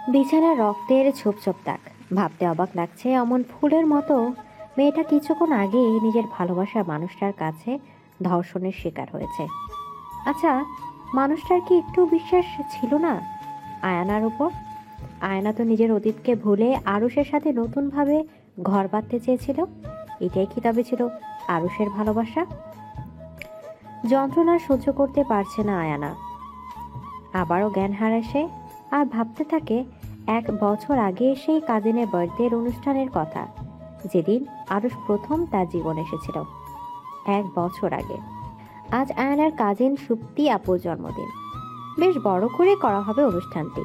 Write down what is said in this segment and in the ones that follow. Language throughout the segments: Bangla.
বিছানার রক্তের ছোপ ছোপ দাগ। ভাবতে অবাক লাগছে, অমন ফুলের মতো মেয়েটা কিছুক্ষণ আগে নিজের ভালোবাসার মানুষটার কাছে ধর্ষণের শিকার হয়েছে। আচ্ছা, মানুষটার কি একটু বিশ্বাস ছিল না আয়ানার উপর? আয়না তো নিজের অতীতকে ভুলে আরুষের সাথে নতুনভাবে ঘর বাঁধতে চেয়েছিল। এটাই কি তবে ছিল আরুষের ভালোবাসা? যন্ত্রণা সহ্য করতে পারছে না আয়ানা। আবারও জ্ঞান হারায় সে, আর ভাবতে থাকে 1 বছর আগে সেই কাজিনের বার্থডের অনুষ্ঠানের কথা, যেদিন আরুষ প্রথম তার জীবন এসেছিল। 1 বছর আগে। আজ আয়ানার কাজিন সুপ্তি আপুর জন্মদিন। বেশ বড় করে করা হবে অনুষ্ঠানটি।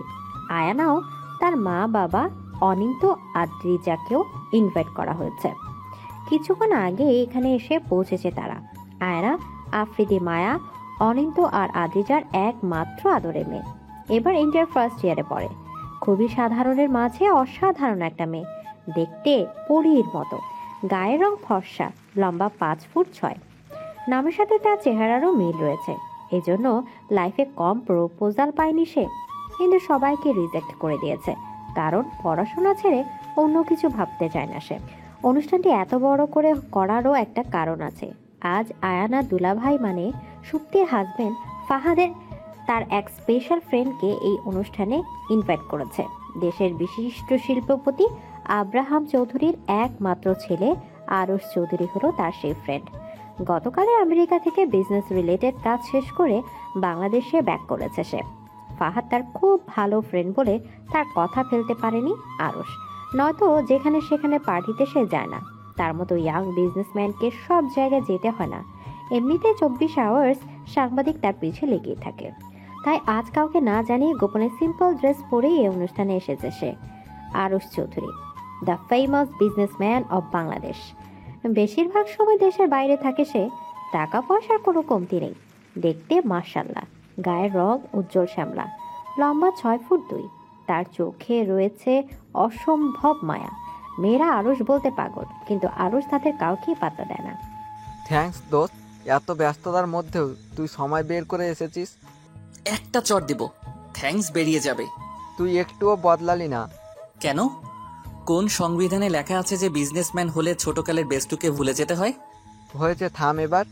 আয়ানাও, তার মা বাবা, অনিন্ত আদ্রিজাকেও ইনভাইট করা হয়েছে। কিছুক্ষণ আগে এখানে এসে পৌঁছেছে তারা। আয়না, আফ্রিদি, মায়া, অনিন্ত আর আদ্রিজার একমাত্র আদরের মেয়ে। এবার ইন্টার ফার্স্ট ইয়ারে পড়ে। খুবই সাধারণের মাঝে অসাধারণ একটা মেয়ে। দেখতে পরীর মতো, গায়ের রং ফর্সা, লম্বা 5 ফুট 6। নামের সাথে তার চেহারারও মিল রয়েছে। এজন্য লাইফে কম প্রপোজাল পায়নি সে, কিন্তু সবাইকে রিজেক্ট করে দিয়েছে। কারণ পড়াশোনা ছেড়ে অন্য কিছু ভাবতে চায় না সে। অনুষ্ঠানটি এত বড় করে করারও একটা কারণ আছে। আজ আয়ানা দুলাভাই মানে সুপ্তির হাজবেন্ড ফাহাদের তার এক স্পেশাল ফ্রেন্ডকে এই অনুষ্ঠানে ইনভাইট করেছে। দেশের বিশিষ্ট শিল্পপতি আব্রাহাম চৌধুরীর একমাত্র ছেলে আরুষ চৌধুরী হলো তার সেই ফ্রেন্ড। গতকালে আমেরিকা থেকে বিজনেস রিলেটেড কাজ শেষ করে বাংলাদেশে ব্যাক করেছে সে। ফাহাদ তার খুব ভালো ফ্রেন্ড বলে তার কথা ফেলতে পারেনি আরুষ, নয়তো যেখানে সেখানে পার্টিতে সে যায় না। তার মতো ইয়াং বিজনেসম্যানকে সব জায়গায় যেতে হয় না। এমনিতে 24 আওয়ার্স সাংবাদিক তার পিছে লেগেই থাকে। তাই আজ কাউকে না জানিয়ে গোপনে সিম্পল ড্রেস পরেই এই অনুষ্ঠানে এসেছে সে। Arush Chowdhury, the famous businessman of Bangladesh. বেশিরভাগ সময় দেশের বাইরে থাকে সে। টাকা পয়সার কোনো কমতি নেই। দেখতে মাশাআল্লাহ, গায়ের রং উজ্জ্বল শ্যামলা, লম্বা 6 ফুট 2। তার চোখে রয়েছে অসম্ভব মায়া। মেয়েরা আরুষ বলতে পাগল, কিন্তু আরুষ তাদের কাউকেই পাত্তা দেয় না। থ্যাঙ্কস দোস্ত, এত ব্যস্ততার মধ্যেও তুই সময় বের করে এসেছিস। একটা চট দিব, থ্যাঙ্কস বেরিয়ে যাবে। তুই একটুও বদলালি না। কেন? কোন সংবিধানে লেখা আছে যে বিজনেসম্যান হলে ছোটকালের বেস্টুকে ভুলে যেতে হয়? হয়েছে, থাম এবার।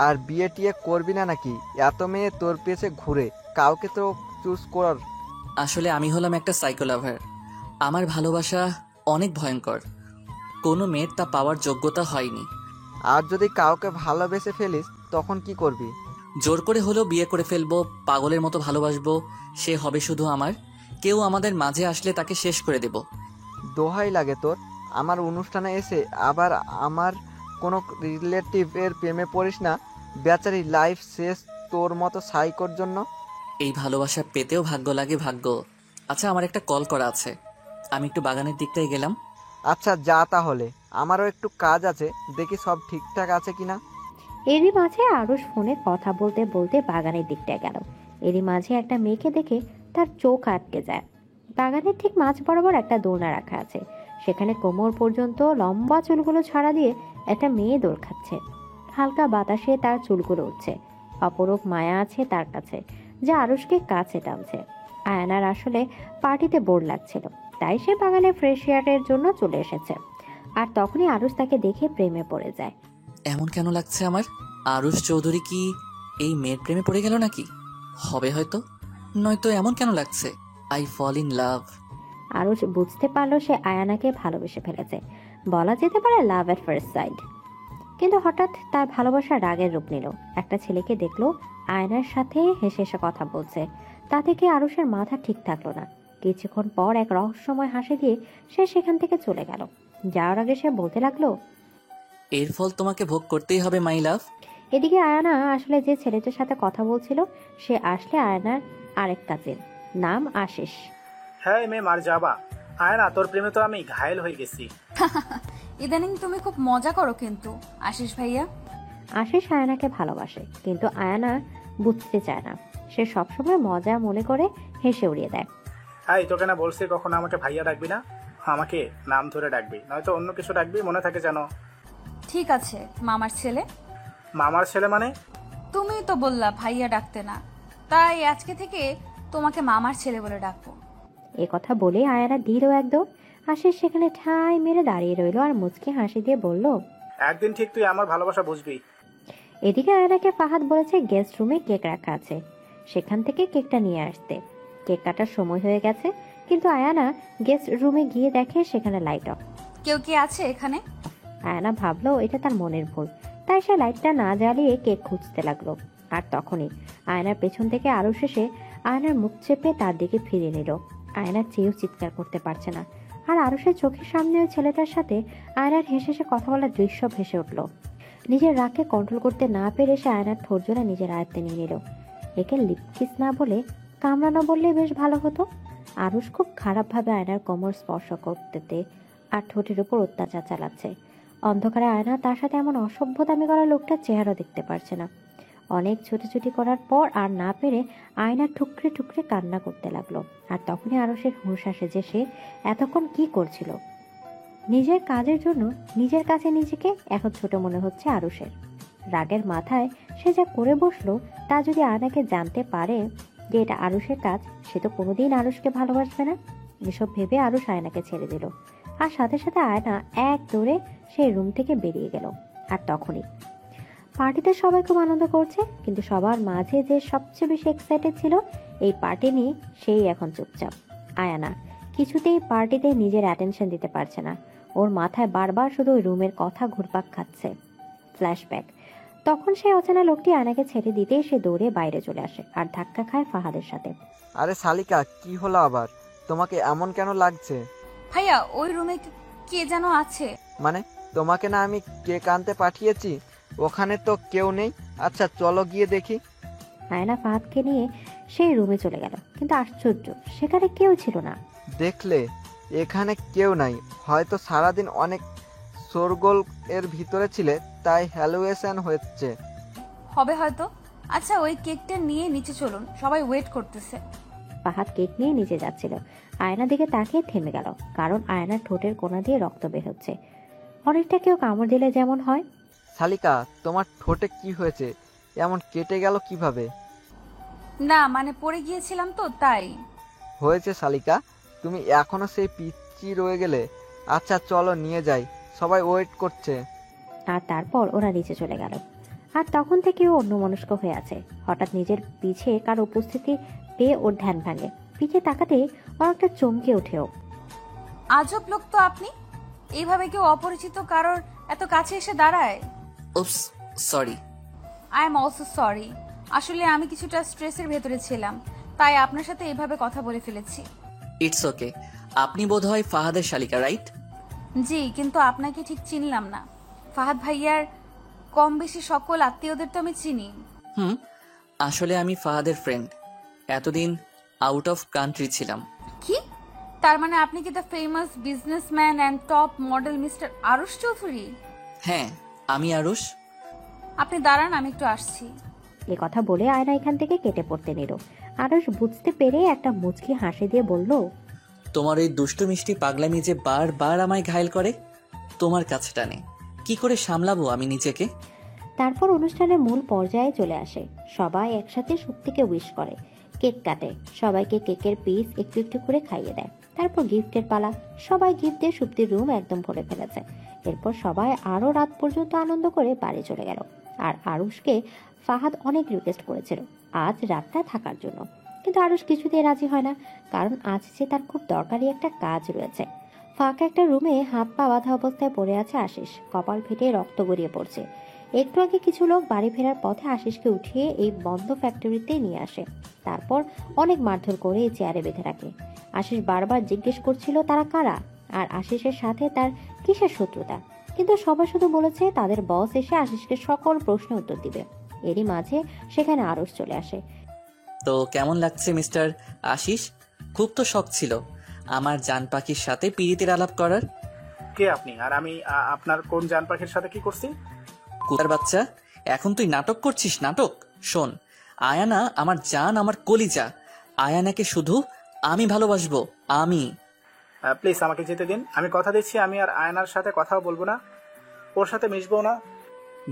আর বিয়ে টিয়ে করবি না নাকি? এত মেয়ে তোর পেছে ঘুরে, কাউকে তো চুজ কর। আসলে আমি হলাম একটা সাইকো লাভার। আমার ভালোবাসা অনেক ভয়ঙ্কর। কোনো মেয়ের তা পাওয়ার যোগ্যতা হয়নি। আর যদি কাউকে ভালোবেসে ফেলিস তখন কি করবি? জোর করে হলেও বিয়ে করে ফেলবো, পাগলের মতো ভালোবাসবো। সে হবে শুধু আমার। কেউ আমাদের মাঝে আসলে তাকে শেষ করে দেব। দোহাই লাগে তোর, আমার অনুষ্ঠানে এসে আবার আমার কোনো রিলেটিভের প্রেমে পড়িস না। বেচারি লাইফ শেষ তোর মতো সাইকোর জন্য। এই ভালোবাসা পেতেও ভাগ্য লাগে, ভাগ্য। আচ্ছা, আমার একটা কল করা আছে, আমি একটু বাগানের দিকটাই গেলাম। আচ্ছা যা তাহলে, আমারও একটু কাজ আছে, দেখি সব ঠিকঠাক আছে কিনা। এরই মাঝে আরুষ ফোনে কথা বলতে বলতে বাগানের দিকটায় গেল। এরই মাঝে একটা মেয়েকে দেখে তার চোখ আটকে যায়। বাগানের ঠিক মাঝ বরাবর একটা দোলনা রাখা আছে। সেখানে কোমর পর্যন্ত লম্বা চুলগুলো ছাড়া দিয়ে একটা মেয়ে দোল খাচ্ছে। হালকা বাতাসে তার চুলগুলো উঠছে। অপরূপ মায়া আছে তার কাছে, যা আরুষকে কাছে টানছে। আয়ানার আসলে পার্টিতে বোর লাগছিল, তাই সে বাগানে ফ্রেশ এয়ারের জন্য চলে এসেছে। আর তখনই আরুষ তাকে দেখে প্রেমে পড়ে যায়। এমন কেন লাগছে আমার? আরুষ চৌধুরী কি এই মেয়ের প্রেমে পড়ে গেল নাকি? হবে হয়তো, নয়তো এমন কেন লাগছে? I fall in love. Arush বুঝতে পারলো সে আয়ানাকে ভালোবেসে ফেলেছে। বলা যেতে পারে লাভ এট ফার্স্ট সাইট। কিন্তু হঠাৎ তার ভালোবাসা রাগের রূপ নিল। একটা ছেলেকে দেখলো আয়নার সাথে হেসে হেসে কথা বলছে। তা থেকে আরুষের মাথা ঠিক থাকলো না। কিছুক্ষণ পর এক রহস্যময় হাসি দিয়ে সে সেখান থেকে চলে গেল। যাওয়ার আগে সে বলতে লাগলো, এর ফল তোমাকে ভোগ করতেই হবে মাই লাভ। এদিকে আয়ানা আসলে যে ছেলেটার সাথে কথা বলছিল সে আসলে আয়নার আরেক কাজিন, নাম আশিস। হ্যাঁ মে মার যাবা, আয়না তোর প্রেমে তো আমি ঘায়েল হয়ে গেছি। ইদানিং তুমি খুব মজা করো কিন্তু আশিস ভাইয়া। আশিস আয়নাকে ভালোবাসে, কিন্তু আয়না বুঝতে চায় না। সে সবসময় মজা মনে করে হেসে উড়িয়ে দেয়। এই তোকে না বলছি কখনো আমাকে ভাইয়া ডাকবি না, আমাকে নাম ধরে ডাকবি, নয়তো অন্য কিছু ডাকবি, মনে থাকে যেন। ঠিক আছে মামার ছেলে। মামার ছেলে মানে? তুমি তো বললা ভাইয়া ডাকতে না, তাই আজকে থেকে তোমাকে মামার ছেলে বলে ডাকবো। এ কথা বলে আয়ানা দিল একদম। আশিস সেখানে ঠাঁই মেরে দাঁড়িয়ে রইল আর মুচকি হাসি দিয়ে বলল, একদিন ঠিক তুই আমার ভালোবাসা বুঝবি। এদিকে আয়নাকে ফাহাদ বলেছে গেস্ট রুমে কেক রাখা আছে, সেখান থেকে কেকটা নিয়ে আসতে। কেক কাটার সময় হয়ে গেছে, কিন্তু আয়ানা গেস্ট রুমে গিয়ে দেখে সেখানে লাইট অফ। কেউ কি আছে এখানে? আয়ানা ভাবলো এটা তার মনের ভুল, তাই সে লাইটটা না জ্বালিয়ে কেক খুঁজতে লাগলো। আর তখনই আয়নার পেছন থেকে আরো শেষে আয়নার মুখ চেপে তার দিকে ফিরে নিল। আয়নার চেয়েও চিৎকার করতে পারছে না। আর আরুষের চোখের সামনে ওই ছেলেটার সাথে আয়নার হেসে হেসে কথা বলার দৃশ্য ভেসে উঠল। নিজের রাগকে কন্ট্রোল করতে না পেরে সে আয়নার ঠোঁট জোড়া নিজের আয়ত্তে নিয়ে নিল। একে লিপ কিস না বলে কামড়ানো বললে বেশ ভালো হতো। আরুষ খুব খারাপভাবে আয়নার কোমর স্পর্শ করতে আর ঠোঁটের উপর অত্যাচার চালাচ্ছে। অন্ধকারে আয়না তার সাথে এমন অসভ্যতামি করা লোকটার চেহারা দেখতে পারছে না। অনেক ছুটি করার পর আর না পেরে আয়না ঠুকরে ঠুকরে কান্না করতে লাগলো। আর তখনই আরুষের হুঁশ আসে যে সে এতক্ষণ কি করছিল। নিজের কাজের জন্য নিজের কাছে নিজেকে এখন ছোট মনে হচ্ছে আরুষের। রাগের মাথায় সে যা করে বসলো তা যদি আয়নাকে জানতে পারে যে এটা আরুষের কাজ, সে তো কোনোদিন আরুষকে ভালোবাসবে না। এসব ভেবে আরুষ আয়নাকে ছেড়ে দিল আর সাথে সাথে আয়না এক দৌড়ে সেই রুম থেকে বেরিয়ে গেল। আর তখনই পার্টিতে সবাই খুব আনন্দ করছে, কিন্তু সবার মাঝে যে সবচেয়ে বেশি এক্সাইটেড ছিল এই পার্টি নিয়ে সেই এখন চুপচাপ। আয়ানা কিছুতেই পার্টিতে নিজের অ্যাটেনশন দিতে পারছে না। ওর মাথায় বারবার শুধু ওই রুমের কথা ঘুরপাক খাচ্ছে। ফ্ল্যাশব্যাক, তখন সেই অচেনা লোকটি আয়নাকে ছেড়ে দিতেই সে দৌড়ে বাইরে চলে আসে আর ধাক্কা খায় ফাহাদের সাথে। আরে শালিকা, কি হলো আবার? তোমাকে এমন কেন লাগছে? ভাইয়া ওই রুমে কে যেন আছে। মানে তোমাকে না আমি কেক আনতে পাঠিয়েছি, ওখানে তো কেউ নেই। আচ্ছা চলো গিয়ে দেখি। আয়না ফাহাদকে নিয়ে সেই রুমে চলে গেল, কিন্তু আশ্চর্য সেখানে কেউ ছিল না। দেখলে এখানে কেউ নাই, হয়তো সারাদিন অনেক শোরগোল এর ভিতরে ছিলে, তাই হ্যালুয়েশন হচ্ছে। হবে হয়তো। আচ্ছা ওই কেকটা নিয়ে নিচে চলুন, সবাই ওয়েট করতেছে। ফাহাদ কেক নিয়ে নিচে যাচ্ছিল। আয়নার দিকে তাকিয়ে থেমে গেল, কারণ আয়নার ঠোঁটের কোণা দিয়ে রক্ত বের হচ্ছে, অনেকটা কেউ কামড় দিলে যেমন হয়। শালিকা, তোমার ঠোঁটে কি হয়েছে? এমন কেটে গেল কিভাবে? না মানে পড়ে গিয়েছিলাম তো তাই। হয়েছে শালিকা, তুমি এখনো সেই পিচ্চি রয়ে গেলে। আচ্ছা চলো নিয়ে যাই, সবাই ওয়েট করছে। আর তারপর ওরা নিচে চলে গেল। আর তখন থেকে ও অন্যমনস্ক হয়ে আছে। হঠাৎ নিজের পিছে কার উপস্থিতি পেয়ে ওর ধ্যান ভাঙে। পিছে তাকাতে অনেকটা চমকে ওঠেও। আজব লোক তো আপনি, এইভাবে কেউ অপরিচিত কারোর এত কাছে এসে দাঁড়ায়। Oops, sorry. I am also sorry. আসলে আমি কিছুটা স্ট্রেসের ভেতরে ছিলাম, তাই আপনার সাথে এইভাবে কথা বলে ফেলেছি। It's okay. আপনি বোধহয় ফাহাদের শালিকা, রাইট? জি, কিন্তু আপনাকে ঠিক চিনলাম না। ফাহাদ ভাইয়ার কম বেশি সকল আত্মীয়দের তো আমি চিনি। হুম, আসলে আমি ফাহাদের ফ্রেন্ড। এতদিন আউট অফ কান্ট্রি ছিলাম। কি? তার মানে আপনি কি the famous businessman and top model mister Aarush Chowdhury? হ্যাঁ, আমি আরুষ। আপনি দাঁড়ান, আমি একটু আসছি। এ কথা বলে আয়না এখান থেকে কেটে পড়তে নিল। আরুষ বুঝতে পেরে একটা মুচকি হাসি দিয়ে বলল, তোমার ওই দুষ্টু মিষ্টি পাগলামি যে বারবার আমায় ঘায়েল করে, তোমার কাছে টানে। কি করে সামলাবো আমি নিজেকে? তারপর অনুষ্ঠানের মূল পর্যায়ে চলে আসে। সবাই একসাথে সুপ্তিকে উইশ করে, কেক কাটে, সবাইকে কেকের পিস একটু একটু করে খাইয়ে দেয়। তারপর গিফটের পালা। সবাই গিফট দিয়ে সুপ্তির রুম একদম ভরে ফেলেছে। এরপর সবাই আরও রাত পর্যন্ত আনন্দ করে বাড়ি চলে গেল। আর আরুষকে ফাহাদ অনেক রিকোয়েস্ট করেছিল আজ রাতটা থাকার জন্য, কিন্তু আরুষ কিছুতেই রাজি হয় না, কারণ আজ যে তার খুব দরকারি একটা কাজ রয়েছে। ফাঁকা একটা রুমে হাত পা বাঁধা অবস্থায় পড়ে আছে আশিস, কপাল ফেটে রক্ত গড়িয়ে পড়ছে। একটু আগে কিছু লোক বাড়ি ফেরার পথে আশিসকে উঠিয়ে এই বন্ধ ফ্যাক্টরিতে নিয়ে আসে। তারপর অনেক মারধর করে এই চেয়ারে বেঁধে রাখে। আশিস বারবার জিজ্ঞেস করছিল তারা কারা আর আশিসের সাথে তার কিসের শত্রুতা, কিন্তু সবাই শুধু বলেছে তাদের বস এসে আশিসকে সকল প্রশ্নের উত্তর দিবে। এরই মাঝে সেখানে আরুষ চলে আসে। তো কেমন লাগছে মিস্টার আশিস? খুব তো শখ ছিল আমার জান পাখির সাথে পিরিতের আলাপ করার। কে আপনি? আর আমি আপনার কোন জান পাখির সাথে কি করছি? কুতার বাচ্চা, এখন তুই নাটক করছিস? নাটক শোন, আয়ানা আমার জান, আমার কলিজা। আয়ানাকে শুধু আমি ভালোবাসবো, আমি। প্লিজ আমাকে যেতে দিন। আমি কথা দিচ্ছি আমি আর আয়নার সাথে কথাও বলবো না, ওর সাথে মিশবো না।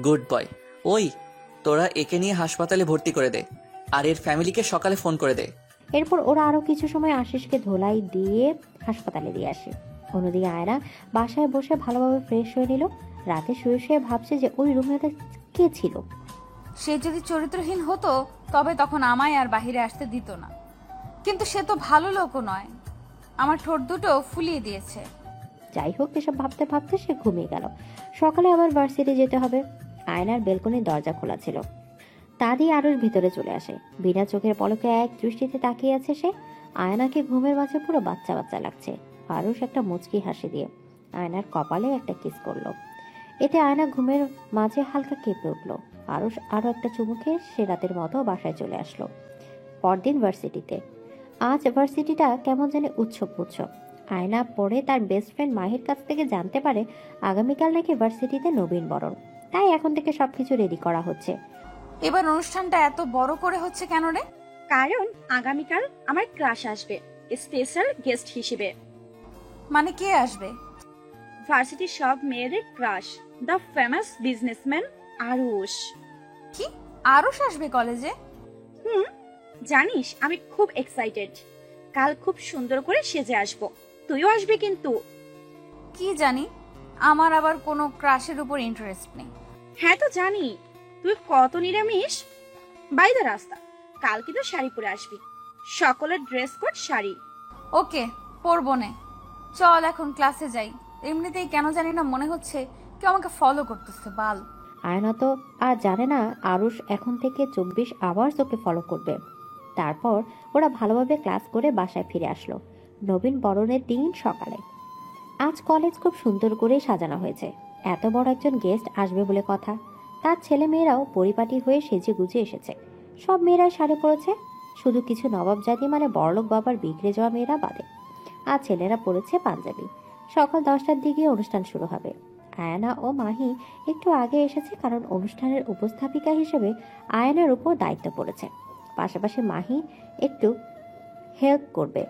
Good boy. ওই তোরা একে নিয়ে হাসপাতালে ভর্তি করে দে, আর এর ফ্যামিলিকে সকালে ফোন করে দে। এরপর ওরা আরো কিছু সময় আশিসকে ধোলাই দিয়ে হাসপাতালে দিয়ে আসে। অন্যদিকে আয়না বাসায় বসে ভালোভাবে ফ্রেশ হয়ে নিল। রাতে শুয়ে শুয়ে ভাবছে যে ওই রুমে কে ছিল। সে যদি চরিত্রহীন হতো তবে তখন আমায় আর বাহিরে আসতে দিত না, কিন্তু সে তো ভালো লোকও নয়, আমার ঠোঁট দুটো ফুলিয়ে দিয়েছে। যাই হোক, এসব ভাবতে ভাবতে সে ঘুমিয়ে গেল। সকালে আবার ভার্সিটি যেতে হবে। আয়নার বেলকনির দরজা খোলা ছিল, তা দিয়ে আরুষ ভিতরে চলে আসে। বিনা চোখের পলকে এক দৃষ্টিতে তাকিয়ে আছে সে। আয়নাকে ঘুমের মাঝে পুরো বাচ্চা বাচ্চা লাগছে। আরুষ একটা মুচকি হাসি দিয়ে আয়নার কপালে একটা কিস করলো। এতে আয়না ঘুমের মাঝে হালকা কেঁপে উঠলো। আরুষ আরো একটা চুমু খেয়ে সে রাতের মতো বাসায় চলে আসলো। পরদিন ভার্সিটিতে। আজ ভার্সিটিটা কেমন জানি উৎসব উৎসব। আয়না পরে তার বেস্ট ফ্রেন্ড মাহির কাছ থেকে জানতে পারে আগামীকাল নাকি ভার্সিটিতে নবীন বরণ, তাই এখন থেকে সবকিছু রেডি করা হচ্ছে। এবার অনুষ্ঠানটা এত বড় করে হচ্ছে কেন রে? কারণ আগামীকাল আমার ক্রাশ আসবে স্পেশাল গেস্ট হিসেবে। মানে কে আসবে? ভার্সিটির সব মেয়েদের crush, the famous businessman Arush. কি, আরুষ আসবে কলেজে? জানিস আমি খুব এক্সাইটেড। কাল খুব সুন্দর করে সেজে আসবো, তুইও আসবি কিন্তু। কি জানি, আমার আবার কোনো ক্রাশের উপর ইন্টারেস্ট নেই। হ্যাঁ তো জানি, তুই কত নিরামিষ। বাইরে রাস্তা, কাল কিন্তু শাড়ি পরে আসবি, সকলের ড্রেস কোড শাড়ি। ওকে, পরবো নে। চল এখন ক্লাসে যাই। এমনিতেই কেন জানি না মনে হচ্ছে কেউ আমাকে ফলো করতেছে। বাল। আয়না তো আর জানে না আরুষ এখন থেকে 24 আওয়ার্স ওকে ফলো করবে। তারপর ওরা ভালোভাবে ক্লাস করে বাসায় ফিরে আসলো নবীন বরণের দিন সকালে। আজ কলেজ খুব সুন্দর করে সাজানো হয়েছে। এত বড় একজন গেস্ট আসবে বলে কথা। তার ছেলে মেয়েরাও পরিপাটি হয়ে সেজে গুজে এসেছে। সব মেয়েরাই শাড়ি পরেছে, শুধু কিছু নবাব জাতি মানে বড়লোক বাবার বিগড়ে যাওয়া মেয়েরা বাদে। আর ছেলেরা পরেছে পাঞ্জাবি। সকাল 10টার দিকে অনুষ্ঠান শুরু হবে। আয়ানা ও মাহি একটু আগে এসেছে, কারণ অনুষ্ঠানের উপস্থাপিকা হিসেবে আয়ানার উপর দায়িত্ব পড়েছে। পাশাপাশি মাহি একটু হেল্প করবে।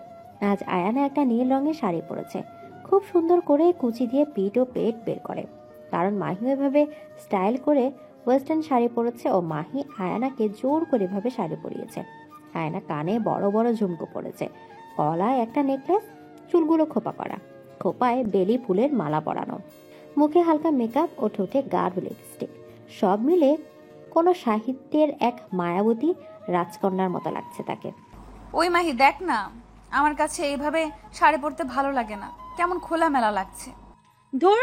আজ আয়ানা একটা নীল রঙের শাড়ি পরেছে, খুব সুন্দর করে কুচি দিয়ে পিঠ ও পেট বের করে, কারণ মাহি এভাবে স্টাইল করে ওয়েস্টার্ন শাড়ি পরেছে ও মাহি আয়ানাকে জোর করে এভাবে শাড়ি পরিয়েছে। আয়না কানে বড় বড় ঝুমকো পরেছে, গলায় একটা নেকলেস, চুলগুলো খোপা করা, খোপায় বেলি ফুলের মালা পরানো, মুখে হালকা মেকআপ ও ঠোঁটে গাঢ় লিপস্টিক। সব মিলে কোনো সাহিত্যের এক মায়াবতী রাজকন্যার মতো লাগছে তাকে। ওই মাহি দেখ না, আমার কাছে এইভাবে শাড়ি পরতে ভালো লাগে না, কেমন খোলামেলা লাগছে। ধর,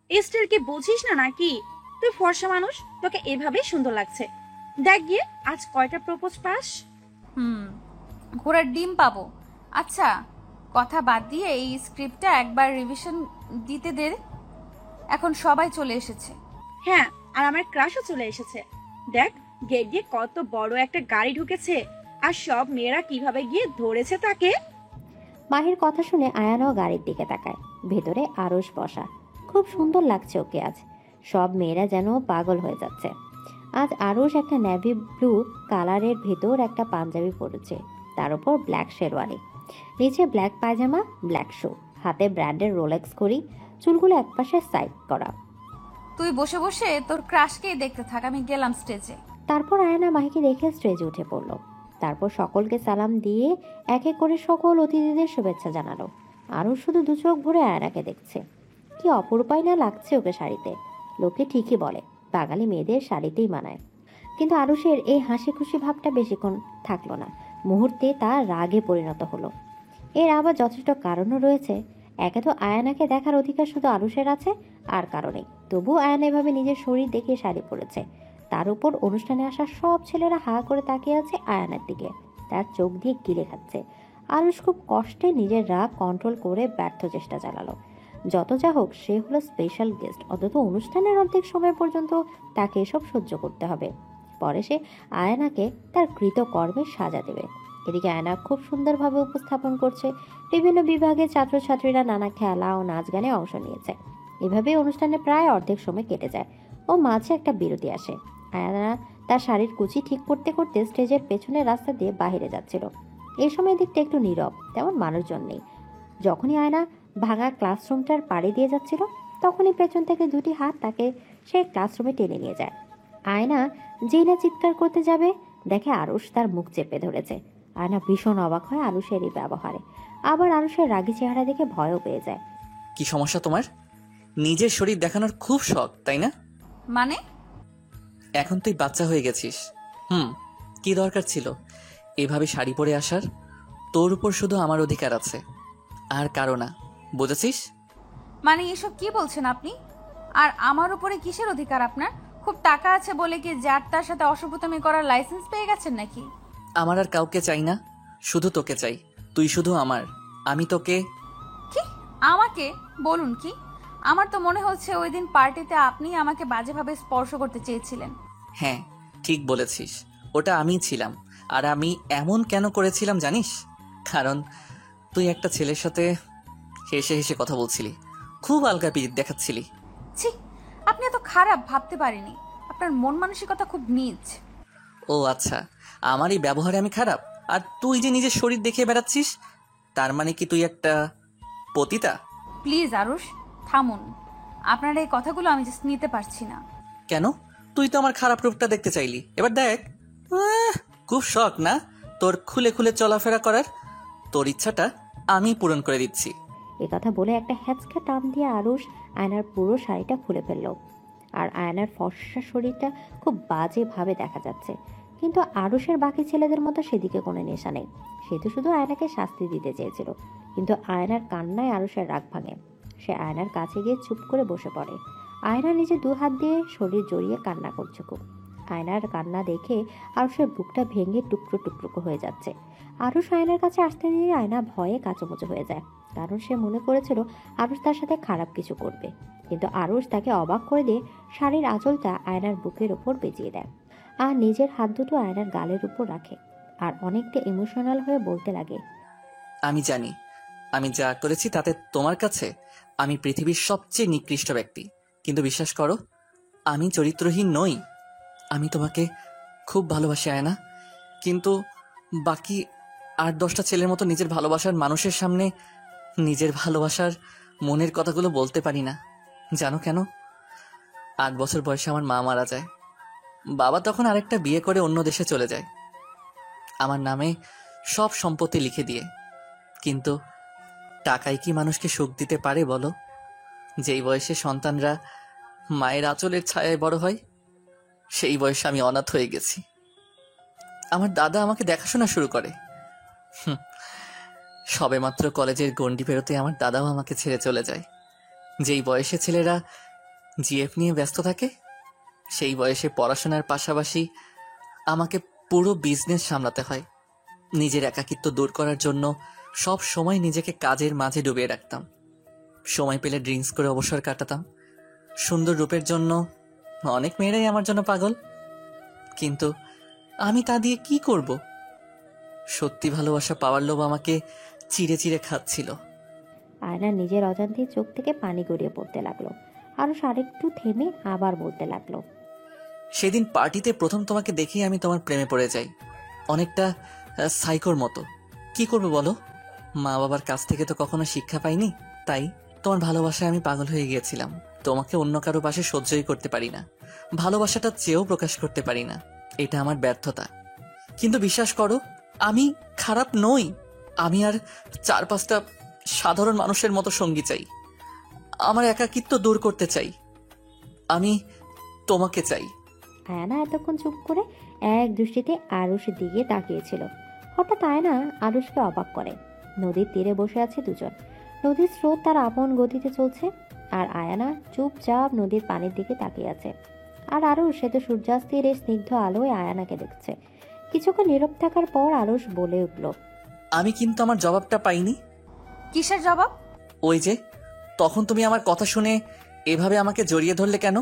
স্টাইল কি বুঝিস না নাকি? তুই ফর্সা মানুষ, তোকে এভাবেই সুন্দর লাগছে। দেখ গিয়ে আজ কয়টা প্রপোজ পাস। ঘোড়ার ডিম পাবো। আচ্ছা, কথা বাদ দিয়ে এই স্ক্রিপ্টটা একবার রিভিশন দিতে দে। এখন সবাই চলে এসেছে। হ্যাঁ, আর আমার ক্রাশও চলে এসেছে। দেখ, গেট দিয়ে কত বড় একটা গাড়ি ঢুকেছে, আর সব মেয়েরা কিভাবে গিয়ে ধরেছে তাকে। মাহির কথা শুনে আয়ানাও গাড়ির দিকে তাকায়। ভেতরে আরুষ বসা, খুব সুন্দর লাগছে ওকে আজ। সব মেয়েরা যেন পাগল হয়ে যাচ্ছে। আজ আরুষ একটা নেভি ব্লু কালারের ভেতর একটা পাঞ্জাবি পরেছে, তার উপর ব্ল্যাক শেরওয়ানি, নিচে ব্ল্যাক পায়জামা, ব্ল্যাক শু, হাতে ব্র্যান্ডের রোলেক্স ঘড়ি, চুলগুলো একপাশে সাইড করা। তুই বসে বসে তোর ক্রাশকেই দেখতে থাক, আমি গেলাম স্টেজে। তারপর আয়ানা মাহিকে দেখে স্টেজে উঠে পড়লো। তারপর সকলকে সালাম দিয়ে এক এক করে সকল অতিথিদের শুভেচ্ছা জানালো। আরও শুধু দু চোখ ভরে আয়নাকে দেখছে। কি অপরূপাই না লাগছে ওকে শাড়িতে। লোকে ঠিকই বলে বাঙালি মেয়েদের শাড়িতেই মানায়, কিন্তু আরুষের এই হাসি খুশি ভাবটা বেশিক্ষণ থাকলো না। মুহূর্তে তা রাগে পরিণত হলো। এর আবার যথেষ্ট কারণও রয়েছে। একে তো আয়ানাকে দেখার অধিকার শুধু আরুষের আছে, আর কারণেই তবু আয়ানা এভাবে নিজের শরীর দেখে শাড়ি পরেছে। তার উপর অনুষ্ঠানে আসা সব ছেলেরা হা করে তাকিয়ে আছে আয়ানার দিকে, তার চোখ দিয়ে গিলে খাচ্ছে। আরুষ খুব কষ্টে নিজের রাগ কন্ট্রোল করে ব্যর্থ চেষ্টা চালালো। যত যা হোক, সে হলো স্পেশাল গেস্ট, অন্তত অনুষ্ঠানের অর্ধেক সময় পর্যন্ত তাকে এসব সহ্য করতে হবে। পরে সে আয়নাকে তার কৃতকর্মে সাজা দেবে। এদিকে আয়না খুব সুন্দরভাবে উপস্থাপন করছে। বিভিন্ন বিভাগের ছাত্রছাত্রীরা নানা খেলা ও নাচ গানে অংশ নিয়েছে। এভাবেই অনুষ্ঠানে প্রায় অর্ধেক সময় কেটে যায় ও মাঝে একটা বিরতি আসে। আয়না তার শাড়ির কুচি ঠিক করতে করতে স্টেজের পেছনের রাস্তা দিয়ে বাইরে যাচ্ছিল। এই সময় দিকটা একটু নীরব, তেমন মানুষজন নেই। যখনই আয়না ভাঙা ক্লাসরুমটার পাড়ে দিয়ে যাচ্ছিল, তখনই পেছন থেকে দুটি হাত তাকে সেই ক্লাসরুমে টেনে নিয়ে যায়। আয়না যেই না চিৎকার করতে যাবে, দেখে আরুষ তার মুখ চেপে ধরেছে। আয়না ভীষণ অবাক হয় আরুষের এই ব্যবহারে। আবার আরুষের রাগী চেহারা দেখে ভয়ও পেয়ে যায়। কি সমস্যা তোমার? নিজের শরীর দেখানোর খুব শখ, তাই না? মানে? এখন তুই বাচ্চা হয়ে গেছিস। কি দরকার ছিল এভাবে শাড়ি পরে আসার? তোর উপর শুধু আমার অধিকার আছে, আর কারো না, বুঝেছিস? মানে এসব কি বলছেন আপনি? আর আমার উপরে কিসের অধিকার আপনার? খুব টাকা আছে বলে কি যার তার সাথে অসভ্যতামি করার লাইসেন্স পেয়ে গেছেন নাকি? আমার আর কাউকে চাই না, শুধু তোকে চাই। তুই শুধু আমার, আমি তোকে। কি? আমাকে? বলুন কি? আমার তো মনে হচ্ছে ওই দিন পার্টিতে আপনি আমাকে বাজেভাবে স্পর্শ করতে চেয়েছিলেন। হ্যাঁ, ঠিক বলেছিস, ওটা আমিই ছিলাম। আর আমি এমন কেন করেছিলাম জানিস? কারণ তুই একটা ছেলের সাথে হেসে হেসে কথা বলছিলি, খুব আলগা পিরিত দেখাচ্ছিলি। ছি, আপনি এত খারাপ ভাবতে পারিনি। আপনার মন মানসিকতা খুব নীচ। ও আচ্ছা, আমার এই ব্যবহারে আমি খারাপ? আর তুই যে নিজের শরীর দেখিয়ে বেড়াচ্ছিস, তার মানে কি তুই একটা পতিতা? প্লিজ আরুষ, থামুন। আপনার এই কথাগুলো আমি জাস্ট নিতে পারছি না। কেন? তুই তো আমার খারাপ রূপটা দেখতে চাইলি, এবার দেখ। খুব শখ না তোর খুলে খুলে চলাফেরা করার? তোর ইচ্ছাটা আমি পূরণ করে দিচ্ছি। এ কথা বলে একটা হ্যাঁচকা টান দিয়ে আরুষ আয়নার পুরো শাড়িটা খুলে ফেলল। আর আয়নার ফর্সা শরীরটা খুব বাজেভাবে দেখা যাচ্ছে। কিন্তু আরুষের বাকি ছেলেদের মতো সেদিকে কোনো নেশা নেই। সে তো শুধু আয়নাকে শাস্তি দিতে চেয়েছিল। কিন্তু আয়নার কান্নায় আরুষের রাগ ভাঙে। সে আয়নার কাছে গিয়ে চুপ করে বসে পড়ে। আয়না নিজে দু হাত দিয়ে শরীর জড়িয়ে কান্না করছে খুব। আয়নার কান্না দেখে আরুষের বুকটা ভেঙে টুকরো টুকরো হয়ে যাচ্ছে। আরুষ আয়নার কাছে আসতে নিয়ে আয়না ভয়ে কাঁচুমুচু হয়ে যায়। কারণ সে মনে করেছিল আরুষ তার সাথে খারাপ কিছু করবে। কিন্তু আরুষ তাকে অবাক করে দিয়ে শাড়ির আঁচলটা আয়নার বুকের ওপর পেঁচিয়ে দেয়। আর নিজের হাত দুটো আয়নার গালের উপর রাখে। আর অনেকটা ইমোশনাল হয়ে বলতে লাগে, আমি জানি আমি যা করেছি তাতে তোমার কাছে আমি পৃথিবীর সবচেয়ে নিকৃষ্ট ব্যক্তি, কিন্তু বিশ্বাস করো, আমি চরিত্রহীন নই। আমি তোমাকে খুব ভালোবাসি আয়না, কিন্তু বাকি 8-10টা ছেলের মতো নিজের ভালোবাসার মানুষের সামনে নিজের ভালোবাসার মনের কথাগুলো বলতে পারি না। জানো কেন? 8 বছর বয়সে আমার মা মারা যায়। বাবা তখন আরেকটা বিয়ে করে অন্য দেশে চলে যায়, আমার নামে সব সম্পত্তি লিখে দিয়ে। কিন্তু টাকায় কি মানুষকে সুখ দিতে পারে বলো? যেই বয়সে সন্তানরা মায়ের আঁচলের ছায়ায় বড় হয়, সেই বয়সে আমি অনাথ হয়ে গেছি। আমার দাদা আমাকে দেখাশোনা শুরু করে। সবেমাত্র কলেজের গণ্ডি পেরোতে আমার দাদাও আমাকে ছেড়ে চলে যায়। যেই বয়সে ছেলেরা জিএফ নিয়ে ব্যস্ত থাকে, সেই বয়সে পড়াশোনার পাশাপাশি আমাকে পুরো বিজনেস সামলাতে হয়। নিজের একাকিত্ব দূর করার জন্য সব সময় নিজেকে কাজের মাঝে ডুবিয়ে রাখতাম। সময় পেলে ড্রিঙ্কস করে অবসর কাটাতাম। সুন্দর রূপের জন্য অনেক মেয়েরাই আমার জন্য পাগল, কিন্তু আমি তা দিয়ে কি করব? সত্যি ভালোবাসা পাওয়ার লোভ আমাকে চিড়ে চিড়ে খাচ্ছিল। আয়না নিজের অজান্তে চোখ থেকে পানি গড়িয়ে পড়তে লাগলো। আরুষ আরেকটু থেমে আবার বলতে লাগলো, সেদিন পার্টিতে প্রথম তোমাকে দেখেই আমি তোমার প্রেমে পড়ে যাই, অনেকটা সাইকোর মতো। কি করবো বলো? মা বাবার কাছ থেকে তো কখনো শিক্ষা পাইনি, তাই তোমার ভালোবাসায় আমি পাগল হয়ে গিয়েছিলাম। তোমাকে অন্য কারো পাশে সহ্যই করতে পারি না, ভালোবাসাটা চেয়েও প্রকাশ করতে পারি না। এটা আমার ব্যর্থতা। কিন্তু বিশ্বাস করো, আমি খারাপ নই। আমি আর 4-5টা সাধারণ মানুষের মতো সঙ্গী চাই। আমার একাকিত্ব দূর করতে চাই। আমি তোমাকে চাই। আয়না এতক্ষণ চুপ করে এক দৃষ্টিতে আরুষের দিকে তাকিয়েছিল। হঠাৎ আয়না আরুষকে অবাক করে। নদীর তীরে বসে আছে দুজন। নদীর স্রোত তার আপন গতিতে চলছে। আর আয়না চুপচাপ নদীর পানির দিকে তাকিয়ে আছে। আর আরুষ সে তো সূর্যাস্তের এই স্নিগ্ধ আলোয় আয়নাকে দেখছে। কিছুক্ষণ নীরব থাকার পর আরুষ বলে উঠল, আমি কিন্তু আমার জবাবটা পাইনি। কিসের জবাব? ওই যে তখন তুমি আমার কথা শুনে এভাবে আমাকে জড়িয়ে ধরলে কেন?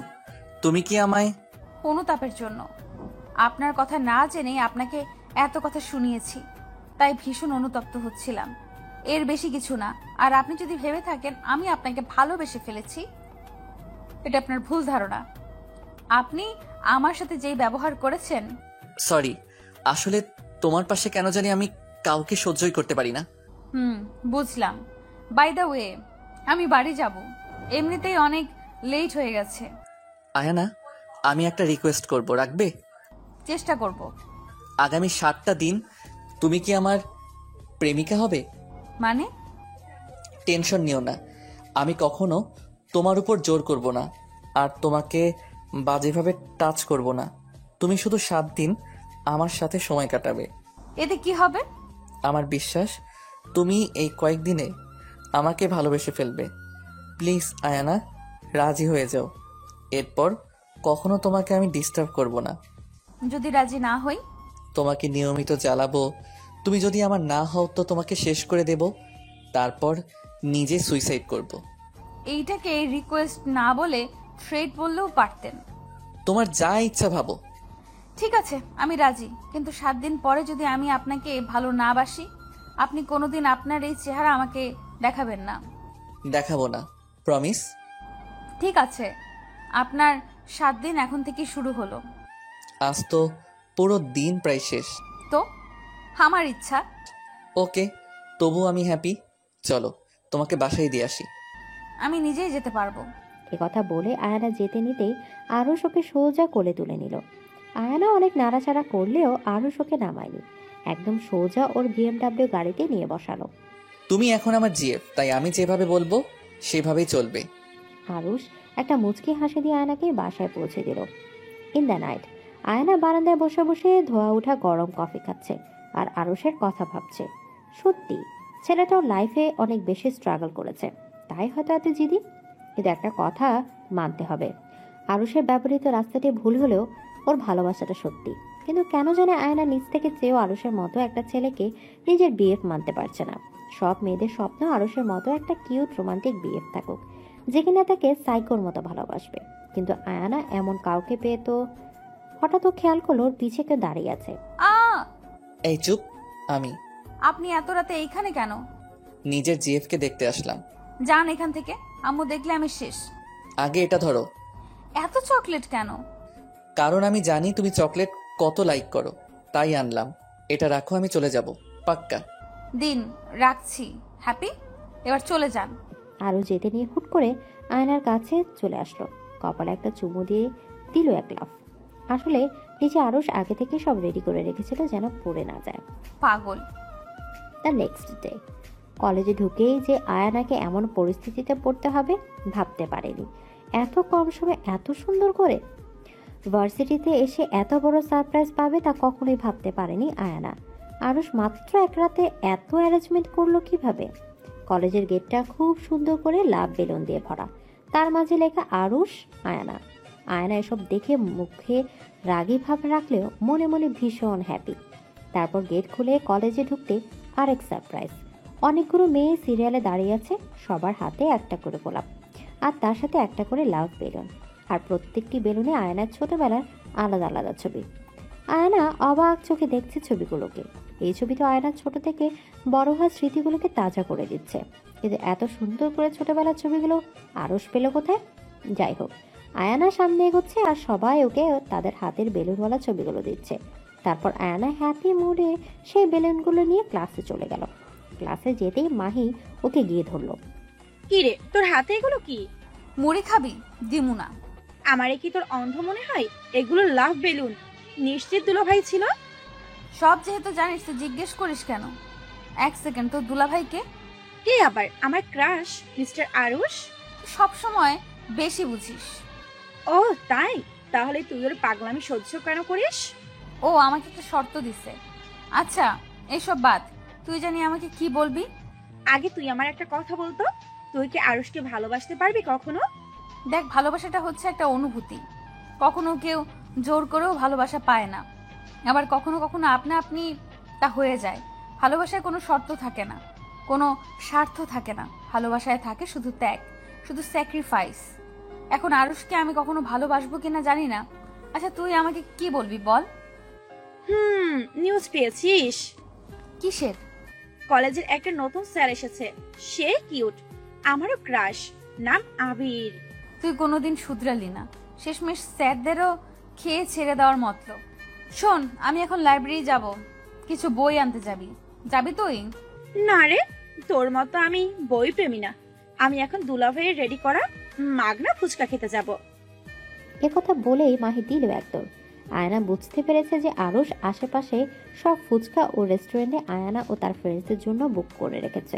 তুমি কি আমায়? অনুতাপের জন্য। আপনার কথা না জেনে আপনাকে এত কথা শুনিয়েছি, তাই ভীষণ অনুতপ্ত হচ্ছিলাম। এর বেশি কিছু না। আর আপনি যদি ভেবে থাকেন আমি আপনাকে ভালোবেসে ফেলেছি, এটা আপনার ভুল ধারণা। আপনি আমার সাথে যেই ব্যবহার করেছেন। সরি, আসলে তোমার পাশে কেন জানি আমি কাউকে সহ্যই করতে পারি না। বুঝলাম। বাই দ্য ওয়ে, আমি বাড়ি যাব, এমনিতেই অনেক লেট হয়ে গেছে। আয়ানা, আমি একটা রিকোয়েস্ট করব, রাখবে? চেষ্টা করব। আগামী 7টা দিন তুমি কি আমার প্রেমিকা হবে? মানে? টেনশন নিও না, আমি কখনো তোমার উপর জোর করব না, আর তোমাকে বাজেভাবে টাচ করব না। তুমি শুধু 7 দিন আমার সাথে সময় কাটাবে। এতে কি হবে? আমার বিশ্বাস তুমি এই কয়েকদিনে আমাকে ভালোবেসে ফেলবে। প্লিজ আয়ানা, রাজি হয়ে যাও। এরপর কখনো তোমাকে আমি ডিস্টার্ব করব না। যদি রাজি না হই? তোমাকে নিয়মিত জ্বালাবো। তুমি যদি আমার না হও তো তোমাকে শেষ করে দেব, তারপর নিজে সুইসাইড করব। এইটাকে রিকোয়েস্ট না বলে থ্রেট বললেও পারতেন। তোমার যা ইচ্ছা ভাবো। ঠিক আছে, আমি রাজি, কিন্তু 7 দিন পরে যদি আমি আপনাকে ভালো না বাসি, আপনি কোনোদিন আপনার এই চেহারা আমাকে দেখাবেন না। দেখাবো না, প্রমিস? ঠিক আছে, আপনার 7 দিন এখন থেকে শুরু হলো। আজ তো পুরো দিন প্রায় শেষ। তো আমার ইচ্ছা। ওকে, তবু আমি হ্যাপি। চলো তোমাকে বাসায় দিয়ে আসি। আমি নিজেই যেতে পারবো। কথা বলে আয়ানা যেতে নিতেই আরুষ ওকে সোজা কোলে তুলে নিল। আয়ানা অনেক নাড়াচাড়া করলেও আরুষ ওকে নামায়নি, একদম সোজা ওর BMW গাড়িতে নিয়ে বসালো। তুমি এখন আমার জিএফ, তাই আমি যেভাবে বলবো সেভাবেই চলবে। আরুষ একটা মুচকি হাসি দিয়ে আয়নাকে বাসায় পৌঁছে দিল। ইন দ্য নাইট আয়না বারান্দায় বসে বসে ধোয়া ওঠা গরম কফি খাচ্ছে আর আরুষের কথা ভাবছে। সত্যি ছেলেটা ওর লাইফে অনেক বেশি স্ট্রাগল করেছে, তাই হয়তো এত জিদি। কিন্তু একটা কথা মানতে হবে, আরুষের ব্যবহৃত রাস্তাটি ভুল হলেও ওর ভালোবাসাটা সত্যি। কিন্তু কেন জানে আয়না নিজ থেকে চেয়েও আরুষের মতো একটা ছেলেকে নিজের বিএফ মানতে পারছে না। সব মেয়েদের স্বপ্ন আরুষের মতো একটা কিউট রোমান্টিক বিএফ থাকুক, যেখানে তাকে সাইকোর মতো ভালোবাসবে। কিন্তু আয়ানা এমন কাউকে পেয়ে তো হঠাৎ ও খেয়াল করলো ওর পিছে কেউ দাঁড়িয়ে আছে। আ এই চুপ। আমি আপনি এত রাতে এইখানে কেন? নিজের জিএফকে দেখতে আসলাম। যান এখান থেকে, আম্মু দেখলে আমি শেষ। আগে এটা ধরো। এত চকলেট কেন? কারণ আমি জানি তুমি চকলেট কত লাইক করো, তাই আনলাম। এটা রাখো, আমি চলে যাব পাক্কা। দিন, রাখছি। হ্যাপি? এবার চলে যান। আরও যেতে নিয়ে হুট করে আয়নার কাছে চলে আসলো, কপালে একটা চুমু দিয়ে দিল এক লাফ। আসলে নিচে আরুষ আগে থেকে সব রেডি করে রেখেছিল যেন পড়ে না যায়। পাগল। দ্য নেক্সট ডে কলেজে ঢুকেই যে আয়ানাকে এমন পরিস্থিতিতে পড়তে হবে ভাবতে পারেনি। এত কম সময়ে এত সুন্দর করে ভার্সিটিতে এসে এত বড় সারপ্রাইজ পাবে তা কখনোই ভাবতে পারেনি আয়ানা। আরুষ মাত্র এক রাতে এত অ্যারেঞ্জমেন্ট করলো কিভাবে? কলেজের গেটটা খুব সুন্দর করে লাভ বেলুন দিয়ে ভরা, তার মাঝে লেখা আরুষ আয়ানা। আয়না এসব দেখে মুখে রাগী ভাব রাখলেও মনে মনে ভীষণ হ্যাপি। তারপর গেট খুলে কলেজে ঢুকতে আরেক সারপ্রাইজ। অনেকগুলো মেয়ে সিরিয়ালে দাঁড়িয়ে আছে, সবার হাতে একটা করে গোলাপ আর তার সাথে একটা করে লাভ বেলুন, আর প্রত্যেকটি বেলুনে আয়নার ছোটবেলার আলাদা আলাদা ছবি। আয়না অবাক চোখে দেখছে ছবিগুলোকে। এই ছবি তো আয়নার ছোট থেকে বড় হওয়ার স্মৃতিগুলোকে তাজা করে দিচ্ছে, কিন্তু এত সুন্দর করে ছোটবেলার ছবিগুলো আরুষ পেল কোথায়? যাই হোক, আয়ানা সামনে এগোচ্ছে আর সবাই ওকে তাদের হাতের বেলুনওয়ালা ছবিগুলো দিচ্ছে। তারপর আয়ানা হ্যাপি মুডে সেই বেলুনগুলো নিয়ে ক্লাসে চলে গেল। ক্লাসে যেতেই মাহি ওকে গিয়ে ধরলো। কি রে, তোর হাতে এগুলো কি? মুড়ি খাবি? দিমু না। আমারে কি তোর অন্ধ মনে হয়? এগুলো লাভ বেলুন, নিশ্চিত দুলাভাই ছিল। সব যেহেতু জানিস তো জিজ্ঞেস করিস কেন? এক সেকেন্ড, তোর দুলাভাইকে? কে আবার? আমার ক্রাশ মিস্টার আরুষ। সব সময় বেশি বুঝিস। ও তাই? তাহলে তুই ওর পাগলামি সহ্য কেন করিস? ও আমাকে একটা শর্ত দিছে। আচ্ছা এসব বাদ, তুই জানি আমাকে কি বলবি? আগে তুই আমার একটা কথা বলতো, তুই কি আরুষকে ভালোবাসতে পারবি কখনো? দেখ, ভালোবাসাটা হচ্ছে একটা অনুভূতি। কখনো কেউ জোর করেও ভালোবাসা পায় না, আবার কখনো কখনো আপনা আপনি তা হয়ে যায়। ভালোবাসায় কোনো শর্ত থাকে না, কোনো স্বার্থ থাকে না। ভালোবাসায় থাকে শুধু ত্যাগ, শুধু স্যাক্রিফাইস। এখন আরুষকে আমি কখনো ভালোবাসবো কিনা জানি না। আচ্ছা তুই আমাকে কি বলবি বল? নিউজ পেয়েছিস? কিসের? কলেজের একটা নতুন স্যার এসেছে, সে কিউট, আমারও ক্রাশ, নাম আবির। তুই কোনোদিন শুধরালি না, শেষমেশ স্যারদেরও খেয়ে ছেড়ে দেওয়ার মতলব। শোন, আমি এখন লাইব্রেরি যাব, কিছু বই আনতে যাবি? যাবি তুই? না রে, তোর মতো আমি বই প্রেমী না। আমি এখন দুলাভাইয়ের রেডি করা মাগনা ফুচকা খেতে যাব। একথা বলেই মাহি দিল একদম। আয়না বুঝতে পেরেছে যে আরুষ আশেপাশে সব ফুচকা ও রেস্টুরেন্টে আয়ানা ও তার ফ্রেন্ডসদের জন্য বুক করে রেখেছে।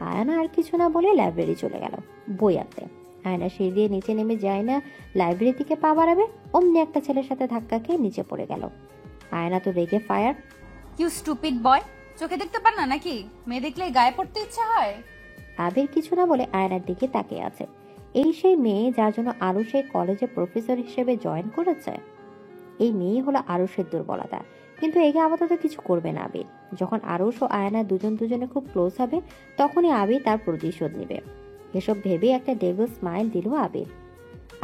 আয়ানা আর কিছু না বলে লাইব্রেরি চলে গেল বই আনতে। আয়না সিঁড়ি দিয়ে নিচে নেমে যায় না লাইব্রেরি থেকে পা বাড়াবে, অমনি একটা ছেলের সাথে ধাক্কা খেয়ে নিচে পড়ে গেল। আয়না তো রেগে ফায়ার। ইউ স্টুপিড বয়, চোখে দেখতে পার না নাকি? মেয়ে দেখলে গায়ে পড়তে ইচ্ছা হয়। আবির কিছু না বলে আয়নার দিকে তাকিয়ে আছে। এই সেই মেয়ে যার জন্য আরুষ এই কলেজে প্রফেসর হিসেবে জয়েন করেছে। এই মেয়ে হলো আরুষের দুর্বলতা, কিন্তু একে আপাতত কিছু করবে না আবির। যখন আরুষ ও আয়না দুজনে খুব ক্লোজ হবে, তখনই আবির তার প্রতিশোধ নেবে। এসব ভেবে একটা ডেভিল স্মাইল দিল আবির।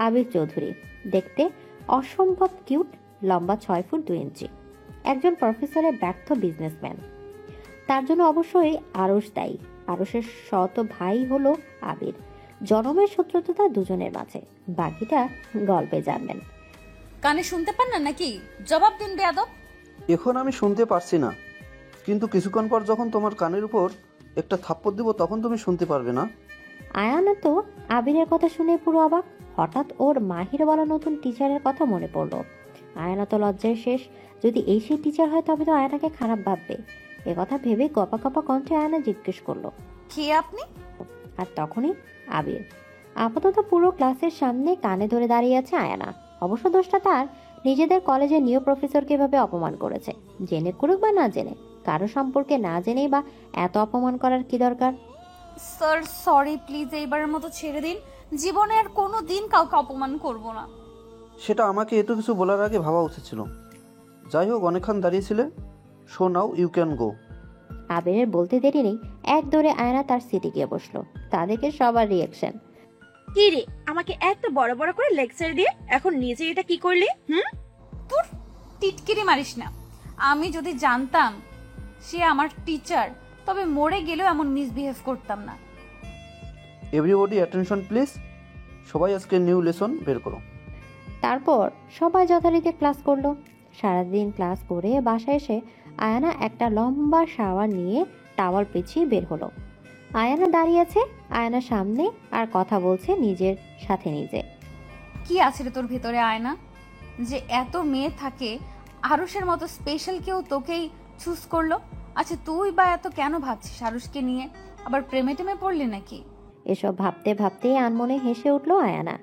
আবির চৌধুরী দেখতে অসম্ভব কিউট, লম্বা 6 ফুট 2 ইঞ্চি, একজন প্রফেসরের ব্যর্থ বিজনেসম্যান। তার জন্য অবশ্যই আরুষ দায়ী। আরুষের শত ভাই হলো আবির। জনমের শত্রুতা দুজনের মাঝে, বাকিটা গল্পে জানবেন। কানে শুনতে পান না নাকি? জবাব দিন বেয়াদব। এখন আমি শুনতে পারছি না, কিন্তু কিছুক্ষণ পর যখন তোমার কানের উপর একটা থাপ্পড় দিব তখন তুমি শুনতে পারবে না। আয়ানা তো আবিরের কথা শুনে পুরো অবাক। হঠাৎ ওর মাহির বলা নতুন টিচারের কথা মনে পড়লো। আয়ানা তো লজ্জায় শেষ। যদি এই সেই টিচার হয় তবে তো আয়নাকে খারাপ ভাববে। কথা ভেবে কপা কপা কণ্ঠে আয়না জিজ্ঞেস করলো, কে আপনি? আর তখনই আবির। আপাতত পুরো ক্লাসের সামনে কানে ধরে দাঁড়িয়ে আছে আয়ানা। অবশ্য দোষটা তার, নিজেদের কলেজের নিউ প্রফেসরকে এভাবে অপমান করেছে। জেনে করুক বা না জেনে, কারো সম্পর্কে না জেনেই বা এত অপমান করার কি দরকার? স্যার সরি, প্লিজ এইবারের মতো ছেড়ে দিন। জীবনে আর কোনো দিন কাউকে অপমান করব না। সেটা আমাকে এত কিছু বলার আগে ভাবা উচিত ছিল। যাই হোক, অনেকক্ষণ দাঁড়িয়েছিলে, so now you can go. আবিরের বলতে দেরি নেই, এক দৌড়ে আয়না তার সিটে গিয়ে বসলো। তাদেরকে সবার রিয়াকশন। কি রে, আমাকে এত বড় বড় করে লেকচার দিয়ে এখন নিজে এটা কি করলি? তোর টিটকিরি মারিস না। আমি যদি জানতাম সে আমার টিচার, তবে মরে গেলেও এমন মিসবিহেভ করতাম না। এভরিবডি অ্যাটেনশন প্লিজ, সবাই আজকে নিউ লেসন বের করো। তারপর সবাই যথারীতি ক্লাস করলো। সারাদিন ক্লাস করে বাসায় এসে আয়ানা একটা লম্বা শাওয়ার নিয়ে টাওয়াল পেঁচিয়ে বের হলো। আয়ানা দাঁড়িয়ে আছে আয়নার সামনে আর কথা বলছে নিজের সাথে নিজে। কি আছে রে তোর ভেতরে আয়না, যে এত মেয়ে থাকে আরুষের মতো স্পেশাল কেউ তোকেই চুজ করলো? আচ্ছা তুই বা এত কেন ভাবছিস আরুষকে নিয়ে? আবার প্রেমে টেমে পড়লি নাকি? এসব ভাবতে ভাবতেই আনমনে হেসে উঠলো আয়ানা।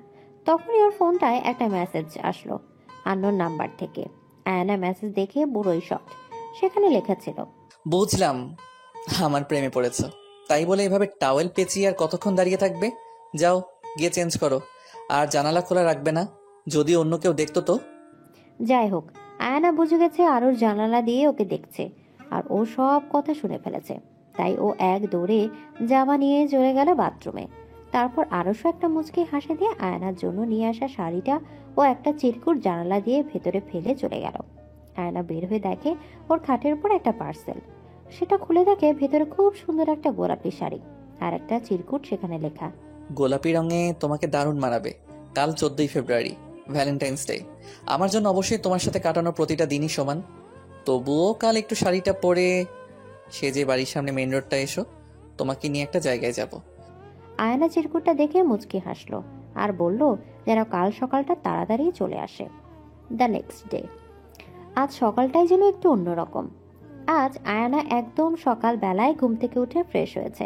তখনই ওর ফোনটায় একটা মেসেজ আসলো আননোন নাম্বার থেকে। আয়ানা মেসেজ দেখে বুড়োই শট। সেখানে লেখা ছিল, বুঝলাম আমার প্রেমে পড়েছ, তাই বলে এভাবে টাওয়েল পেঁচিয়ে আর কতক্ষণ দাঁড়িয়ে থাকবে? যাও গিয়ে চেঞ্জ করো, আর জানালা খোলা রাখবে না, যদি অন্য কেউ দেখতো তো। যাই হোক, আয়ানা বুঝে গেছে আরুর জানালা দিয়ে ওকে দেখছে আর ও সব কথা শুনে ফেলেছে। তাই ও এক দৌড়ে জামা নিয়ে চলে গেল বাথরুমে। তারপর আরুষও একটা মুচকি হাসি দিয়ে আয়নার জন্য নিয়ে আসা শাড়িটা ও একটা চিরকুট জানালা দিয়ে ভেতরে ফেলে চলে গেল। আয়না বের হয়ে দেখে ওর খাটের উপর একটা পার্সেল। সেটা খুলে দেখে ভেতরে খুব সুন্দর একটা গোলাপি শাড়ি আর একটা চিরকুট, সেখানে লেখা, গোলাপি রঙে তোমাকে দারুণ মানাবে। কাল 14ই ফেব্রুয়ারি, ভ্যালেন্টাইন্স ডে। আমার জন্য অবশ্যই তোমার সাথে কাটানো প্রতিটা দিনই সমান। তবুও কাল একটু শাড়িটা পরে সেজে বাড়ির সামনে মেইন রোডটা এসো, তোমাকে নিয়ে একটা জায়গায় যাব। আয়না চিরকুটটা দেখে মুচকি হাসলো আর বলল যেন কাল সকালটা তাড়াতাড়ি চলে আসে। The next day. আজ সকালটাই যেন একটু অন্যরকম। আজ আয়ানা একদম সকাল বেলায় ঘুম থেকে উঠে ফ্রেশ হয়েছে।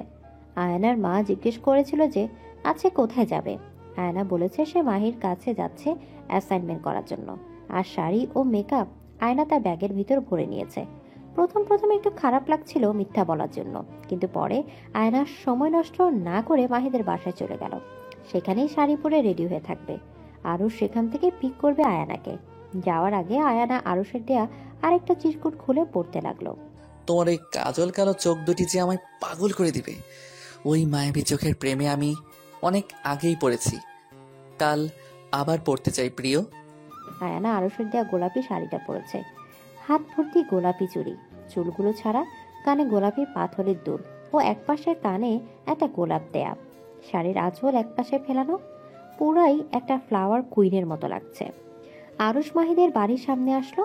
আয়ানার মা জিজ্ঞেস করেছিল যে আজকে কোথায় যাবে। আয়ানা বলেছে সে মাহির কাছে যাচ্ছে অ্যাসাইনমেন্ট করার জন্য। আর শাড়ি ও মেকআপ আয়না তার ব্যাগের ভিতর ভরে নিয়েছে। প্রথম একটু খারাপ লাগছিল মিথ্যা বলার জন্য, কিন্তু পরে আয়না সময় নষ্ট না করে মাহিদের বাসায় চলে গেল। সেখানেই শাড়ি পরে রেডি হয়ে থাকবে। আরুষ সেখান থেকে পিক করবে আয়ানাকে। যাওয়ার আগে আয়ানা আরুষের দেয়া আরেকটা চিরকুট খুলে পড়তে লাগলো। তোমার ওই কাজল কালো চোখ দুটি যে আমায় পাগল করে দিবে। ওই মায়াবী চোখের প্রেমে আমি অনেক আগেই পড়েছি, কাল আবার পড়তে চাই প্রিয়। আয়ানা আরুষের দেয়া গোলাপি শাড়িটা পরেছে। হাত ভর্তি গোলাপি চুড়ি, চুলগুলো ছাড়া, কানে গোলাপি পাথরের দুল ও একপাশে কানে একটা গোলাপ দেয়া। শাড়ির আঁচল একপাশে ফেলানো, পুরাই একটা ফ্লাওয়ার কুইনের মতো লাগছে। আরুষ মাহিদের বাড়ির সামনে আসলো।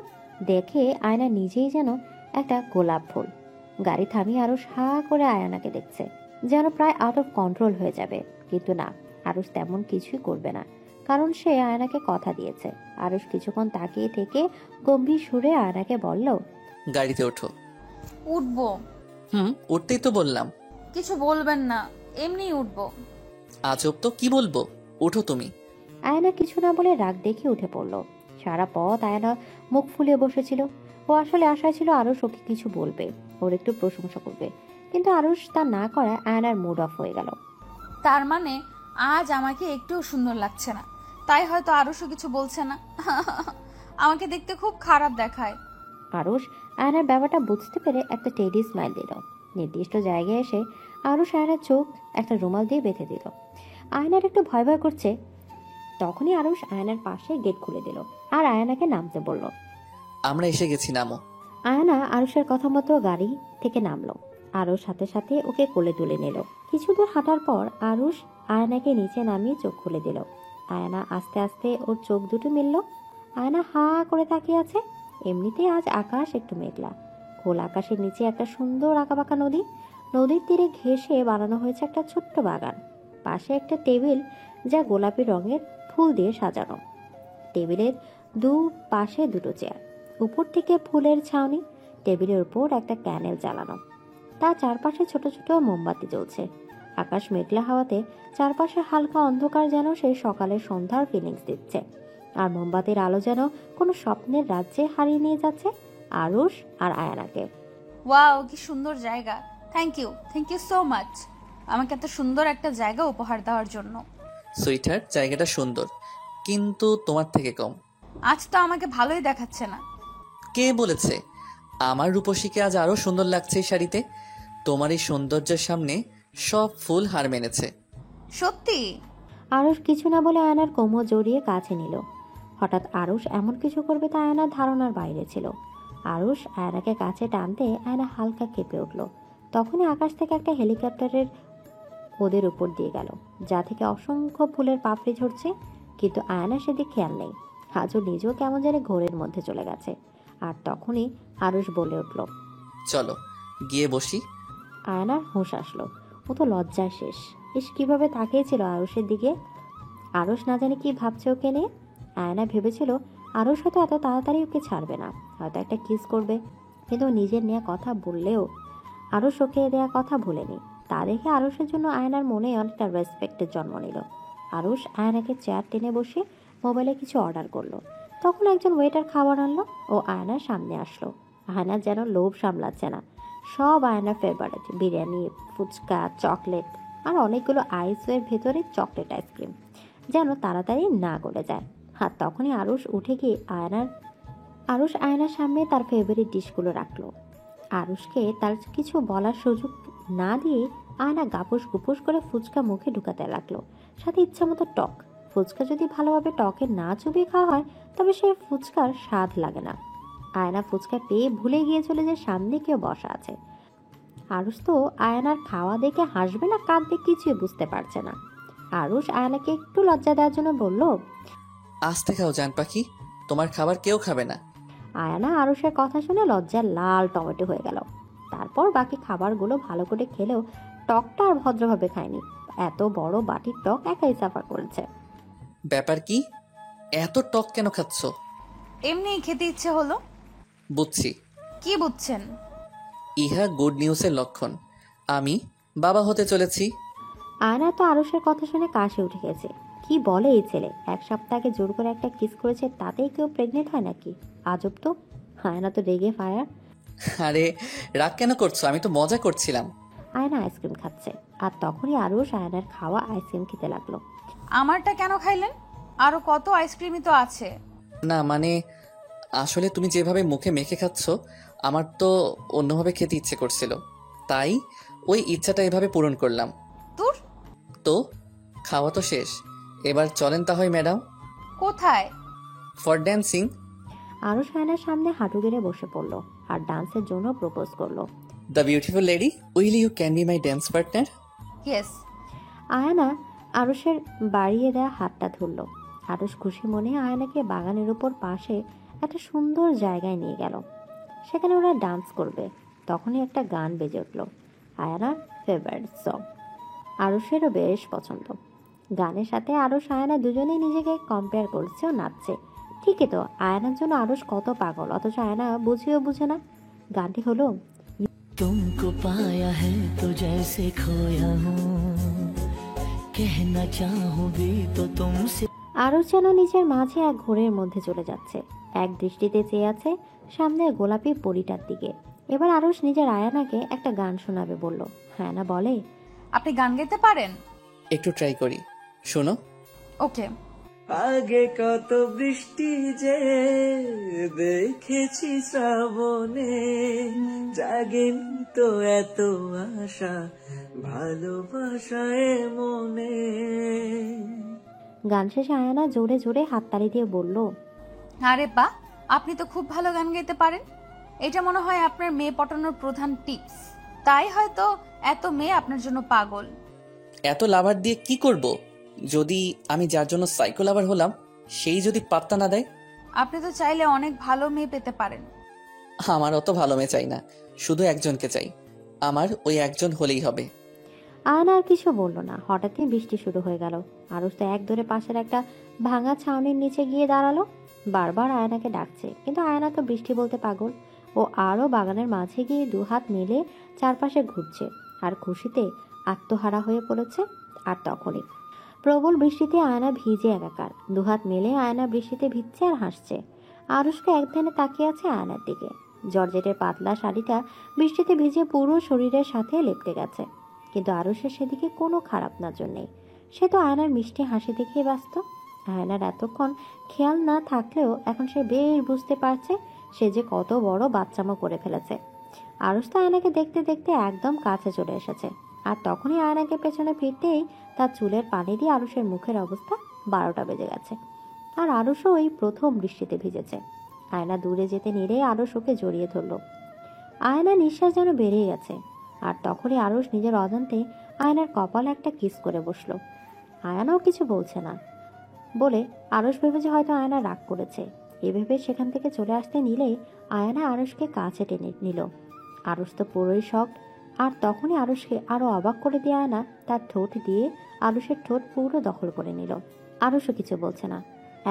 দেখে আয়না নিজেই যেন একটা গোলাপ ফুল। গাড়ি থামিয়ে আরুষ হা করে আয়নাকে দেখছে, যেন প্রায় আউট অফ কন্ট্রোল হয়ে যাবে। কিন্তু না, আরুষ তেমন কিছুই করবে না। কারণ সে আয়নাকে কথা দিয়েছে। আরুষ কিছুক্ষণ তাকিয়ে থেকে গম্ভীর সুরে আয়নাকে বলল, গাড়িতে ওঠো। উঠবো। উঠতেই তো বললাম। কিছু বলবেন না, এমনিই উঠবো। আজব তো, কি বলবো? ওঠো তুমি। আয়না কিছু না বলে রাগ দেখে উঠে পড়ল। সারা পথ আয়না মুখ ফুলিয়ে বসেছিল। ও আসলে আশায় ছিল আরুষ ওকে কিছু বলবে, ওর একটু প্রশংসা করবে, কিন্তু আরুষ তা না করায় আয়নার মুড অফ হয়ে গেল। তার মানে আজ আমাকে একটুও সুন্দর লাগছে না, তাই হয়তো আরুষও কিছু বলছে না। আমাকে দেখতে খুব খারাপ দেখায়। আরুষ আয়নার ব্যাপারটা বুঝতে পেরে একটা টেডি স্মাইল দিল। নির্দিষ্ট জায়গায় এসে আরুষ আয়নার চোখ একটা রুমাল দিয়ে বেঁধে দিল। আয়নার একটু ভয় ভয় করছে। তখনই আরুষ আয়নার পাশে গেট খুলে দিল আর আয়নাকে নামতে বলল। আমরা এসে গেছি, নামো। আয়না আরুষের কথা মতো গাড়ি থেকে নামলো। আরুষ সাথে সাথে ওকে কোলে তুলে নিল। কিছু দূর হাঁটার পর আরুষ আয়নাকে নিচে নামিয়ে চোখ খুলে দিল। আয়না আস্তে আস্তে ওর চোখ দুটো মিলল। আয়না হা করে তাকিয়ে আছে। এমনিতেই আজ আকাশ একটু মেঘলা। খোলা আকাশের নিচে একটা সুন্দর আঁকাবাঁকা নদী। নদীর তীরে ঘেঁষে বানানো হয়েছে একটা ছোট্ট বাগান। পাশে একটা টেবিল, যা গোলাপি রঙের ফুল দিয়ে সাজানো। টেবিলের দু পাশে দুটো চেয়ার, উপর থেকে ফুলের ছাউনি। টেবিলের উপর একটা ক্যান্ডেল জ্বালানো, তার চারপাশে ছোট ছোট মোমবাতি জ্বলছে। আকাশ মেঘলা হওয়াতে চারপাশে হালকা অন্ধকার, যেন সেই সকালের সন্ধ্যার ফিলিংস দিচ্ছে। আর মোমবাতির আলো যেন কোনো স্বপ্নের রাজ্যে হারিয়ে নিয়ে যাচ্ছে আরুষ আর আয়নাকে। ওয়াও, কি সুন্দর জায়গা। থ্যাংক ইউ সো মাচ আমাকে এত সুন্দর একটা জায়গা উপহার দেওয়ার জন্য। সুইটার, জায়গাটা সুন্দর, কিন্তু তোমার থেকে কম। আজ তো আমাকে ভালোই দেখাচ্ছে না। কে বলেছে? আমার রূপসীকে আজ আরো সুন্দর লাগছে এই শাড়িতে। তোমার এই সৌন্দর্যের সামনে সব ফুল হার মেনেছে। সত্যি? আরুষ কিছু না বলে আয়নার কোমর জড়িয়ে কাছে নিল। হঠাৎ আরুষ এমন কিছু করবে তা আয়নার ধারণার বাইরে ছিল। আরুষ আয়নাকে কাছে টানতে আয়না হালকা কেঁপে উঠল। তখনই আকাশ থেকে একটা হেলিকপ্টারের ওদের উপর দিয়ে গেল, যা থেকে অসংখ্য ফুলের পাপড়ি ঝরছে। কিন্তু আয়না সেদিকে খেয়াল নেই। আজও নিজেও কেমন যেন ঘোরের মধ্যে চলে গেছে। আর তখনই আরুষ বলে উঠল, চলো গিয়ে বসি। আয়নার হুঁশ আসলো। ও তো লজ্জায় শেষ। কিভাবে তাকিয়েছিল আরুষের দিকে। আরুষ না জানি কি ভাবছে ওকে নিয়ে। আয়না ভেবেছিল আরুষ হয়তো এত তাড়াতাড়ি ওকে ছাড়বে না, হয়তো একটা কিস করবে। কিন্তু ও নিজের নেওয়া কথা বললেও আরুষ ওকে দেওয়া কথা ভুলেনি। তা দেখে আরুষের জন্য আয়নার মনে অনেকটা রেসপেক্টের জন্ম নিল। আরুষ আয়নাকে চেয়ার টেনে বসে মোবাইলে কিছু অর্ডার করলো। তখন একজন ওয়েটার খাবার আনলো ও আয়নার সামনে আসলো। আয়নার যেন লোভ সামলাচ্ছে না। সব আয়নার ফেভারিট, বিরিয়ানি, ফুচকা, চকলেট আর অনেকগুলো আইসের ভেতরে চকলেট আইসক্রিম, যেন তাড়াতাড়ি না গলে যায়। আর তখনই আরুষ আয়নার সামনে তার ফেভারিট ডিশগুলো রাখলো। আরুষকে তার কিছু বলার সুযোগ না দিয়ে আয়না গাপুস গুপুস করে ফুচকা মুখে ঢুকাতে লাগলো, সাথে ইচ্ছা মতো টক। ফুচকা যদি ভালোভাবে টকে না চুবিয়ে খাওয়া হয় তবে সেই ফুচকার স্বাদ লাগে না। আয়না ফুচকা পেয়ে ভুলে গিয়েছিল যে সামনে কেউ বসা আছে। আরুষ তো আয়নার খাওয়া দেখে হাসবে না কাঁদবে কিছুই বুঝতে পারছে না। আরুষ আয়নাকে একটু লজ্জা দেওয়ার জন্য বলল, আস্তে খাও জান পাখি, তোমার খাবার কেউ খাবে না। আয়না আরুষের কথা শুনে লজ্জায় লাল টমেটো হয়ে গেল। তারপর বাকি খাবারগুলো ভালো করে খেলেও টকটা আর ভদ্রভাবে খায়নি। এত বড় বাটির টক একাই সাফার করেছে। ব্যাপার কি? এত টক কেন খাচ্ছ? এমনিই খেতে ইচ্ছে হলো। বুঝছি। কি বুঝছেন? ইহা গুড নিউজের লক্ষণ। আমি বাবা হতে চলেছি। আয়না তো আরুষের কথা শুনে কাশি উঠে গেছে। কি বলে এই ছেলে? এক সপ্তাহ আগে জোর করে একটা কিস করেছে, তাতেই কেউ প্রেগনেন্ট হয় নাকি? আজব তো। আয়না তো রেগে ফায়ার। আরে রাগ কেন করছো? আমি তো মজা করছিলাম। আয়না আইসক্রিম খাচ্ছে আর তখনই আরুষ আয়নার খাওয়া আইসক্রিম খেতে লাগলো। আমারটা কেন খাইলেন? আরো কত আইসক্রিমই তো আছে। না মানে, আসলে তুমি যেভাবে মুখে মেখে খাচ্ছ আমার তো অন্যভাবে খেতে ইচ্ছে করছিল, তাই ওই ইচ্ছাটা এভাবে পূরণ করলাম। তোর তো খাওয়া তো শেষ, এবার চলেন তাহলে ম্যাডাম। কোথায়? For dancing. আরুষ আয়নার সামনে হাঁটু গেড়ে বসে পড়লো আর ডান্সের জন্য প্রপোজ করলো। The beautiful lady, will you can be my dance partner? Yes. Ayna আরুষের বাড়িয়ে দেওয়া হাতটা ধরল। আরুষ খুশি মনে আয়নাকে বাগানের উপর পাশে একটা সুন্দর জায়গায় নিয়ে গেল। সেখানে ওরা ডান্স করবে। তখনই একটা গান বেজে উঠল, আয়নার ফেভারিট সং। আরুষেরও বেশ পছন্দ। গানের সাথে আরশ আয়না দুজনেই নিজেকে কম্পেয়ার করছে ও নাচছে। ঠিকই তো, আয়নার জন্য আরশ কত পাগল, অথচ আয়না বুঝেও বুঝে না। গানটি হলো तुमको पाया है तो जैसे खोया हूँ कहना चाहूँ भी तो तुमसे আরশ যেন নিজের মাঝে এক ঘোরের মধ্যে চলে যাচ্ছে। এক দৃষ্টিতে চেয়ে আছে সামনের গোলাপি পরিটার দিকে। এবার আরশ নিজের আয়নাকে একটা গান শোনাবে বলল। আয়না বলে, আপনি গান গাইতে পারেন? একটু ট্রাই করি, শোনো। ওকে। আগে কত বৃষ্টি যে দেখেছি শ্রাবণে জাগেনি তো এত আশা ভালোবাসায় মনে। গান শেষে আয়না জোরে জোরে হাততালি দিয়ে বলল, আরে বাহ, আপনি তো খুব ভালো গান গাইতে পারেন। এটা মনে হয় আপনার মেয়ে পটানোর প্রধান টিপস। তাই হয়তো এত মেয়ে আপনার জন্য পাগল। এত লাভার দিয়ে কি করব? যদি আমি যার জন্য সাইকো লাভার হলাম সেই যদি পাত্তা না দেয়? আপনি তো চাইলে অনেক ভালো মেয়ে পেতে পারেন। আমার অত ভালো মেয়ে চাই না, শুধু একজনকে চাই। আমার ওই একজন হলেই হবে। আয়না আর কিছু বলল না। হঠাৎই বৃষ্টি শুরু হয়ে গেল। আরশ তো এক দৌড়ে পাশের একটা ভাঙা ছাউনির নিচে গিয়ে দাঁড়ালো। বারবার আয়নাকে ডাকছে, কিন্তু আয়না তো বৃষ্টি বলতে পাগল। ও আরও বাগানের মাঝে গিয়ে দুহাত মেলে চারপাশে ঘুরছে আর খুশিতে আত্মহারা হয়ে পড়েছে। আর তখনই প্রবল বৃষ্টিতে আয়না ভিজে একাকার। দুহাত মেলে আয়না বৃষ্টিতে ভিজছে আর হাসছে। আরশকে এক ধ্যানে তাকিয়ে আছে আয়নার দিকে। জর্জেটের পাতলা শাড়িটা বৃষ্টিতে ভিজে পুরো শরীরের সাথে লেপটে গেছে, কিন্তু আরশের সেদিকে কোনো খারাপ নজর নেই। সে তো আয়নার মিষ্টি হাসি দেখেই ব্যস্ত। আয়নার এতক্ষণ খেয়াল না থাকলেও এখন সে বেশ বুঝতে পারছে সে যে কত বড় বাচ্চামো করে ফেলেছে। আরশ তো আয়নাকে দেখতে দেখতে একদম কাছে চলে এসেছে। আর তখনই আয়নাকে পেছনে ফিরতেই তার চুলের পানি দিয়ে আরশের মুখের অবস্থা 12টা বেজে গেছে। আর আরশও ওই প্রথম বৃষ্টিতে ভিজেছে। আয়না দূরে যেতে নিলেই আরশ ওকে জড়িয়ে ধরল। আয়না নিঃশ্বাস যেন বেরিয়ে গেছে। আর তখনই আরশ নিজের অজান্তে আয়নার কপালে একটা কিস করে বসলো। আয়নাও কিছু বলছে না বলে আরশ ভেবেছে হয়তো আয়না রাগ করেছে। এভাবে সেখান থেকে চলে আসতে নিলেই আয়না আরশকে কাছে টেনে নিল। আরশ তো পুরোই শক। আর তখনই আরশকে আরো অবাক করে দিয়ে আয়না তার ঠোঁট দিয়ে আরশের ঠোঁট পুরো দখল করে নিল। আরশও কিছু বলছে না,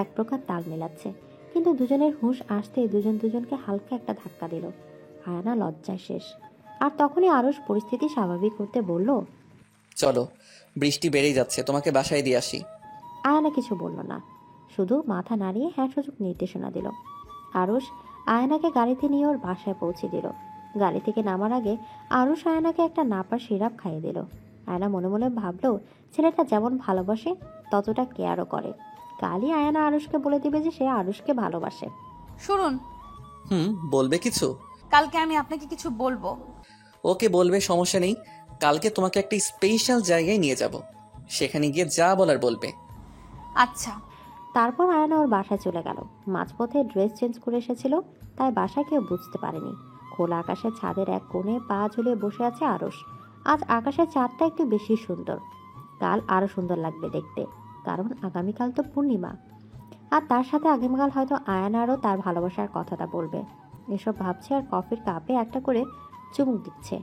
এক প্রকার তাল মেলাচ্ছে। কিন্তু দুজনের হুঁশ আসতে দুজন দুজনকে হালকা একটা ধাক্কা দিল। আয়না লজ্জায় শেষ। আর তখনই আরশ পরিস্থিতি স্বাভাবিক করতে বলল, চলো, বৃষ্টি বেড়েই যাচ্ছে, তোমাকে বাসায় দিয়ে আসি। আয়না কিছু বলল না, শুধু মাথা নাড়িয়ে হ্যাঁ সূচক নির্দেশনা দিল। আরশ আয়নাকে গাড়িতে নিয়ে ওর বাসায় পৌঁছে দিল। গাড়ি থেকে নামার আগে আরশ আয়নাকে একটা নাপার সিরাপ খাইয়ে দিল। আয়না মনে মনে ভাবলো ছেলেটা যেমন ভালোবাসে ততটা কেয়ারও করে। কালই আয়না আরশকে বলে দিবে যে সে আরশকে ভালোবাসে। শুনুন, বলবে কিছু? কালকে আমি আপনাকে কিছু বলবো। ওকে, বলবে, সমস্যা নেই। কালকে তোমাকে একটা স্পেশাল জায়গায় নিয়ে যাব, সেখানে গিয়ে যা বলার বলবে। আচ্ছা। তারপর আয়না ওর বাসায় চলে গেল। মাঝপথে ড্রেস চেঞ্জ করে এসেছিল, তাই বাসায় কেউ বুঝতে পারেনি। খোলা আকাশের ছাদের এক কোণে পা ঝুলিয়ে বসে আছে আরশ। আজ আকাশের চাঁদটা একটু বেশি সুন্দর। কাল আরো সুন্দর লাগবে দেখতে, কারণ আগামীকাল তো পূর্ণিমা। আর তার সাথে আগামীকাল হয়তো আয়নারও তার ভালোবাসার কথাটা বলবে। এসব ভাবছে আর কফির কাপে একটা করে চুমুক দিচ্ছে।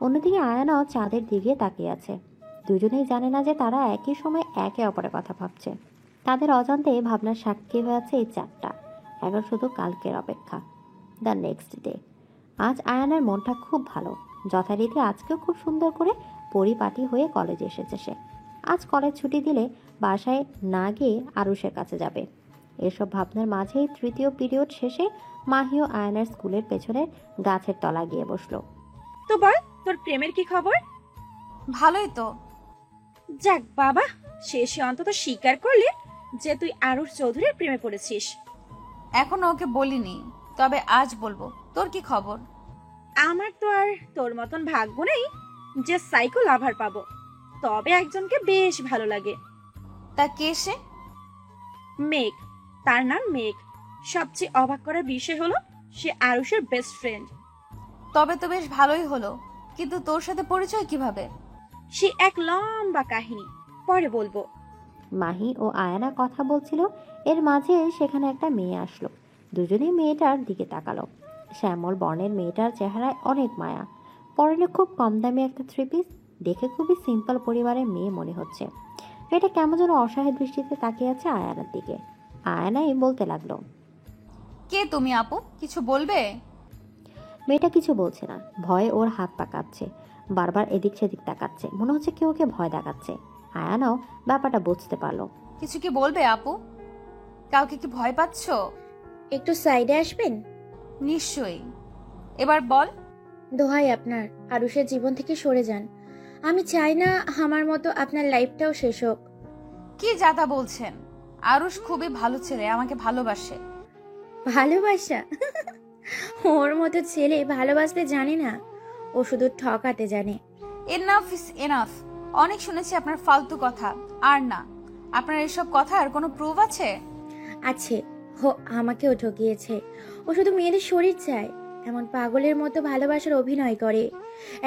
অন্যদিকে আয়নাও চাঁদের দিকে তাকিয়ে আছে। দুজনেই জানে না যে তারা একই সময় একে অপরের কথা ভাবছে। তাদের অজান্তে ভাবনার সাক্ষী হয়ে আছে এই চাঁদটা। এখন শুধু কালকের অপেক্ষা, দ্য নেক্সট ডে। আজ আয়ানার মনটা খুব ভালো। যথারীতি আজকেও খুব সুন্দর করে পরিপাটি হয়ে কলেজে এসেছে সে। আজ কলেজ ছুটি দিলে বাসায় না গিয়ে আরুষের কাছে যাবে। এসব ভাবনার মাঝেই তৃতীয় পিরিয়ড শেষে মাহিও আয়নার স্কুলের পেছনের গাছের তলা গিয়ে বসলো। তো বল, তোর প্রেমের কি খবর? ভালোই তো। যাক বাবা, শেষে অন্তত স্বীকার করলি যে তুই আরুষ চৌধুরীর প্রেমে পড়েছিস। এখনো ওকে বলিনি, তবে আজ বলবো। তোর কি খবর? আমার তো আর তোর মতন ভাগ্য নেই যে সাইকো লাভার পাবো, তবে একজনকে বেশ ভালো লাগে। তা কে সে? মেঘ, তার নাম মেঘ। সবচেয়ে অবাক করার বিষয় হলো সে আরুষের বেস্ট ফ্রেন্ড। তবে তো বেশ ভালোই হলো, কিন্তু তোর সাথে পরিচয় কিভাবে? সে এক লম্বা কাহিনী, পরে বলবো। মাহি ও আয়ানা কথা বলছিল, এর মাঝে সেখানে একটা মেয়ে আসলো। দুজনেই মেয়েটার দিকে তাকালো। শ্যামল বর্ণের মেয়েটার চেহারায় অনেক মায়া। পরনে খুব কম দামি একটা থ্রি পিস, দেখে খুবই সিম্পল পরিবারের মেয়ে মনে হচ্ছে। মেয়েটা কেমন যেন অসহায় দৃষ্টিতে তাকিয়ে আছে আয়ানার দিকে। আয়ানাই বলতে লাগলো, কে তুমি আপু, কিছু বলবে? মেয়েটা কিছু বলছে না। ভয়ে ওর হাত পা কাঁপছে, বারবার এদিক সেদিক তাকাচ্ছে, মনে হচ্ছে কেউ ওকে ভয় দেখাচ্ছে। আয়ানাও ব্যাপারটা বুঝতে পারলো। কিছু কি বলবে আপু? কাউকে কি ভয় পাচ্ছো? একটু সাইডে আসবেন? নিশ্চয়ই। এবার বল। দোহাই আপনার, আরুষের জীবন থেকে সরে যান। আমি চাই না আমার মতো আপনার লাইফটাও শেষ হোক। কি যাতা বলছেন? আরুষ খুবই ভালো ছেলে, আমাকে ভালোবাসে। ভালোবাসা? ওর মতো ছেলে ভালোবাসতে জানে না, ও শুধু ঠকাতে জানে। Enough is enough. অনেক শুনেছি আপনার ফালতু কথা। আর না, আপনার এসব কথার কোনো প্রুফ আছে? আছে। ও আমাকেও ঠকিয়েছে। ও শুধু মেয়েদের শরীর চায়, এমন পাগলের মতো ভালোবাসার অভিনয় করে।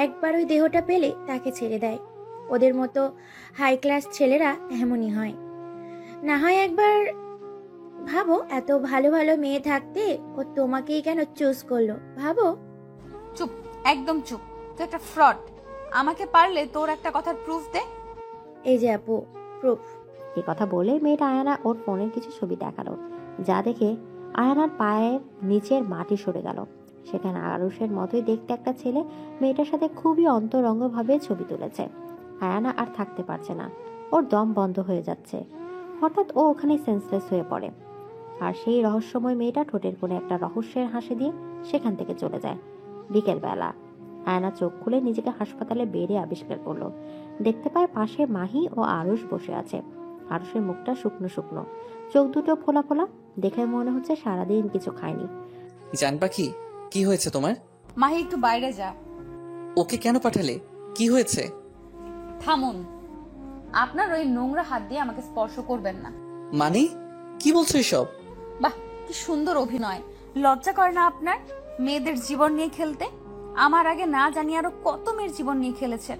একবার ওই দেহটা পেলে তাকে ছেড়ে দেয়। ওদের মতো হাই ক্লাস ছেলেরা এমনই হয়। না হয় একবার ভাবো, এত ভালো ভালো মেয়ে থাকতে ও তোমাকেই কেন চুজ করলো, ভাবো। চুপ, একদম চুপ। তুই একটা ফ্রড। আমাকে পারলে তোর একটা কথার প্রুফ দে। এই যে আপু, প্রুফ। এ কথা বলে মেয়েটা আয়ানা ওর ফোনের কিছু ছবি দেখালো, যা দেখে আয়ানার পায়ের নিচের মাটি সরে গেল। সেখানে আরুষের মতোই দেখতে একটা ছেলে মেয়েটার সাথে খুবই অন্তরঙ্গভাবে ছবি তুলেছে। আয়ানা আর থাকতে পারছে না, ওর দম বন্ধ হয়ে যাচ্ছে। হঠাৎ ও ওখানে সেন্সলেস হয়ে পড়ে, আর সেই রহস্যময় মেয়েটা ঠোঁটের কোণে একটা রহস্যের হাসি দিয়ে সেখান থেকে চলে যায়। বিকেলবেলা আয়না চোখ খুলে নিজেকে হাসপাতালে বেডে আবিষ্কার করলো। দেখতে পায় পাশে মাহি ও আরুষ বসে আছে। আরুষের মুখটা শুকনো শুকনো, চোখ দুটো ফোলা ফোলা, দেখে মনে হচ্ছে সারাদিন কিছু খায়নি। জান পাখি, কি হয়েছে তোমার? মাহি, একটু বাইরে যা। ওকে কেন পাঠালে? কি হয়েছে? থামুন। আপনার ওই নোংরা হাত দিয়ে আমাকে স্পর্শ করবেন না। মানে কি বলছো এসব? বাহ, কি সুন্দর অভিনয়। লজ্জা করে না আপনার মেয়েদের জীবন নিয়ে খেলতে? আমার আগে না জানি আরো কত মেয়ের জীবন নিয়ে খেলেছেন।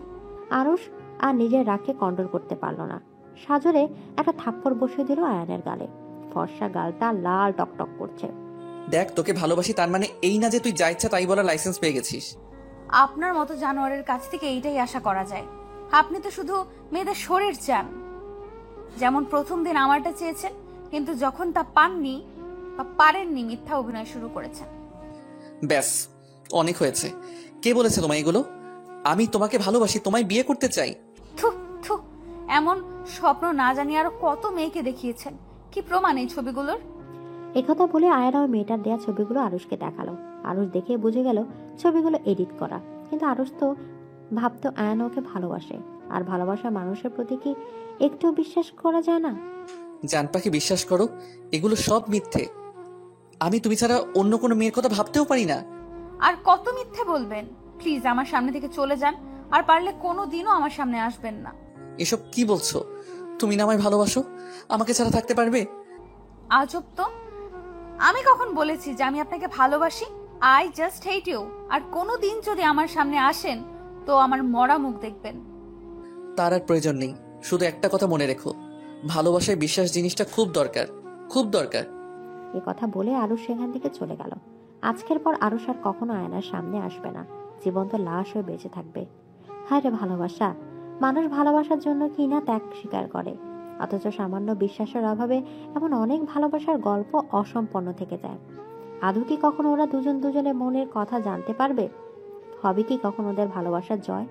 আরুষ আর নিজের রাগকে কন্ট্রোল করতে পারলো না, সাজরে একটা থাপ্পড় বসিয়ে দিল আয়ানের গালে। ফর্সা গালটা লাল টকটক করছে। দেখ, তোকে ভালোবাসি তার মানে এই না যে তুই যা ইচ্ছা তাই বলার লাইসেন্স পেয়ে গেছিস। আপনার মতো জানোয়ারের কাছ থেকে এইটাই আশা করা যায়। আপনি তো শুধু মেয়েদের শরীর চান। যেমন প্রথম দিন আমারটা চেয়েছেন, কিন্তু যখন তা পাননি বা পারেননি, মিথ্যা অভিনয় শুরু করেছেন। ব্যাস, অনেক হয়েছে। কে বলেছে তোমায় এগুলো? আমি তোমাকে ভালোবাসি, তোমায় বিয়ে করতে চাই। থু থু, এমন স্বপ্ন না জানি আরো কত মেয়েকে দেখিয়েছেন। কি প্রমাণ এই ছবিগুলোর? একথা বলে আয়ানা ওই মেয়েটার দেয়া ছবিগুলো আরুষকে দেখালো। আরুষ দেখে বুঝে গেল ছবিগুলো এডিট করা, কিন্তু আরুষ তো ভাবতো আয়ানা ওকে ভালোবাসে। আর ভালোবাসা মানুষের প্রতি কি একটু বিশ্বাস করা যায় না? জান পাখি, বিশ্বাস করো, এগুলো সব মিথ্যে। আমি তুমি ছাড়া অন্য কোনো মেয়ের কথা ভাবতেও পারি না। আর কত মিথ্যে বলবেন? প্লিজ আমার সামনে থেকে চলে যান, আর পারলে কোনো দিনও আমার সামনে আসবেন না। এসব কি বলছো? তুমি না আমায় ভালোবাসো? আমাকে ছাড়া থাকতে পারবে? আজব তো। আমি কখন বলেছি যে আমি আপনাকে ভালোবাসি? I just hate you. আর কোনো দিন যদি আমার সামনে আসেন তো আমার মরা মুখ দেখবেন। তার আর প্রয়োজন নেই। শুধু একটা কথা মনে রেখো, ভালোবাসায় বিশ্বাস জিনিসটা খুব দরকার, খুব দরকার। এ কথা বলে আরুষ সেখান থেকে চলে গেল। আজকের পর আরুষ আর কখনো আয়নার সামনে আসবে না, জীবন্ত লাশ হয়ে বেঁচে থাকবে। হায় রে ভালোবাসা! মানুষ ভালোবাসার জন্য কি না ত্যাগ স্বীকার করে, অথচ সামান্য বিশ্বাসের অভাবে এমন অনেক ভালোবাসার গল্প অসম্পন্ন থেকে যায়। আদৌ কি কখনো ওরা দুজন দুজনের মনের কথা জানতে পারবে? হবে কি কখনো ওদের ভালোবাসার জয়?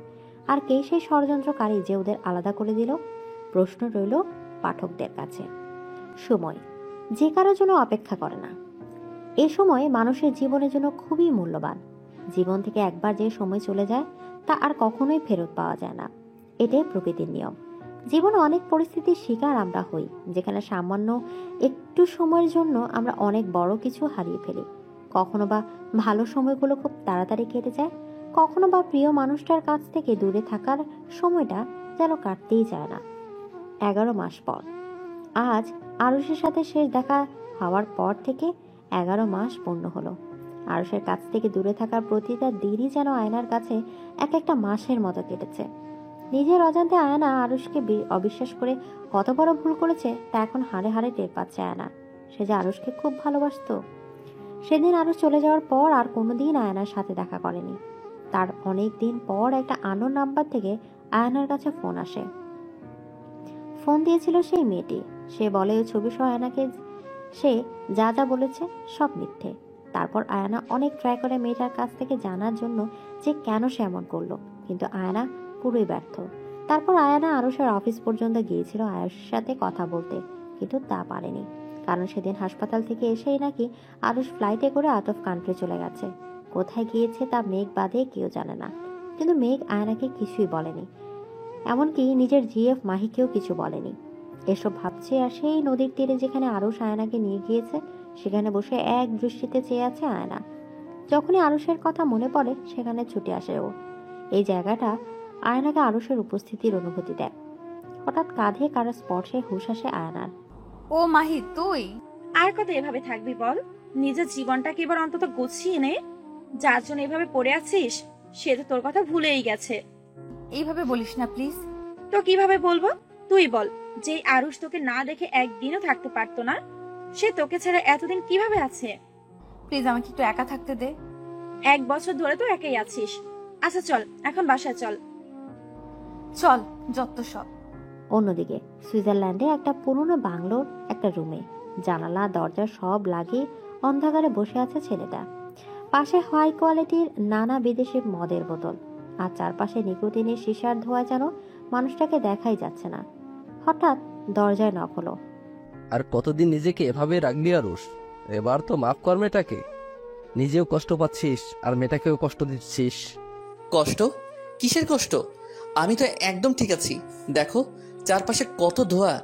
আর কে সেই ষড়যন্ত্রকারী যে ওদের আলাদা করে দিল? প্রশ্ন রইল পাঠকদের কাছে। সময় যে কারোর জন্য অপেক্ষা করে না। এ সময় মানুষের জীবনের জন্য খুবই মূল্যবান। জীবন থেকে একবার যে সময় চলে যায় তা আর কখনোই ফেরত পাওয়া যায় না। এটাই প্রকৃতির নিয়ম। জীবনে অনেক পরিস্থিতির শিকার আমরা হই, যেখানে সামান্য একটু সময়ের জন্য আমরা অনেক বড় কিছু হারিয়ে ফেলি। কখনো বা ভালো সময়গুলো খুব তাড়াতাড়ি কেটে যায়, কখনো বা প্রিয় মানুষটার কাছ থেকে দূরে থাকার সময়টা যেন কাটতেই যায় না। 11 মাস পর আজ আরুষের সাথে শেষ দেখা হওয়ার পর থেকে 11 মাস পূর্ণ হলো। আরুষের কাছ থেকে দূরে থাকার প্রতিটা দিনই যেন আয়নার কাছে এক একটা মাসের মতো কেটেছে। নিজের অজান্তে আয়না আরুষকে অবিশ্বাস করে কত বড় ভুল করেছে তা এখন হাড়ে হাড়ে টের পাচ্ছে আয়না। সে যে আরুষকে খুব ভালোবাসতো। সেদিন আরুষ চলে যাওয়ার পর আর কোনোদিন আয়নার সাথে দেখা করেনি। তার অনেক দিন পর একটা আননোন নাম্বার থেকে আয়নার কাছে ফোন আসে। ফোন দিয়েছিল সেই মেয়েটি। সে বলে ওই ছবি সহ আয়নাকে সে যা যা বলেছে সব মিথ্যে। তারপর আয়না অনেক ট্রাই করে মেয়েটার কাছ থেকে জানার জন্য যে কেন সে এমন করলো, কিন্তু আয়না পুরোই ব্যর্থ। তারপর আয়না আরুষের অফিস পর্যন্ত গিয়েছিল আয়ুষের সাথে কথা বলতে, কিন্তু তা পারেনি। কারণ সেদিন হাসপাতাল থেকে এসেই নাকি আরুষ ফ্লাইটে করে আউট অফ কান্ট্রি চলে গেছে। কোথায় গিয়েছে তা মেঘ বাদে কেউ জানে না। কিন্তু মেঘ আয়নাকে কিছুই বলেনি, এমনকি নিজের জিএফ মাহিকেও কিছু বলেনি। এসব ভাবছে আর সেই নদীর তীরে যেখানে আরুষ আয়নাকে নিয়ে গিয়েছে সেখানে বসে এক দৃষ্টিতে চেয়ে আছে আয়না। যখনই আরুষের কথা মনে পড়ে সেখানে ছুটে আসে ও। এই জায়গাটা আয়নাকে আরুষের উপস্থিতির অনুভূতি দেয়। হঠাৎ কাঁধে কারো স্পর্শে হুঁশ আসে আয়নার। ও মাহি তুই? আর কত এভাবে থাকবি বল? নিজের জীবনটাকে এবার অন্তত গুছিয়ে নে। যার জন্য এভাবে পড়ে আছিস সে তো তোর কথা ভুলেই গেছে। এইভাবে বলিস না প্লিজ। তো কিভাবে বলবো? তুই বল, যে আরুষ তোকে না দেখে একদিনও থাকতে পারতো না, সে তোকে ছাড়া এতদিন কিভাবে আছে? প্লিজ আমাকে একটু একা থাকতে দে। 1 বছর ধরে তো একাই আছিস। আচ্ছা চল এখন বাসায় চল। চল, যত সব। অন্যদিকে সুইজারল্যান্ডে একটা পুরনো বাংলোর একটা রুমে জানালা দরজা সব লাগিয়ে অন্ধকারে বসে আছে ছেলেটা। পাশে হাই কোয়ালিটির নানা বিদেশি মদের বোতল, আর চারপাশে নিকোটিনের সীসার ধোঁয়া যেন মানুষটাকে দেখাই যাচ্ছে না। হঠাৎ দরজায় নক হলো। আর কতদিন নিজেকে এভাবে রাখবি আরুষ? এবার তো মাফ কর মেয়েটাকে। নিজেও কষ্ট পাচ্ছিস আর মেয়েটাকেও কষ্ট দিচ্ছিস। কষ্ট? কিসের কষ্ট? আমি তো একদম ঠিক আছি। দেখো চারপাশে কত ধোঁয়া।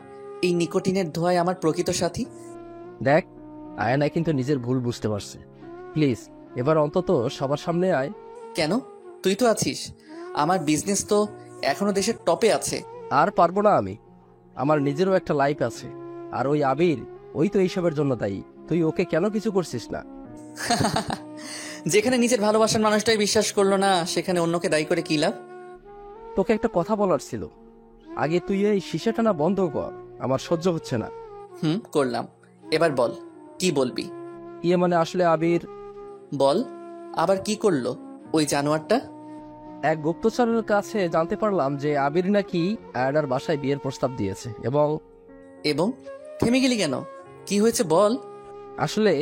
এই নিকোটিনের ধোঁয়ায় আমার প্রকৃত সাথী। দেখ, আয়না কিন্তু নিজের ভুল বুঝতে পারছে। প্লিজ এবার অন্তত সবার সামনে আয়। কেন? তুই তো আছিস। আমার বিজনেস তো এখনো দেশের টপে আছে। আর পারবো না আমি। আমার নিজেরও একটা লাইফ আছে। আর ওই আবির, ওই তো এইসবের জন্য দায়ী। তুই ওকে কেন কিছু করছিস না? যেখানে নিজের ভালোবাসার মানুষটাই বিশ্বাস করলো না সেখানে অন্যকে দায়ী করে কি লাভ? তোকে একটা কথা বলার ছিল। আগে তুই এই শিশা টানা বন্ধ কর, আমার সহ্য হচ্ছে না। করলাম। এবার বল, কি বলবি? মানে আসলে আবির। বল, আবার কি করলো ওই জানোয়ারটা? এক গুপ্তচরের কাছে জানতে পারলাম যে আবির নাকি আয়নার বাসায় বিয়ের প্রস্তাব দিয়েছে। এবং থেমে গেলি কেন? কি হয়েছে বল। আসলে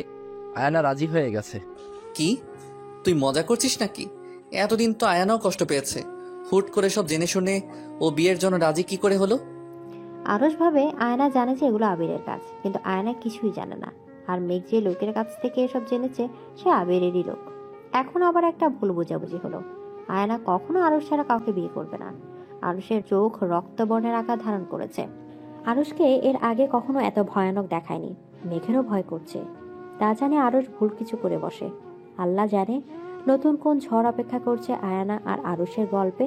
আয়না রাজি হয়ে গেছে। কি? তুই মজা করছিস নাকি? এতদিন তো আয়ানাও কষ্ট পেয়েছে। হুট করে সব জেনে শুনে ও বিয়ের জন্য রাজি কি করে হলো? আরুষ ভাবে আয়না জানে যে এগুলো আবিরের কাজ, কিন্তু আয়না কিছুই জানে না। আর মেঘ যে লোকের কাছ থেকে এসব জেনেছে সে আবিরেরই লোক। এখন আবার একটা ভুল বোঝাবুঝি হলো। আয়না কখনো আরুষ ছাড়া কাউকে বিয়ে করবে না। আরুষের চোখ রক্তবর্ণের আকার ধারণ করেছে। আরুষকে এর আগে কখনো এত ভয়ানক দেখায়নি। মেঘেরও ভয় করছে। তা জানে আরুষ ভুল কিছু করে বসে। আল্লাহ জানে নতুন কোন ঝড় অপেক্ষা করছে আয়না আর আরুষের গল্পে।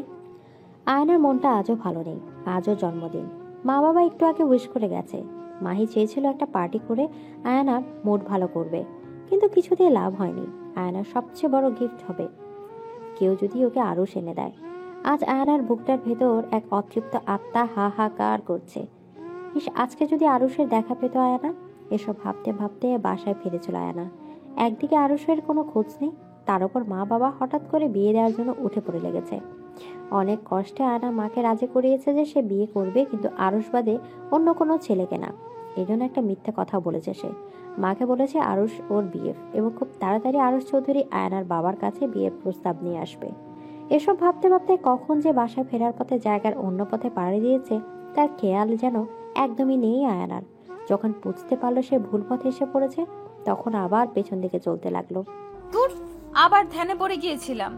আয়নার মনটা আজও ভালো নেই। আজও জন্মদিন। মা বাবা একটু আগে উইশ করে গেছে। মাহি চেয়েছিল একটা পার্টি করে আয়নার মুড ভালো করবে, কিন্তু কিছুতেই লাভ হয়নি। আয়নার সবচেয়ে বড় গিফট হবে কেউ যদি ওকে আরুষ এনে দেয়। আজ আয়নার বুকটার ভেতর এক অতৃপ্ত আত্মা হাহাকার করছে। আজকে যদি আরুষের দেখা পেত আয়না। এসব ভাবতে ভাবতে বাসায় ফিরেছিল আয়না। একদিকে আরুষের কোনো খোঁজ নেই, তার উপর মা বাবা হঠাৎ করে বিয়ে দেওয়ার জন্য উঠে পড়ে লেগেছে। অনেক কষ্টে আয়না মাকে রাজি করিয়েছে যে সে বিয়ে করবে, কিন্তু আরুষ বাদে অন্য কোনো ছেলেকে না। এই জন্য একটা মিথ্যে কথা বলেছে সে। মাকে বলেছে আরুষ ওর বিয়ে, এবং খুব তাড়াতাড়ি আরুষ চৌধুরী আয়নার বাবার কাছে বিয়ের প্রস্তাব নিয়ে আসবে। এসব ভাবতে ভাবতে কখন যে বাসায় ফেরার পথে জায়গার অন্য পথে পাড়ি দিয়েছে তার খেয়াল যেন একদমই নেই আয়নার। যখন বুঝতে পারলো সে ভুল পথে এসে পড়েছে, তখন আবার পেছন দিকে চলতে লাগলো। দূর, আবার ধ্যানে পড়ে গিয়েছিলাম।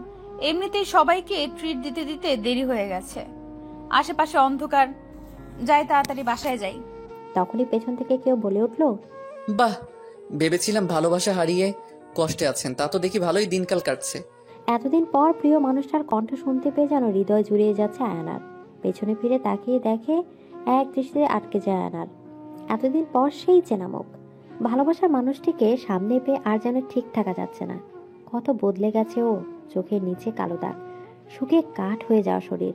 এমনিতেই সবাইকে ট্রিট দিতে দিতে দেরি হয়ে গেছে। আশেপাশে অন্ধকার, যাই তাড়াতাড়ি বাসায় যাই। তখনই পেছন থেকে কেউ বলে উঠলো, বাহ, ভেবেছিলাম ভালোবাসা হারিয়ে কষ্টে আছেন, তা তো দেখি ভালোই দিনকাল কাটছে। এতদিন পর প্রিয় মানুষটার কণ্ঠ শুনতে পেয়ে যেন হৃদয় জুড়িয়ে যাচ্ছে আয়নার। পেছনে ফিরে তাকিয়ে দেখে এক দৃষ্টিতে আটকে যায় আয়নার। এতদিন পর সেই চেনা মুখ। ভালোবাসার মানুষটিকে সামনে পেয়ে আর যেন ঠিক থাকা যাচ্ছে না। কত বদলে গেছে ও। চোখের নিচে কালো দাগ, শুকিয়ে কাঠ হয়ে যাওয়া শরীর,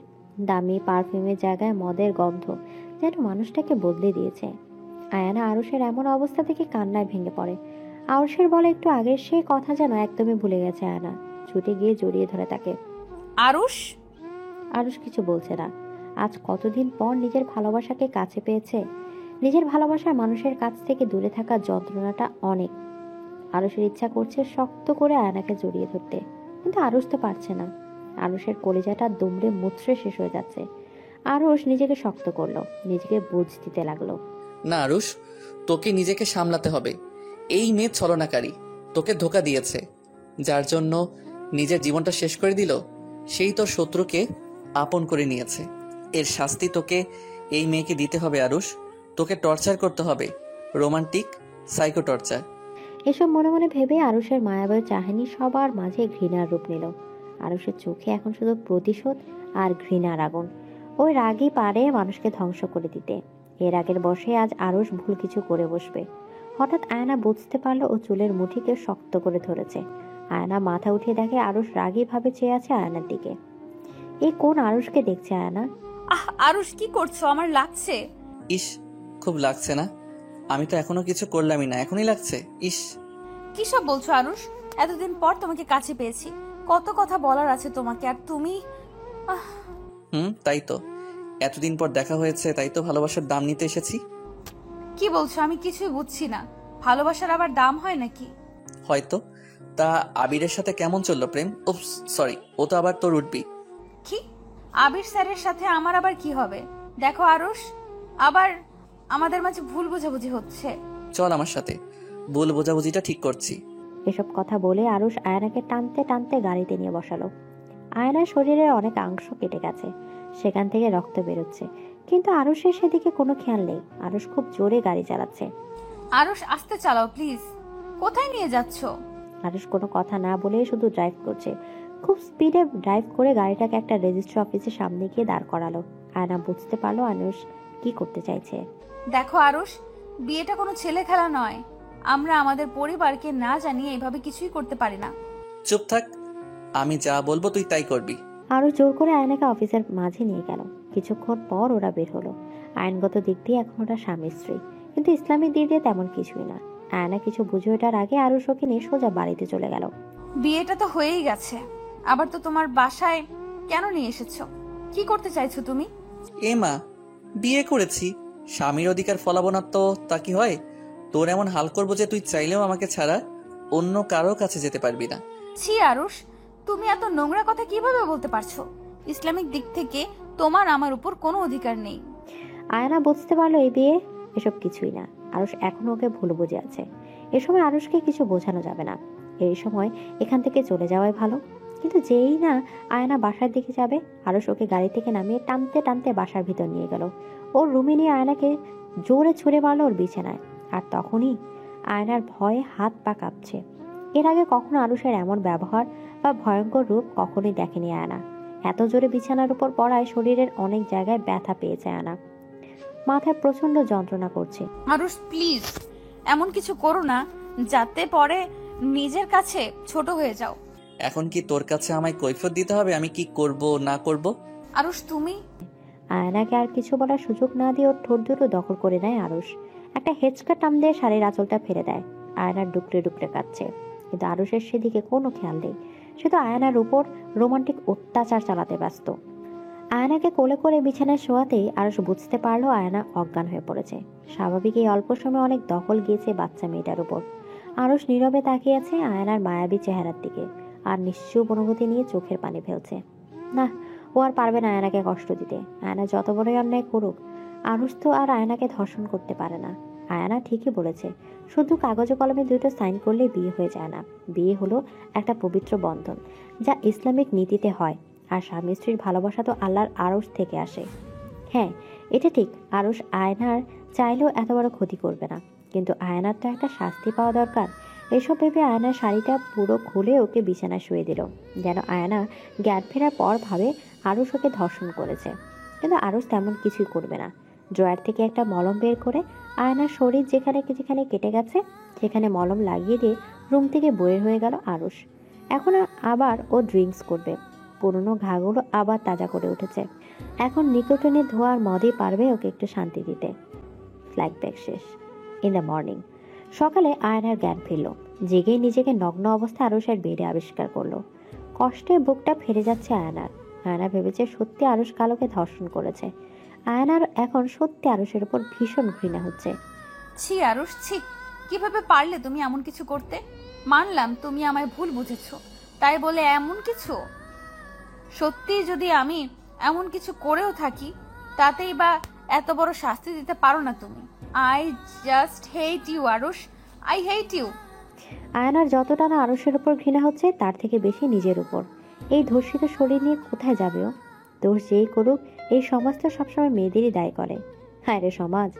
দামি পারফিউমের জায়গায় মদের গন্ধ যেন মানুষটাকে বদলে দিয়েছে। আয়না আরুষের এমন অবস্থা থেকে কান্নায় ভেঙে পড়ে। আরুষের বলে একটু আগের সেই কথা যেন একদমই ভুলে গেছে আয়না। ছুটে গিয়ে জড়িয়ে ধরে তাকে। আরুষ? আরুষ কিছু বলছে না। আজ কতদিন পর নিজের ভালোবাসাকে কাছে পেয়েছে। নিজের ভালোবাসার মানুষের কাছ থেকে দূরে থাকার যন্ত্রণাটা অনেক। আরুষের ইচ্ছা করছে শক্ত করে আয়নাকে জড়িয়ে ধরতে, কিন্তু আরুষ তো পারছে না। আরুষের কলিজাটা দুমড়ে মুচড়ে শেষ হয়ে যাচ্ছে। আরুষ নিজেকে শক্ত করলো, নিজেকে বুঝ দিতে লাগলো। না আরুষ, তোকে নিজেকে সামলাতে হবে। এই মেয়ে ছলনাকারী, তোকে ধোকা দিয়েছে। যার জন্য নিজের জীবনটা শেষ করে দিল, সেই তোর শত্রুকে আপন করে নিয়েছে। এর শাস্তি তোকে এই মেয়েকে দিতে হবে আরুষ। তোকে টর্চার করতে হবে, রোমান্টিক সাইকো টর্চার। এসব মনে মনে ভেবে আরুষের মায়াবয় চাহনি সবার মাঝে ঘৃণার রূপ নিল। আরুষের চোখে এখন শুধু প্রতিশোধ আর ঘৃণার আগুন। ওই রাগই পারে মানুষকে ধ্বংস করে দিতে। এর আগের বসে আজ আরুষ ভুল কিছু করে বসবে। হঠাৎ আয়না বুঝতে পারলো ও চুলের মুঠিকে শক্ত করে ধরেছে। আয়না মাথা উঠিয়ে দেখে আরুষ রাগী ভাবে চেয়ে আছে আয়নার দিকে। এই কোন আরুষকে দেখছে আয়না? আরুষ কি করছো? আমার লাগছে। ইস, খুব লাগছে না? আমি তো এখনো কিছু করলামই না, এখনই লাগছে। ইস, কি সব বলছো আরুষ? এতদিন পর তোমাকে কাছে পেয়েছি, কত কথা বলার আছে তোমাকে, আর তুমি তাই তো, এতদিন পর দেখা হয়েছে, তাই তো ভালোবাসার দাম নিতে এসেছি। কি বলছো? আমি কিছুই বুঝছি না। ভালোবাসার আবার দাম হয় নাকি? হয়তো। তা আবিরের সাথে কেমন চললো প্রেম? উপস, সরি, ও তো আবার তোর উঠবি। কি? আবির স্যারের সাথে আমার আবার কি হবে? দেখো আরুষ, আবার আমাদের মাঝে ভুল বোঝাবুঝি হচ্ছে। চল আমার সাথে, ভুল বোঝাবুঝিটা ঠিক করছি। এসব কথা বলে আরুষ আয়নাকে টানতে টানতে গাড়িতে নিয়ে বসালো। আয়নার শরীরের অনেক অংশ কেটে গেছে, সেখান থেকে রক্ত বেরোচ্ছে, কিন্তু আরুষের সেদিকে কোনো খেয়াল নেই। আরুষ খুব জোরে গাড়ি চালাচ্ছে। আরুষ আস্তে চালাও প্লিজ। কোথায় নিয়ে যাচ্ছ? আরুষ কোনো কথা না বলে শুধু ড্রাইভ করছে। খুব স্পিডে ড্রাইভ করে গাড়িটাকে একটা রেজিস্ট্রি অফিসের সামনে গিয়ে দাঁড় করালো। আয়না বুঝতে পারলো আরুষ কি করতে চাইছে। দেখো আরুষ, বিয়েটা কোনো ছেলে খেলা নয়। আমরা আমাদের পরিবারকে না জানিয়ে এইভাবে কিছুই করতে পারি না। চুপ থাক, আমি যা বলবো তুই তাই করবি। আরুষ জোর করে আয়নাকে অফিসের মাঝে নিয়ে গেল। কিছুক্ষণ পর ওরা বের হলো। আইনগত দিক দিয়ে এখন ওরা স্বামী স্ত্রী, কিন্তু ইসলামিক দিক দিয়ে তেমন কিছুই না। আয়না কিছু বুঝে ওঠার আগে আরুষ ওকে নিয়ে সোজা বাড়িতে চলে গেল। বিয়েটা তো হয়েই গেছে, আবার তো তোমার বাসায় কেন নিয়ে এসেছো? কি করতে চাইছো তুমি? এ মা, বিয়ে করেছি, স্বামীর অধিকার ফলাবো না তো তা কি হয়? তোর এমন হাল করবো যে তুই চাইলেও আমাকে ছাড়া অন্য কারো কাছে যেতে পারবি না। ছি আরুষ, তুমি এত নোংরা কথা কিভাবে বলতে পারছো? ইসলামিক দিক থেকে তোমার আমার উপর কোনো অধিকার নেই। আয়না বুঝতে পারলো এই বিয়ে এসব কিছুই না। আরুষ এখনো ওকে ভুল বুঝে আছে। এ সময় আরুষকে কিছু বোঝানো যাবে না। এই সময় এখান থেকে চলে যাওয়াই ভালো। কিন্তু যেই না আয়না বাসার দিকে যাবে, আরুষ ওকে গাড়ি থেকে নামিয়ে টানতে টানতে বাসার ভিতর নিয়ে গেল। ওর রুমে নিয়ে আয়নাকে জোরে ছুঁড়ে মারলো ওর বিছানায়। আর তখনই আয়নার ভয়ে হাত পা কাঁপছে। এর আগে কখনো আরুষের এমন ব্যবহার বা ভয়ঙ্কর রূপ কখনোই দেখেনি আয়না। এত জোরে বিছানার উপর পড়ায় শরীরের অনেক জায়গায় ব্যথা পেয়েছে আয়না। মাথায় প্রচন্ড যন্ত্রণা করছে। আরুষ প্লিজ, এমন কিছু করো না যাতে পরে নিজের কাছে ছোট হয়ে যাও। এখন কি তোর কাছে আমায় কৈফিয়ত দিতে হবে আমি কি করব না করব? আরুষ তুমি। আয়নাকে আর কিছু বলার সুযোগ না দিয়ে ওর ঠোঁট দুটো দখল করে নেয় আরুষ। একটা হেঁচকা টান দিয়ে শাড়ির আঁচলটা ফেলে দেয়। আয়নার ডুকরে ডুকরে কাঁদছে, কিন্তু আরুষের সেদিকে কোনো খেয়াল নেই। সে তো আয়নার উপর রোমান্টিক অত্যাচার চালাতে ব্যস্ত। আয়নাকে কোলে করে বিছানায় শোয়াতেই আরুষ বুঝতে পারলো আয়না অজ্ঞান হয়ে পড়েছে। স্বাভাবিক এই অল্প সময় অনেক দখল গিয়েছে বাচ্চা মেয়েটার উপর। আরুষ নীরবে তাকিয়ে আছে আয়নার মায়াবী চেহারার দিকে, আর নিশ্চুপ অনুভূতি নিয়ে চোখের পানি ফেলছে। না, ও আর পারবে না আয়নাকে কষ্ট দিতে। আয়না যত বড়ই অন্যায় করুক, আরুষ তো আর আয়নাকে ধর্ষণ করতে পারে না। আয়না ঠিকই বলেছে, শুধু কাগজে কলমে দুটো সাইন করলে বিয়ে হয়ে যায় না। বিয়ে হলো একটা পবিত্র বন্ধন, যা ইসলামিক নীতিতে হয়। আর স্বামী স্ত্রীর ভালোবাসা তো আল্লাহর আরশ থেকে আসে। হ্যাঁ, এটা ঠিক, আরশ আয়নার চাইলেও এত বড় ক্ষতি করবে না, কিন্তু আয়নার তো একটা শাস্তি পাওয়া দরকার। এসব ভেবে আয়নার শাড়িটা পুরো খুলে ওকে বিছানায় শুয়ে দিল, যেন আয়না জ্ঞান ফেরার পর ভাবে আরশ ওকে ধর্ষণ করেছে। কিন্তু আরশ তেমন কিছুই করবে না। ড্রয়ার থেকে একটা মলম বের করে আয়নার শরীর যেখানে যেখানে কেটে গেছে সেখানে মলম লাগিয়ে দিয়ে রুম থেকে বের হয়ে গেল আরশ। এখন আবার ও ড্রিঙ্কস করবে। পুরনো ঘাগুলো আবার তাজা করে উঠেছে। এখন নিকোটিনের ধোঁয়ার মদই পারবে ওকে একটু শান্তি দিতে। ফ্ল্যাশব্যাক শেষ। ইন দ্য মর্নিং, সকালে আয়নার জ্ঞান ফিরল। জেগে নিজেকে নগ্ন অবস্থায় আরুষের বেডে আবিষ্কার করলো। কষ্টে বুকটা ফেরে যাচ্ছে আয়নার। আয়না ভেবেছে সত্যি আরুষ কালোকে ধর্ষণ করেছে। আয়নার এখন সত্যি আরুষের উপর ভীষণ ঘৃণা হচ্ছে। ছি আরুষ, ছি, কিভাবে পারলে তুমি এমন কিছু করতে? মানলাম তুমি আমায় ভুল বুঝেছো, তাই বলে এমন কিছু? সত্যি যদি আমি এমন কিছু করেও থাকি, তাতেই বা এত বড় শাস্তি দিতে পারো না তুমি? I just hate you Arush, I hate you. আয়নার যতটা না আরুষের উপর ঘৃণা হচ্ছে তার থেকে বেশি নিজের উপর। এই ধর্ষিত শরীর নিয়ে কোথায় যাবে ও? দোষ যেই করুক, এই সমাজ তো সবসময় মেয়েদেরই দায়ী করে। হায় রে সমাজ,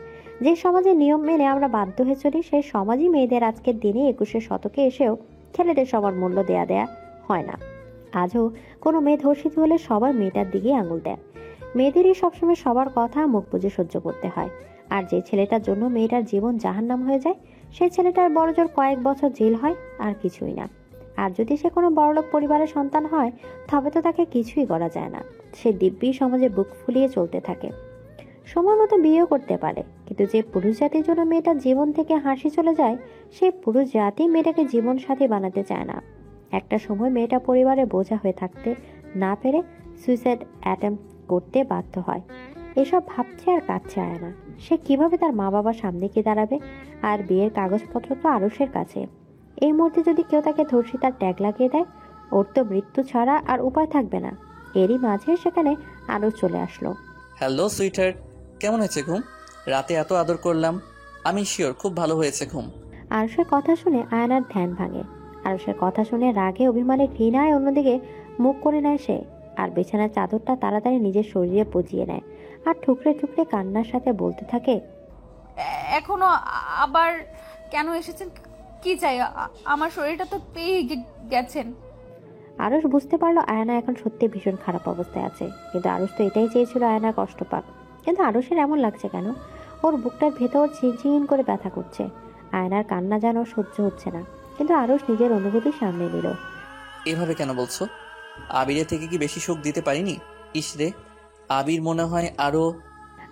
যে সমাজের নিয়ম মেনে আমরা বাধ্য হয়ে চলি, সেই সমাজই মেয়েদের আজকের দিনে 21 শতকে এসেও ছেলেদের সবার মূল্য দেয়া হয় না। আজও কোনো মেয়ে ধর্ষিত হলে সবার মেয়েটার দিকেই আঙুল দেয়। মেয়েদেরই সবসময় সবার কথা মুখ বুজে সহ্য করতে হয়। আর যে ছেলেটার জন্য মেয়েটার জীবন জাহান্নাম হয়ে যায়, সেই ছেলেটার বড়জোর কয়েক বছর জেল হয়, আর কিছুই না। আর যদি সে কোনো বড়লোক পরিবারের সন্তান হয়, তবে তো তাকে কিছুই করা যায় না। সে দিব্যি সমাজে বুক ফুলিয়ে চলতে থাকে। সময় মতো বিয়েও করতে পারে, কিন্তু যে পুরুষ জাতির জন্য মেয়েটার জীবন থেকে হাসি চলে যায়, সেই পুরুষ জাতি মেয়েটাকে জীবন সাথী বানাতে চায় না। একটা সময় মেয়েটা পরিবারে বোঝা হয়ে থাকতে না পেরে সুইসাইড অ্যাটেম্প করতে বাধ্য হয়। এসব ভাবছে আর কাঁদছে আয়না। সে কিভাবে তার মা বাবার সামনে গিয়ে দাঁড়াবে? আর বিয়ের কাগজপত্র তো আরুষের কাছে। এই মুহূর্তে যদি কেউ তাকে ধর্ষিতার ট্যাগ লাগিয়ে দেয়, ওর তো মৃত্যু ছাড়া আর উপায় থাকবে না। এরই মাঝে সেখানে আরুষ চলে আসলো। হ্যালো সুইটার, কেমন হয়েছে ঘুম? রাতে এত আদর করলাম, আমি শিওর খুব ভালো হয়েছে ঘুম। আরুষের কথা শুনে আয়নার ধ্যান ভাঙে। আরুষের কথা শুনে রাগে, অভিমানে, ঘৃণায় অন্যদিকে মুখ করে নেয় সে। আর বিছানার চাদরটা তাড়াতাড়ি নিজের শরীরে পচিয়ে নেয় আর ঠুকরে ঠুকরে কান্নার সাথে বলতে থাকে, এখনো আবার কেন এসেছেন? কি চাই? আমার শরীরটা তো পেয়ে গেছেন। আরুষ বুঝতে পারলো আয়না এখন সত্যি ভীষণ খারাপ অবস্থায় আছে। কিন্তু আরুষ তো এটাই চেয়েছিল আয়না কষ্ট পাক। কিন্তু আরুষের এমন লাগছে কেন? ওর বুকটার ভেতর চিনচিন করে ব্যথা করছে। আয়নার কান্না যেন সহ্য হচ্ছে না, কিন্তু আরুষ নিজের অনুভূতি সামনে নিল। এভাবে কেন বলছো? আবিরের থেকে কি বেশি সুখ দিতে পারিনি? ইসরে, আবির মনে হয় আরো।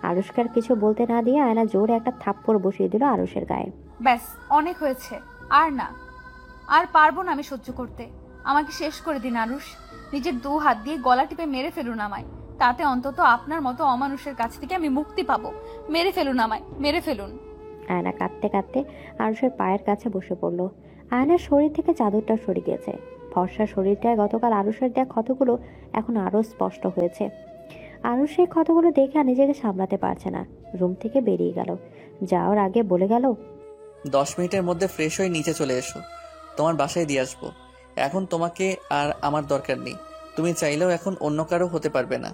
আরুষকে আর কিছু বলতে না দিয়ে আয়না জোরে একটা থাপ্পড় বসিয়ে দিল আরুষের গায়ে। ব্যাস, অনেক হয়েছে, আর না, আর পারবো না আমি সহ্য করতে। আমাকে শেষ করে দিন আরুষ, নিজের 2 হাত দিয়ে গলা টিপে মেরে ফেলুন আমায়। তাতে অন্তত আপনার মতো অমানুষের কাছ থেকে আমি মুক্তি পাবো। মেরে ফেলুন আমায়, মেরে ফেলুন। আয়না কাঁদতে কাঁদতে আরুষের পায়ের কাছে বসে পড়ল। আয়নার শরীর থেকে চাদরটা সরে গেছে। ফর্সা শরীরটায় গতকাল আরুষের দেয়া ক্ষতগুলো এখন আরো স্পষ্ট হয়েছে। আরুষ সেই ক্ষতগুলো দেখে আর নিজেকে সামলাতে পারছে না, রুম থেকে বেরিয়ে গেল। যাওয়ার আগে বলে গেল, 10 মিনিটের মধ্যে ফ্রেশ হয়ে নিচে চলে এসো, তোমার বাসায় দিয়ে আসবো। এখন তোমাকে আর আমার দরকার নেই। তুমি চাইলেও এখন অন্য কারো হতে পারবে না।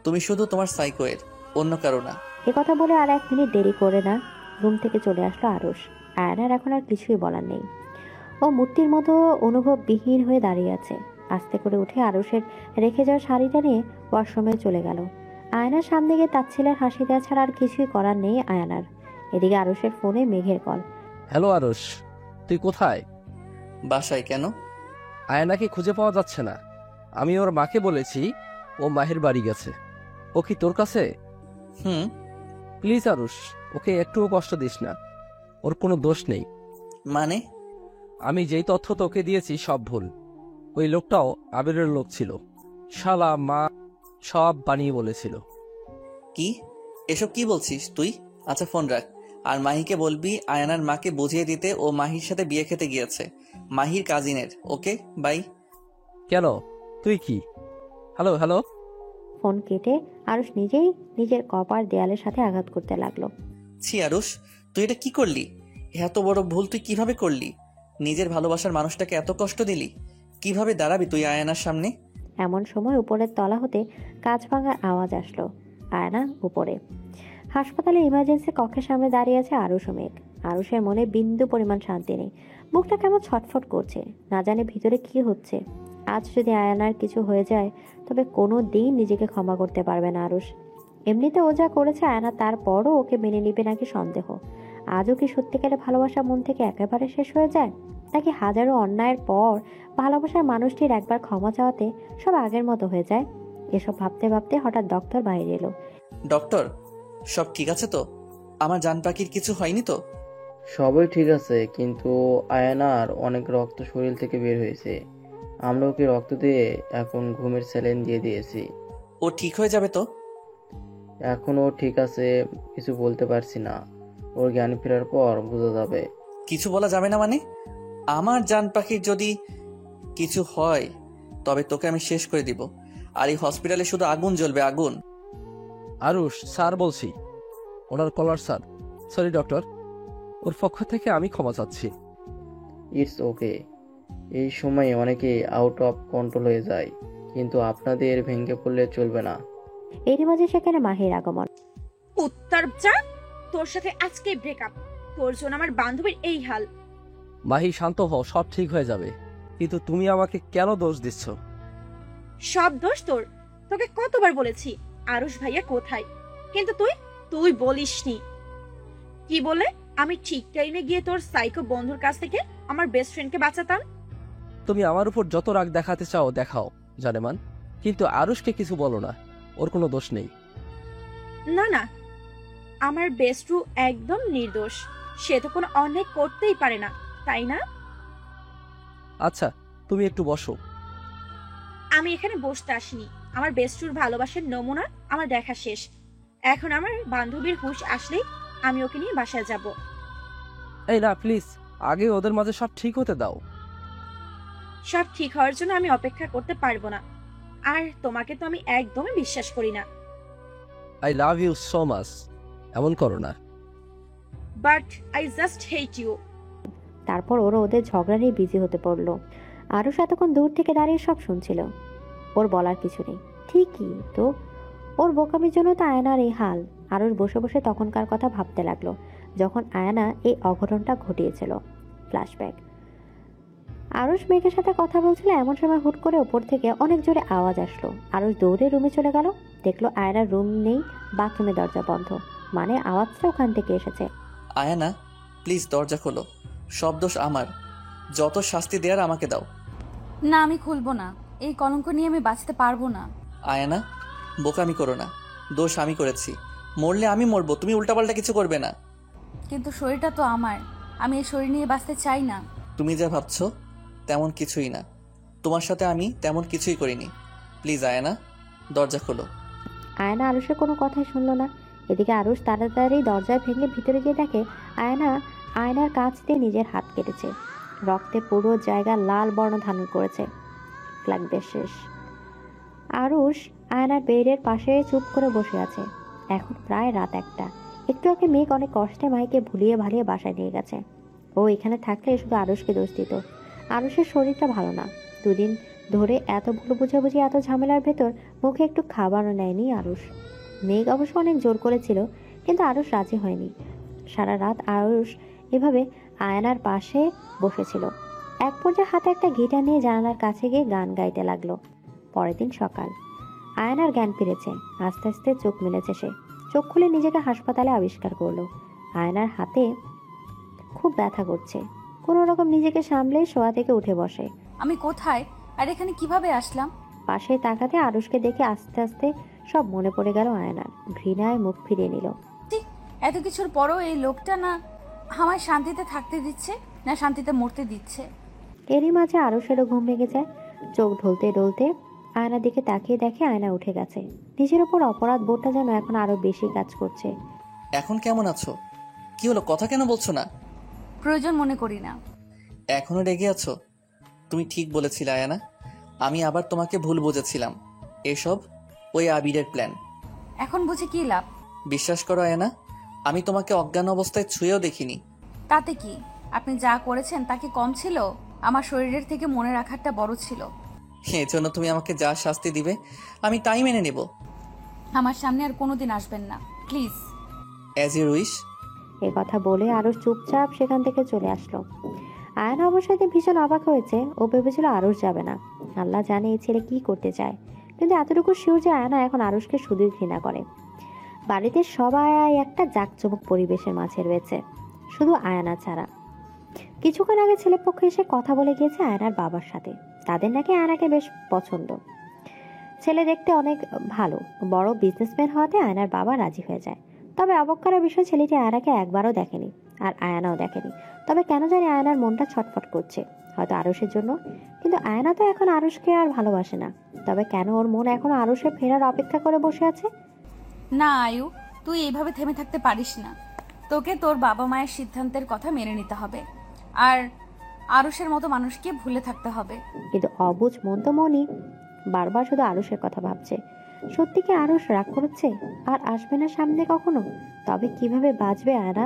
তুমি শুধু তোমার সাইকোয়ের, অন্য কারো না। এ কথা বলে আর 1 মিনিট দেরি করে না রুম থেকে চলে আসলো আরুষ। আয়নার এখন আর কিছুই বলার নেই। ও মূর্তির মতো অনুভববিহীন হয়ে দাঁড়িয়ে আছে। আস্তে করে উঠে আরুষের রেখে যাওয়া শাড়িটা নিয়ে ওয়াশরুমে চলে গেল। আয়নার সামনে গিয়ে তার ছেলের হাসি দেওয়া ছাড়া আর কিছুই করার নেই আয়নার। এদিকে আরুষের ফোনে মেঘের কল। হ্যালো আরুষ, তুই কোথায়? বাসায়। কেন? আয়নাকে খুঁজে পাওয়া যাচ্ছে না। আমি ওর মাকে বলেছি ও মাহির বাড়ি গেছে। ও কি তোর কাছে? হুম। প্লিজ আরুষ, ওকে একটুও কষ্ট দিস না। ওর কোনো দোষ নেই। মানে? আমি যেই তথ্য তোকে দিয়েছি সব ভুল। ওই লোকটাও আবিরের লোক ছিল। শালা মা সব বানিয়ে বলেছিল। কি এসব কি বলছিস তুই? আচ্ছা ফোন রাখ, আর মাহিকে বলবি আয়নার মাকে বুঝিয়ে দিতে ও মাহির সাথে বিয়ে খেতে গিয়েছে, মাহির কাজিনের। ওকে, বাই। কেন? তুই কি? Hello hello. ফোন কেটে আরুষ নিজেই নিজের কপার দেয়ালের সাথে আঘাত করতে লাগলো। ছি আরুষ, তুই এটা কি করলি? এত বড় ভুল তুই কিভাবে করলি? নিজের ভালোবাসার মানুষটাকে এত কষ্ট দিলি? কিভাবে দাঁড়াবি তুই আয়নার সামনে? এমন সময় উপরের তলা হতে কাঁচ ভাঙার আওয়াজ আসলো। আয়না উপরে। হাসপাতালে ইমার্জেন্সি কক্ষের সামনে দাঁড়িয়ে আছে আরুষ ও মেঘ। আরুষের মনে বিন্দু পরিমাণ শান্তি নেই। বুকটা কেমন ছটফট করছে, না জানে ভিতরে কি হচ্ছে। আজ যদি আয়নার কিছু হয়ে যায়, তবে কোনো দিন নিজেকে ক্ষমা করতে পারবে না আরুষ। এমনিতে ও যা করেছে আয়না, তারপরও ওকে মেনে নিবে নাকি সন্দেহ। আজও কি সত্যিকারের ভালোবাসা মন থেকে একেবারে শেষ হয়ে যায়, নাকি হাজারো অন্যায়ের পর ভালোবাসার মানুষটির একবার ক্ষমা চাওয়াতে সব আগের মতো হয়ে যায়? এসব ভাবতে ভাবতে হঠাৎ ডক্টর বাইরে এলো। ডক্টর, সব ঠিক আছে তো? আমার জান পাখির কিছু হয়নি তো? সবই ঠিক আছে, কিন্তু আয়নার অনেক রক্ত শরীর থেকে বের হয়েছে। আমরা ওকে রক্ত দিয়ে এখন ঘুমের স্যালাইন দিয়ে দিয়েছি। ও ঠিক হয়ে যাবে তো? এখনও ঠিক আছে, কিছু বলতে পারছি না। ওর জ্ঞান ফেরার পর বোঝা যাবে। কিছু বলা যাবে না মানে? আমার জান পাখির যদি কিছু হয় তবে তোকে আমি শেষ করে দিব। আর এই হসপিটালে শুধু আগুন জ্বলবে, আগুন। আরুষ, স্যার বলছি। ওনার কলার স্যার। সরি ডক্টর, ওর পক্ষ থেকে আমি ক্ষমা চাচ্ছি। It's okay. এই সময়ে অনেকে আউট অফ কন্ট্রোল হয়ে যায়, কিন্তু আপনাদের ভেঙে পড়লে চলবে না। এরই মাঝে সেখানে মাহির আগমন। উত্তর যা, তোর সাথে আজকে ব্রেকআপ। তোর জন্য আমার বান্ধবীর এই হাল। মাহি, শান্ত হও, সব ঠিক হয়ে যাবে। কিন্তু তুমি আমাকে কেন দোষ দিচ্ছ? সব দোষ তোর। তোকে কতবার বলেছি আরুষ ভাইয়া কোথায়, কিন্তু তুই বলিসনি। কি বলে আমি ঠিক টাইমে গিয়ে তোর সাইকো বন্ধুর কাছ থেকে আমার বেস্ট ফ্রেন্ডকে বাঁচাতাম। তুমি আমার উপর যত রাগ দেখাতে চাও দেখাও জানেমান, কিন্তু আরুষকে কিছু বলো না, ওর কোনো দোষ নেই। না না, আমার বেস্টু একদম নির্দোষ। সে তো কোনো অন্যায় করতেই পারে না, তাই না? আচ্ছা, তুমি একটু বসো। আমি এখানে বসতে আসিনি। আমার বেস্টুর ভালোবাসার নমুনা আমার দেখা শেষ। এখন আমার বান্ধবীর হুঁশ আসলেই আমি ওকে নিয়ে বাসায় যাব। এই না, প্লিজ, আগে ওদের মাঝে সব ঠিক হতে দাও। সব ঠিক হওয়ার জন্য আমি অপেক্ষা করতে পারবো না। আর তোমাকে তো আমি একদমই বিশ্বাস করি না। I love you so much. এমন করো না। But I just hate you. তারপর ওরা ওদের ঝগড়া নিয়ে বিজি হতে পড়লো। আরুষ এতক্ষণ দূর থেকে দাঁড়িয়ে সব শুনছিল। ওর বলার কিছু নেই। ঠিকই তো, ওর বোকামির জন্য তো আয়নার এই হাল। আরুষ বসে বসে তখনকার কথা ভাবতে লাগলো, যখন আয়না এই অঘটনটা ঘটিয়েছিল। ফ্ল্যাশব্যাক। আরুষ মেঘের সাথে কথা বলছিল, এমন সময় হুট করে ওপর থেকে অনেক জোরে আওয়াজ আসলো। আরুষ দৌড়ে রুমে চলে গেল। দেখলো আয়নার রুম নেই, বাথরুমের দরজা বন্ধ। মানে আওয়াজটা ওখান থেকে এসেছে। আয়ানা, প্লিজ দরজা খোলো। সব দোষ আমার। যত শাস্তি দেওয়ার আমাকে দাও। না, আমি খুলবো না। এই কলঙ্ক নিয়ে আমি বাঁচতে পারবো না। আয়ানা, বোকামি করো না। দোষ আমি করেছি। মরলে আমি মরবো, তুমি উল্টাপাল্টা কিছু করবে না। কিন্তু শরীরটা তো আমার। আমি এই শরীর নিয়ে বাঁচতে চাই না। তুমি যা ভাবছো তেমন কিছুই না। তোমার সাথে আমি তেমন কিছুই করিনি। প্লিজ আয়ানা, দরজা খোলো। আয়না আরুষের কোনো কথাই শুনলো না। এদিকে আরুষ তাড়াতাড়ি দরজায় ভেঙে ভিতরে গিয়ে দেখে আয়না আয়নার কাছ দিয়ে নিজের হাত কেটেছে। রক্তে পুরো জায়গা লাল বর্ণ ধারণ করেছে। লাগবে শেষ। আরুষ আয়নার বেডের পাশে চুপ করে বসে আছে। এখন প্রায় রাত 1টা। একটু আগে মেঘ অনেক কষ্টে মাইকে ভুলিয়ে ভালিয়ে বাসায় নিয়ে গেছে। ও এখানে থাকলে শুধু আরুষকে দোষ দিত। আরুষের শরীরটা ভালো না। দুদিন ধরে এত ভুল বুঝাবুঝি, এত ঝামেলার ভেতর মুখে একটু খাবারও নেয়নি আরুষ। মেঘ অবশ্য অনেক জোর করেছিল, কিন্তু আরুষ রাজি হয়নি। সারা রাত আরুষ এভাবে আয়নার পাশে বসেছিল। এক পর্যায়ে হাতে একটা গিটার নিয়ে জানালার কাছে গিয়ে গান গাইতে লাগলো। পরের দিন সকাল। আয়নার জ্ঞান ফিরেছে। আস্তে আস্তে চোখ মেলেছে সে। চোখ খুলে নিজেকে হাসপাতালে আবিষ্কার করলো। আয়নার হাতে খুব ব্যথা করছে। কোনো রকম নিজেকে সামলে শোয়া থেকে উঠে বসে। আমি কোথায় আর এখানে কিভাবে আসলাম? পাশে তাকাতে আরুষকে দেখে আস্তে আস্তে সব মনে পড়ে গেল আয়নার। ঘৃণায় মুখ ফিরিয়ে নিল। এত কিছুর পরও এই লোকটা না আমায় শান্তিতে থাকতে দিচ্ছে, না শান্তিতে মরতে দিচ্ছে। এরই মাঝে আরুষেরও ঘুম ভেঙে যায়। চোখ ঢলতে ঢলতে আয়নার দিকে তাকিয়ে দেখে আয়না উঠে গেছে। নিজের ওপর অপরাধ বোধটা যেন এখন আরো বেশি কাজ করছে। এখন কেমন আছো? কি হলো, কথা কেন বলছো না? প্রয়োজন মনে করি না। এখনো রেগে আছো? তুমি ঠিক বলেছিলে আয়ানা, আমি আবার তোমাকে ভুল বুঝেছিলাম। এসব ওই আবিরের প্ল্যান। এখন বুঝে কি লাভ? বিশ্বাস করো আয়ানা, আমি তোমাকে অজ্ঞান অবস্থায় ছুঁয়েও দেখিনি। তাতে কি? আপনি যা করেছেন তা কি কম ছিল? আমার শরীরের থেকে মনে রাখাটা বড় ছিল। এই জন্য তুমি আমাকে যা শাস্তি দিবে আমি তাই মেনে নেব। আমার সামনে আর কোনোদিন আসবেন না, প্লিজ। As you wish. এ কথা বলে আরুষ চুপচাপ সেখান থেকে চলে আসলো। আয়না অবশ্যই ভীষণ অবাক হয়েছে। ও ভেবেছিল আরুষ যাবে না। আল্লাহ জানে এই ছেলে কি করতে চায়। কিন্তু এতটুকু শিওর যে আয়না এখন আরুষকে শুধুই ঘৃণা করে। বাড়িতে সবাই একটা জাঁকজমক পরিবেশের মাঝে রয়েছে, শুধু আয়না ছাড়া। কিছুক্ষণ আগে ছেলেপক্ষ এসে কথা বলে গিয়েছে আয়নার বাবার সাথে। তাদের নাকি আয়নাকে বেশ পছন্দ। ছেলে দেখতে অনেক ভালো, বড় বিজনেসম্যান হওয়াতে আয়নার বাবা রাজি হয়ে যায়। তবে অবাক করার বিষয়, ছেলেটি আয়নাকে একবারও দেখেনি, আর আয়নাও দেখেনি। তবে কেন জানি আয়নার মনটা ছটফট করছে। হয়তো আরুষের জন্য। কিন্তু আয়না তো এখন আরুষকে আর ভালোবাসে না। তবে কেন ওর মন এখনো আরুষের ফেরার অপেক্ষা করে বসে আছে? না আয়ু, তুই এইভাবে থেমে থাকতে পারিস না। তোকে তোর বাবা মায়ের সিদ্ধান্তের কথা মেনে নিতে হবে, আর আরুষের মতো মানুষকে ভুলে থাকতে হবে। কিন্তু অবুঝ মন তো মনই বারবার শুধু আরুষের কথা ভাবছে। সত্যি কি আরুষ রাগ করছে আর আসবে না সামনে কখনো? তবে কিভাবে বাঁচবে আয়না?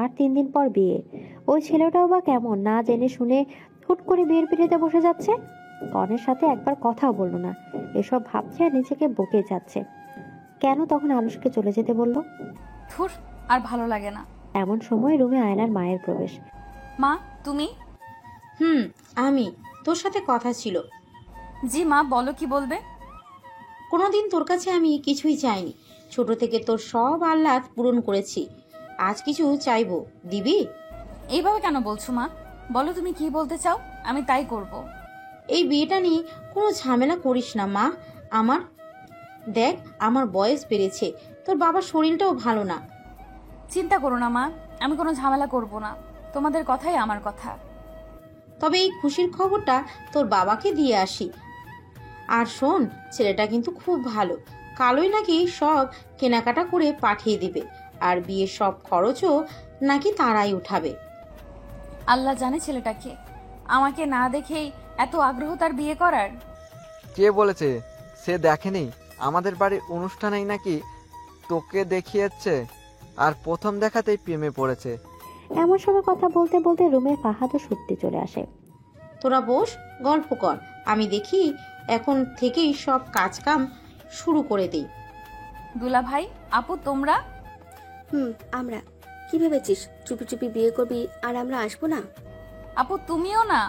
আর 3 দিন পর বিয়ে। ওই ছেলেটাও বা কেমন, না জেনে শুনে হুট করে বিয়ের পিড়িতে বসে যাচ্ছে। কনের সাথে একবার কথাও বললো না। এসব ভাবছে আর নিজেকে বকে যাচ্ছে। কেন তখন আরুষকে চলে যেতে বললো? ধুর, আর ভালো লাগে না। এমন সময় রুমে আয়নার মায়ের প্রবেশ। মা, তুমি? আমি তোর সাথে কথা ছিল। জি মা, বলো, কি বলবে? কোনোদিন তোর কাছে আমি কিছুই চাইনি। ছোট থেকে তোর সব আহ্লাদ পূরণ করেছি। আজ কিছু চাইবো, দিবি? এইভাবে কেন বলছো মা? বলো তুমি কি বলতে চাও, আমি তাই করব। এই বিয়েটা নিয়ে কোনো ঝামেলা করিস না মা। আমার দেখ, আমার বয়স বেড়েছে, তোর বাবার শরীরটাও ভালো না। চিন্তা করো না মা, আমি কোনো ঝামেলা করব না। তোমাদের কথাই আমার কথা। তবে এই খুশির খবরটা তোর বাবাকে দিয়ে আসি। আর শোন, ছেলেটা কিন্তু খুব ভালো। কালোই নাকি সব কেনাকাটা করে পাঠিয়ে দিবে, আর বিয়ের সব খরচও নাকি তারাই উঠাবে। আল্লাহ জানে ছেলেটাকে। আমাকে না দেখেই এত আগ্রহ তার বিয়ে করার। কে বলেছে? সে দেখেনি? আমাদের বাড়ির অনুষ্ঠানেই নাকি তোকে দেখিয়েছে, আর প্রথম দেখাতেই প্রেমে পড়েছে। এমন সময় কথা বলতে বলতে রুমে ফাহাদও সত্যি চলে আসে। তোরা বস, গল্প কর। আমি দেখি এখন থেকেই সব কাজকাম শুরু করে দিই। দুলা ভাই, আপু, তোমরা? আমরা। কি ভেবেছিস চুপি চুপি বিয়ে করবি আর আমরা আসবো না? আপু, তুমিও না?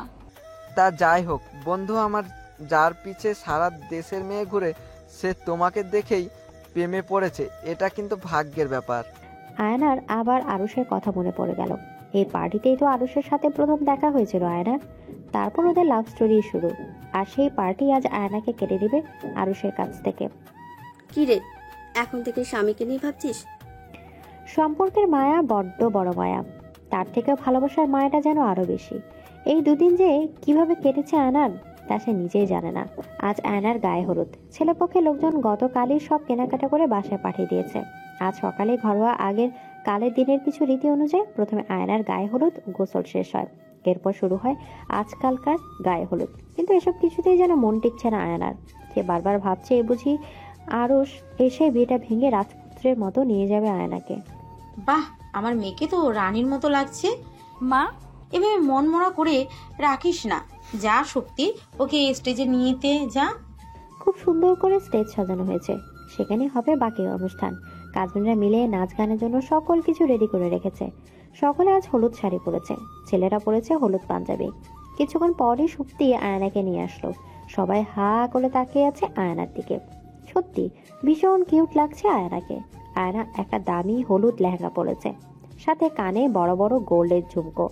তা যাই হোক বন্ধু আমার, যার পিছে সারা দেশের মেয়ে ঘুরে, সে তোমাকে দেখেই প্রেমে পড়েছে। এটা কিন্তু ভাগ্যের ব্যাপার। আয়নার আবার আরুষের কথা মনে পড়ে গেল। এই পার্টিতেই তো আরুষের সাথে প্রথম দেখা হয়েছিল আয়নার। তারপর ওদের লাভ স্টোরি শুরু। আর সেই পার্টি আজ আয়নাকে কেড়ে দিবে আরুষের কাছ থেকে। কি রে, এখন থেকে স্বামীকে নিয়ে ভাবছিস? সম্পর্কের মায়া বড্ড বড় মায়া। তার থেকেও ভালোবাসার মায়াটা যেন আরো বেশি। এই দুদিন যে কিভাবে কেটেছে আয়নার, তা সে নিজেই জানে না। আজ আয়নার গায়ে হলুদ। ছেলেপক্ষে লোকজন গতকালই সব কেনাকাটা করে বাসায় পাঠিয়ে দিয়েছে। আজ সকালে ঘরোয়া আগের কালের দিনের কিছু রীতি অনুযায়ী প্রথমে আয়নার গায়ে হলুদ গোসল শেষ হয়। এরপর শুরু হয় আজকালকার গায়ে হলুদ। কিন্তু এসব কিছুতেই যেন মন টিকছে না আয়নার। সে বারবার ভাবছে এ বুঝি আরুষ এসে বিয়েটা ভেঙে রাজপুত্রের মতো নিয়ে যাবে আয়নাকে। বাহ, আমার মেয়েকে তো রানীর মতো লাগছে। মা, এভাবে মন মরা করে রাখিস না। যা শক্তি, ওকে স্টেজে নিয়েতে যা। খুব সুন্দর করে স্টেজ সাজানো হয়েছে। সেখানে হবে বাকি অনুষ্ঠান। কাজিনরা মিলে নাচ গানের জন্য সকল কিছু রেডি করে রেখেছে। সকলে আজ হলুদ শাড়ি পরেছে, ছেলেরা পরেছে হলুদ পাঞ্জাবি। কিছুক্ষণ পরই সুপ্তি আয়নাকে নিয়ে আসলো। সবাই হা করে তাকিয়ে আছে আয়নার দিকে। সত্যি ভীষণ কিউট লাগছে আয়নাকে। আয়না একটা দামি হলুদ লেহেঙ্গা পরেছে, সাথে কানে বড় বড় গোল্ডের ঝুমকো,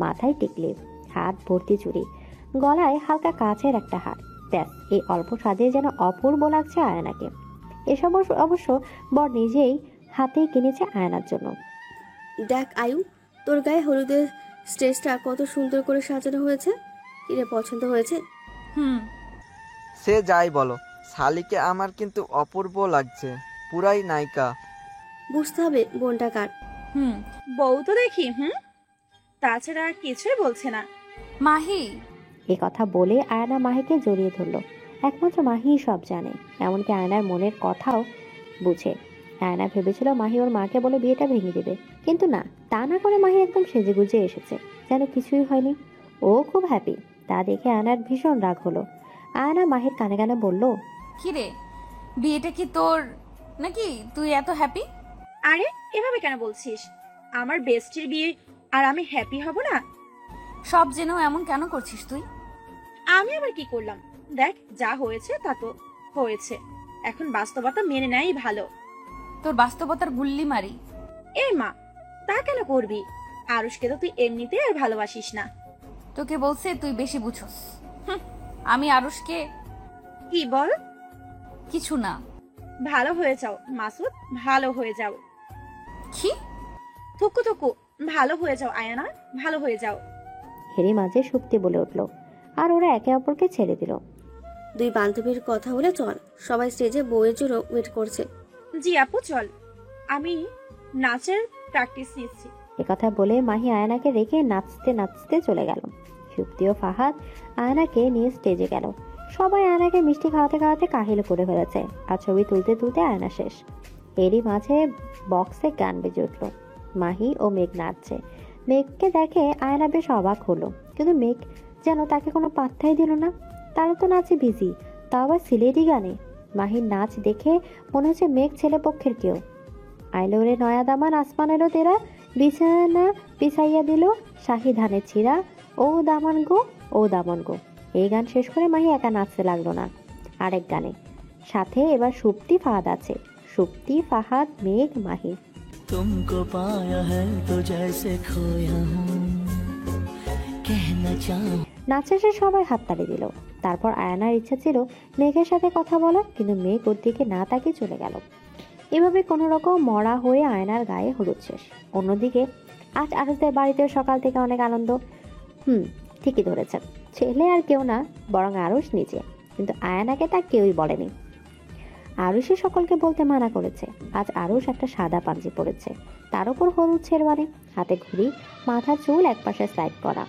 মাথায় টিকলি, হাত ভর্তি চুড়ি, গলায় হালকা কাচের একটা হার। ব্যাস, এই অল্প সাজে যেন অপূর্ব লাগছে আয়নাকে। এসব অবশ্য বর নিজেই হাতেই কিনেছে আয়নার জন্য। দেখ আয়ু, তোর গায়ে হলুদের স্টেজটা কত সুন্দর করে সাজানো হয়েছে। কিরে, পছন্দ হয়েছে? সে যাই বলো, শালিকে আমার কিন্তু অপূর্ব লাগছে, পুরাই নায়িকা। বুঝতে হবে বোনটা কার। বউ তো দেখি। তাছাড়া কিছুই বলছে না। মাহি, এ কথা বলে আয়না মাহিকে জড়িয়ে ধরলো। একমাত্র মাহি সব জানে, এমনকি আয়নার মনের কথাও বুঝে। আয়না ভেবেছিল মাহি ওর মাকে বলে বিয়েটা ভেঙে দেবে, কিন্তু না, তা না করে মাহি একদম সেজে গুজে এসেছে, যেন কিছুই হয়নি। ও খুব হ্যাপি। তা দেখে আয়নার ভীষণ রাগ হলো। আয়না মাহির কানে কানে বলল, কিরে, বিয়েটা কি তোর নাকি? তুই এত হ্যাপি? আরে এভাবে কেন বলছিস? আমার বেস্টির বিয়ে আর আমি হ্যাপি হব না? সব জেনেও এমন কেন করছিস তুই? আমি আবার কি করলাম? দেখ, যা হয়েছে তা তো হয়েছে। এখন বাস্তবতা মেনে নেই ভালো। তোর বাস্তবতার গুল্লি মারি। এ মা, তা কেন করবি? আরুষকে তো তুই এমনিতে আর ভালোবাসিস না। তোকে বলছে তুই বেশি বুঝোস। আমি আরুষকে কি বল? কিছু না। ভালো হয়ে যাও মাসুদ, ভালো হয়ে যাও। কি? থুকু থুকু, ভালো হয়ে যাও আয়ানা, ভালো হয়ে যাও। এরই মাঝে সুপ্তি বলে উঠল, আর ওরা একে অপরকে ছেড়ে দিল। দুই বান্ধবীর কথা হলে চল, সবাই স্টেজে বউয়ের জন্য ওয়েট করছে। জি আপু চল, আমি নাচের প্র্যাকটিস নিচ্ছি। একথা বলে মাহি আয়নাকে রেখে নাচতে নাচতে চলে গেল। সুপ্তি ও ফাহাদ আয়নাকে নিয়ে স্টেজে গেল। সবাই আয়নাকে মিষ্টি খাওয়াতে খাওয়াতে কাহিল করে ফেলেছে, আর ছবি তুলতে তুলতে আয়না শেষ। এরই মাঝে বক্সে গান বেজে উঠল। মাহি ও মেঘ নাচছে। মেঘকে দেখে আয়না বেশ অবাক হলো, কিন্তু মেঘ যেন তাকে কোনো পাত্তাই দিল না। তারা তো নাচে বিজি, তাও আবার সিলেটি গানে। মাহির নাচ দেখে মনে হচ্ছে মেঘ ছেলে পক্ষের কেউ। আইলো রে নয়া দামান আসমানেরও তেরা, বিছানা বিছাইয়া দিল শাহি ধানের ছিঁড়া, ও দামান গো ও দামন গো। এই গান শেষ করে মাহি একা নাচতে লাগলো না, আরেক গানে। সাথে এবার সুপ্তি ফাহাদ আছে। সুপ্তি ফাহাদ মেঘ মাহি। तुमको पाया है तो जैसे खोया हूँ कहना चाहूँ। নাচে শেষে সবাই হাততালি দিল। তারপর আয়নার ইচ্ছা ছিল মেঘের সাথে কথা বলার, কিন্তু মেঘ ওর দিকে না তাকিয়ে চলে গেল। এভাবে কোনো রকম মরা হয়ে আয়নার গায়ে হলুদ শেষ। অন্যদিকে আজ আরুষদের বাড়িতে সকাল থেকে অনেক আনন্দ। ঠিকই ধরেছেন, ছেলে আর কেউ না, বরং আরুষ নিজে। কিন্তু আয়নাকে তা কেউই বলেনি। আরুষই সকলকে বলতে মানা করেছে। আজ আরুষ একটা সাদা পাঞ্জি পরেছে, তার উপর হলুদ শেরওয়ানি, হাতে ঘুড়ি, মাথার চুল একপাশে স্লাইড করা,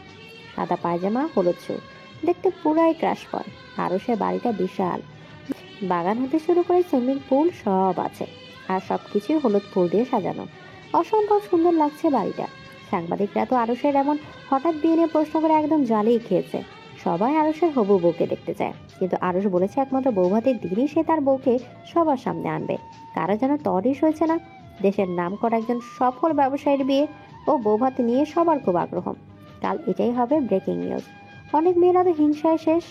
সাদা পায়জামা, হলুদ চুল, দেখতে পুরাই ক্রাশ করে। আরুষের বাড়িটা বিশাল, বাগান হতে শুরু করে সুইমিং পুল সব আছে, আর সবকিছুই হলুদ ফুল দিয়ে সাজানো। অসম্ভব সুন্দর লাগছে বাড়িটা। সাংবাদিকরা তো আরুষের এমন হঠাৎ বিয়ে নিয়ে প্রশ্ন করে একদম জ্বালিয়ে খেয়েছে। সবাই আরুষের হবু বউকে দেখতে চায়, কিন্তু আরুষ বলেছে একমাত্র বৌভাতের দিনই সে তার বউকে সবার সামনে আনবে। কারো যেন তরিস হয়েছে না। দেশের নাম করা একজন সফল ব্যবসায়ীর বিয়ে ও বৌভাত নিয়ে সবার খুব আগ্রহ। কাল এটাই হবে ব্রেকিং নিউজ। অনেক মেয়েরা তো হিংসায় শেষ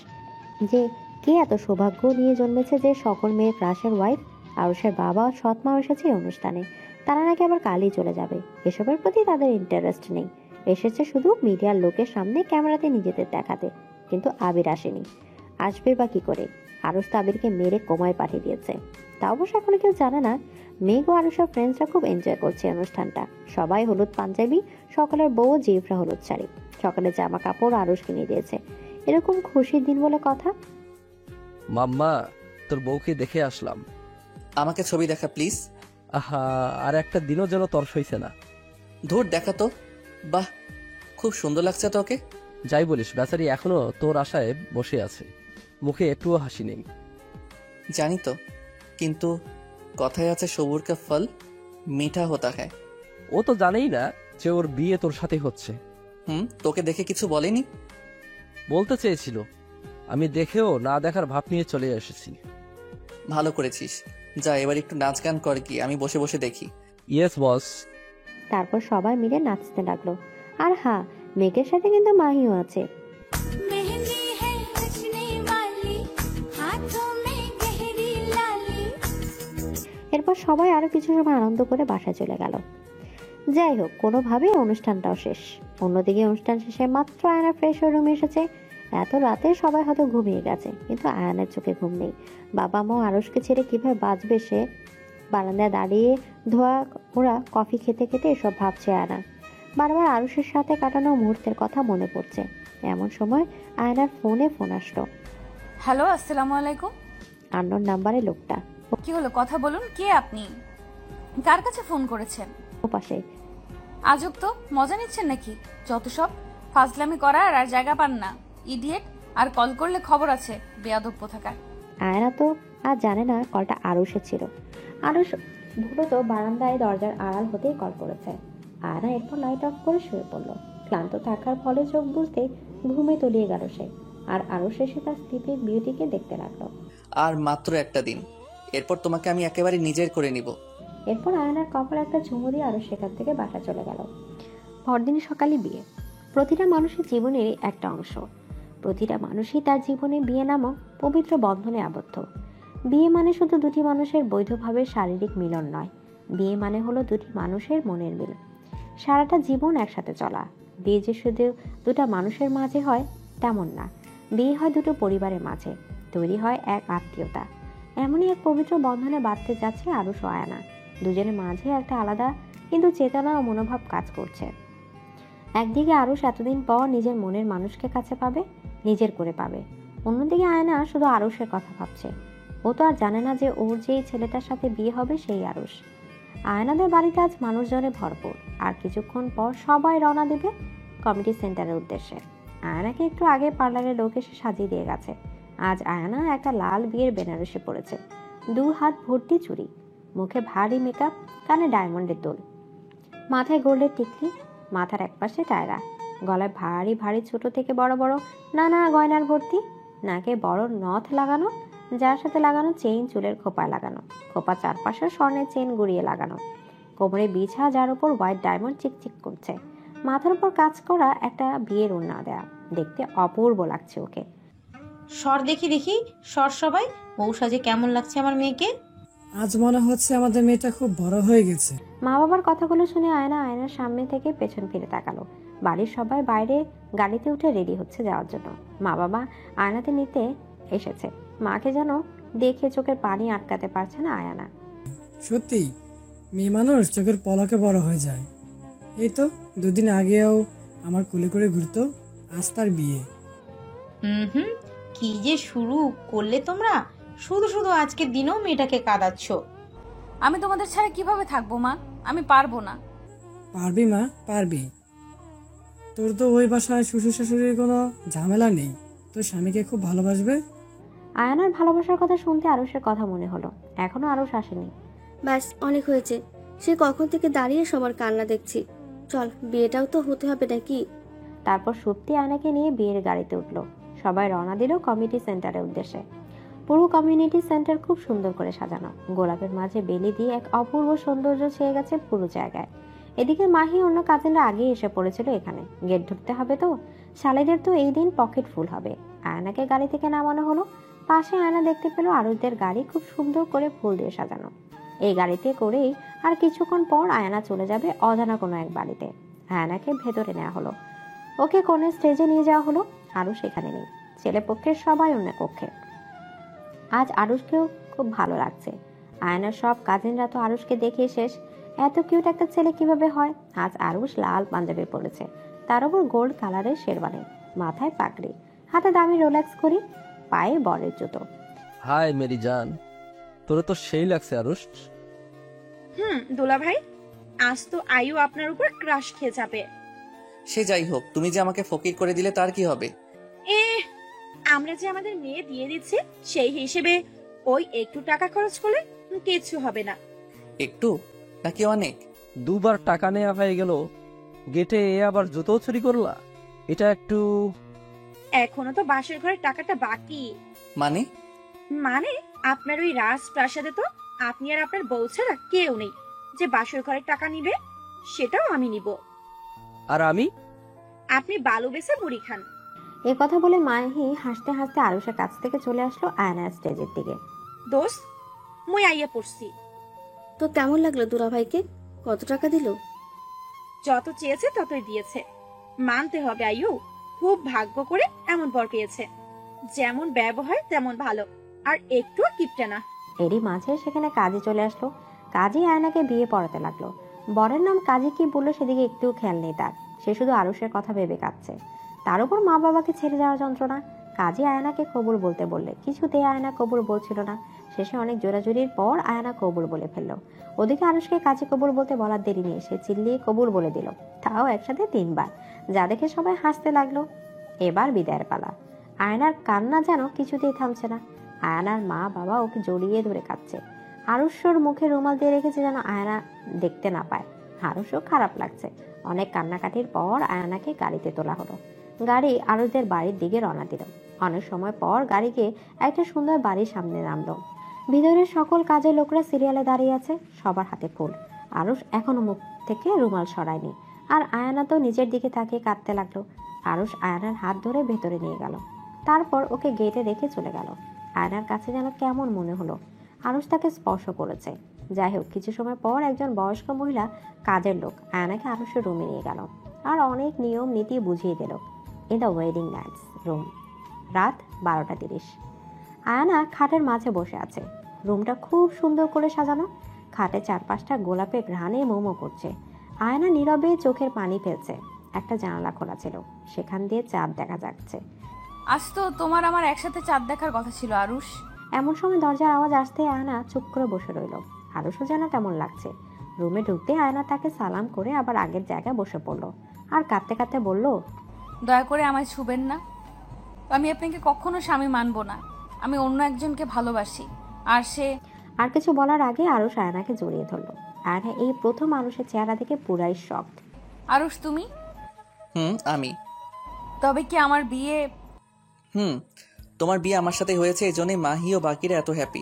যে কে এত সৌভাগ্য নিয়ে জন্মেছে যে সকল মেয়ের ক্রাশের ওয়াইফ। আরুষের বাবা সৎ মা এসেছে এই অনুষ্ঠানে, তারা নাকি আবার কালই চলে যাবে। এসবের প্রতি তাদের ইন্টারেস্ট নেই, এসেছে শুধু মিডিয়ার লোকের সামনে ক্যামেরাতে নিজেদের দেখাতে। কিন্তু আবির আসেনি, আসবে বা কি করে? আরুষ তো আবিরকে মেরে কোমায় পাঠিয়ে দিয়েছে। তা অবশ্য এখনো কেউ জানে না। মেঘ ও আরুষের ফ্রেন্ডসরা খুব এনজয় করছে অনুষ্ঠানটা। সবাই হলুদ পাঞ্জাবি, সকলের বউ জিভরা হলুদ শাড়ি, সকালের জামা কাপড় আরুষ কিনে দিয়েছে। এরকম খুশির দিন বলে কথা। মাম্মা, তোর বউকে দেখে আসলাম। আমাকে ছবি দেখা প্লিজ। আহা, আর একটা দিনও যেন তর সইছে না। ধুর, দেখা তো। বাহ, খুব সুন্দর লাগছে তোকে। যাই বলিস, বেচারি এখনো তোর আশায় বসে আছে, মুখে একটুও হাসি নেই। জানি তো, কিন্তু কথায় আছে সবুর কা ফল মিঠা হতা হ্যায়। ও তো জানেই না যে ওর বিয়ে তোর সাথে হচ্ছে। তোকে দেখে কিছু বলেনি? বলতে চেয়েছিল, আমি দেখেও না দেখার ভাব নিয়ে চলে এসেছি। ভালো করেছিস। যা, এবার একটু নাচ গান কর, কি আমি বসে বসে দেখি। Yes boss. তারপর সবাই মিলে নাচতে লাগলো। আর হ্যাঁ, মেঘের সাথে কিন্তু মাহিও আছে। এরপর সবাই আরো কিছু সময় আনন্দ করে বাসায় চলে গেল। যাই হোক, কোনোভাবে অনুষ্ঠানটাও শেষ। অন্যদিকে অনুষ্ঠান শেষে মাত্র আয়না ফ্রেশ হয়ে রুমে এসেছে। এত রাতে সবাই হয়তো ঘুমিয়ে গেছে, কিন্তু আয়নের চোখে ঘুম নেই। বাবা মা আরুষকে ছেড়ে কিভাবে বাঁচবে সে? বারান্দায় দাঁড়িয়ে ধোয়া ওরা কফি খেতে খেতে এসব ভাবছে আয়না। বারবার আরুষের সাথে কাটানো মুহূর্তের কথা মনে পড়ছে। এমন সময় আয়নার ফোনে ফোন আসলো। হ্যালো, আসসালামু আলাইকুম। আননোন নাম্বারে লোকটা। কি হলো, কথা বলুন। কে আপনি? কার কাছে ফোন করেছেন? ও পাশে। আজব তো, মজা নিচ্ছেন নাকি? যত সব ফাজলামি করার আর জায়গা পান না, ইডিয়েট। আর কল করলে খবর আছে, বেয়াদব কোথাকার। আয়না তো আর জানে না কলটা আরুষের ছিল। আরুষ ভুলত বারান্দায় দরজার আড়াল হতেই কল করেছে। আয়না এরপর লাইট অফ করে শুয়ে পড়ল। ক্লান্ত থাকার ফলে চোখ বুঝতে ঘুমে তলিয়ে গেল সে। আর আরুষ এসে তার স্লিপিং বিউটিকে দেখতে লাগলো। আর মাত্র একটা দিন, এরপর তোমাকে আমি একেবারে নিজের করে নিব। এরপর আয়নার কপালে একটা চুমু দিয়ে আরুষ সেখান থেকে বাসা চলে গেল। পরদিন সকালে বিয়ে। প্রতিটা মানুষের জীবনেরই একটা অংশ। প্রতিটা মানুষই তার জীবনে বিয়ে নামক পবিত্র বন্ধনে আবদ্ধ। বিয়ে মানে শুধু দুটি মানুষের বৈধভাবে শারীরিক মিলন নয়, বিয়ে মানে হলো দুটি মানুষের মনের মিল, সারাটা জীবন একসাথে চলা। বিয়ে যে শুধু দুটা মানুষের মাঝে হয় তেমন না, বিয়ে হয় দুটো পরিবারের মাঝে, তৈরি হয় এক আত্মীয়তা। এমনই এক পবিত্র বন্ধনে বাঁধতে যাচ্ছে আরুষ ও আয়না। দুজনের মাঝে একটা আলাদা কিন্তু চেতনা ও মনোভাব কাজ করছে। একদিকে আরুষ এতদিন পর নিজের মনের মানুষকে কাছে পাবে, নিজের করে পাবে। অন্যদিকে আয়না শুধু আরুষের কথা ভাবছে। ও তো আর জানে না যে ওর যেই ছেলেটার সাথে বিয়ে হবে সেই আরুষ। আয়নাদের বাড়িতে আজ মানুষজনে ভরপুর। আর কিছুক্ষণ পর সবাই রওনা দেবে কমিটি সেন্টারের উদ্দেশ্যে। আয়নাকে একটু আগে পার্লারের লোক এসে সাজিয়ে দিয়ে গেছে। আজ আয়না একটা লাল বিয়ের বেনারসি পরেছে, 2 হাত ভর্তি চুড়ি, মুখে ভারী মেকআপ, কানে ডায়মন্ডের দোল, মাথায় গোল্ডের টিকলি, মাথার একপাশে টায়রা, গলায় ভারী ভারী ছোট থেকে বড় বড় নানা গয়নার ভর্তি, নাকে বড় নথ লাগানো, যার সাথে লাগানো চেইন চুলের খোপায় লাগানো, খোপা চারপাশে স্বর্ণের চেইন গুড়িয়ে লাগানো, কোমরে বিছা যার উপর হোয়াইট ডায়মন্ড চিকচিক করছে, মাথার উপর কাজ করা একটা বিয়ের ওড়না দেয়া, দেখতে অপূর্ব লাগছে ওকে। সর দেখি দেখি, সর সবাই, বউ সাজে কেমন লাগছে আমার মেয়েকে। আজ মনে হচ্ছে আমাদের মেয়েটা খুব বড় হয়ে গেছে। মা বাবার কথাগুলো শুনে আয়নার সামনে থেকে পেছন ফিরে তাকালো। বাড়ির সবাই বাইরে গাড়িতে উঠে রেডি হচ্ছে যাওয়ার জন্য। মা বাবা আয়নাতে নিতে এসেছে। মাকে যেন দেখে চোখের পানি আটকাতে পারছে না আয়না। সত্যি মেয়ে মানুষ চোখের পলকে বড় হয়ে যায়। এই তো 2 দিন আগেও আমার কুলে করে ঘুরতো, আজ তার বিয়ে। হুম, কি যে শুরু করলে তোমরা, শুধু শুধু আজকের দিনেও মেয়েটাকে কাঁদাচ্ছ। আমি তোমাদের ছাড়া কিভাবে থাকবো মা? আমি পারবো না। পারবি মা, পারবি। তোর তো ওই বাসায় শ্বশুর শাশুড়ির কোনো ঝামেলা নেই, তোর স্বামীকে খুব ভালোবাসবে। আয়নার ভালোবাসার কথা শুনতে আরুষের কথা মনে হলো। এখনো আরুষ আসেনি। ব্যাস অনেক হয়েছে, সে কখন থেকে দাঁড়িয়ে সবার কান্না দেখছি। চল, বিয়েটাও তো হতে হবে নাকি। তারপর সুপ্তি আয়নাকে নিয়ে বিয়ের গাড়িতে উঠলো। সবাই রওনা দিল কমিটি সেন্টারের উদ্দেশ্যে। পুরো কমিউনিটি সেন্টার খুব সুন্দর করে সাজানো। গোলাপের মাঝে বেলি দিয়ে এক অপূর্ব সৌন্দর্য ছেয়ে গেছে পুরো জায়গায়। এদিকে মাহি অন্য কাজিনরা আগে এসে পড়েছিল এখানে। গেট ধরতে হবে তো, শালিদের তো এই দিন পকেট ফুল হবে। আয়নাকে গাড়ি থেকে নামানো হলো। পাশে আয়না দেখতে পেল আরুষদের গাড়ি খুব সুন্দর করে ফুল দিয়ে সাজানো। এই গাড়িতে করেই আর কিছুক্ষণ পর আয়না চলে যাবে অজানা কোনো এক বাড়িতে। আয়নাকে ভেতরে নেওয়া হলো। ওকে কোণে স্টেজে নিয়ে যাওয়া হলো। আরুষ এখানে নেই, ছেলে পক্ষের সবাই অন্য কক্ষে। আজ আরুষকেও খুব ভালো লাগছে। আয়নার সব কাজিনরা তো আরুষকে দেখে শেষ। এত কিউট একটা ছেলে কিভাবে হয়। আজ আরুষ লাল পাঞ্জাবি পরেছে, তার উপর গোল্ড কালারের শেরওয়ানি, মাথায় পাগড়ি, হাতে দামি রোলেক্স ঘড়ি, পায়ে বরের জুতো। হাই মেরি জান, তোরে তো সেই লাগছে আরুষ। দোলা ভাই, আজ তো আয়ু আপনার উপর ক্রাশ খেয়ে যাবে। সে যাই হোক, তুমি যে আমাকে ফকির করে দিলে তার কি হবে? আমরা যে আমাদের মেয়ে দিয়ে দিচ্ছি, সেই হিসেবে ওই একটু টাকা খরচ করলে কিছু হবে না। একটু নাকি অনেক? 2 বার টাকা নেওয়া হয়ে গেল, গেটে এ আবার জুতো চুরি করলা। এটা একটু। এখনো তো বাসের ঘরের টাকাটা বাকি। মানে আপনার ওই রাজপ্রাসাদে তো আপনি আর আপনার বউ ছাড়া কেউ নেই যে বাসর ঘরের টাকা নিবে। সেটাও আমি নিব। আর আপনি বালু বেচে মুড়ি খান। এ কথা বলে মাহি হাসতে হাসতে আরুষের কাছ থেকে চলে আসলো আয়নার স্টেজের দিকে। দোস্ত, মুই আইয়া পড়ছি। তো কেমন লাগলো দুলা ভাইকে? কত টাকা দিল? যত চেয়েছে ততই দিয়েছে। মানতে হবে আয়ু, খুব ভাগ্য করে এমন বর পেয়েছে। যেমন ব্যবহার তেমন ভালো, আর একটু কিপটে না। এরই মাঝে সেখানে কাজী চলে আসলো। কাজী আয়নাকে বিয়ে পড়াতে লাগলো। বরের নাম কাজী কি বললো সেদিকে একটু খেয়াল নেই তার। সে শুধু আরুষের কথা ভেবে কাঁদছে। তার উপর মা বাবাকে ছেড়ে যাওয়ার যন্ত্রণা। কাজী আয়নাকে কবুল বলতে বললে কিছুতেই আয়না কবুল বলছিল না। শেষে অনেক জোরাজুরির পর আয়না কবুল বলে ফেললো। ওদিকে আরুষকে কাজী কবুল বলতে বলার দেরি নিয়ে সে চিল্লিয়ে কবুল বলে দিল, তাও একসাথে 3 বার, যা দেখে সবাই হাসতে লাগলো। এবার বিদায়ের পালা। আয়নার কান্না যেন কিছুতেই থামছে না। আয়নার মা বাবা ওকে জড়িয়ে ধরে কাঁদছে। আরুষর মুখে রুমাল দিয়ে রেখেছে যেন আয়না দেখতে না পায়। আরুষও খারাপ লাগছে। অনেক কান্নাকাটির পর আয়নাকে গাড়িতে তোলা হলো। গাড়ি আরুষদের বাড়ির দিকে রওনা দিল। অনেক সময় পর গাড়িকে একটা সুন্দর বাড়ির সামনে নামলো। ভিতরের সকল কাজের লোকরা সিরিয়ালে দাঁড়িয়ে আছে, সবার হাতে ফুল। আরুষ এখনো মুখ থেকে রুমাল সরায়নি। আর আয়না তো নিজের দিকে তাকিয়ে কাঁদতে লাগলো। আরুষ আয়নার হাত ধরে ভেতরে নিয়ে গেল। তারপর ওকে গেটে রেখে চলে গেল। আয়নার কাছে যেন কেমন মনে হলো আরুষ তাকে স্পর্শ করেছে। যাই হোক, কিছু সময় পর একজন বয়স্ক মহিলা কাজের লোক আয়নাকে আরুষের রুমে নিয়ে গেল আর অনেক নিয়ম নীতি বুঝিয়ে দিল। In the wedding nights room. রাত 12:30। আয়না খাটের মাঝে বসে আছে। রুমটা খুব সুন্দর করে সাজানো। খাটে 4-5টা গোলাপের ঘ্রাণে মোমো করছে। আয়না নীরবে চোখের পানি ফেলছে। একটা জানালা খোলা ছিল, সেখান দিয়ে চাঁদ দেখা যাচ্ছে। আজ তো তোমার আমার একসাথে চাঁদ দেখার কথা ছিল আরুষ। এমন সময় দরজার আওয়াজ আসতেই আয়না চুপ করে বসে রইল। আরুষও যেন কেমন লাগছে। রুমে ঢুকতে আয়না তাকে সালাম করে আবার আগের জায়গায় বসে পড়লো আর কাঁদতে কাঁদতে বলল, দয়া করে আমায় ছুবেন না। আমি আপনাকে কখনো স্বামী মানব না। আমি অন্য একজনকে ভালোবাসি। আর সে আর কিছু বলার আগে আরুষ আয়নাকে জড়িয়ে ধরলো। আয়না এই প্রথম আরুষের চেহারা দেখে পুরাই শকড। আরুষ তুমি? আমি। তবে কি আমার বিয়ে? তোমার বিয়ে আমার সাথে হয়েছে, এই জন্যই মাহি ও বাকিরা এত হ্যাপি।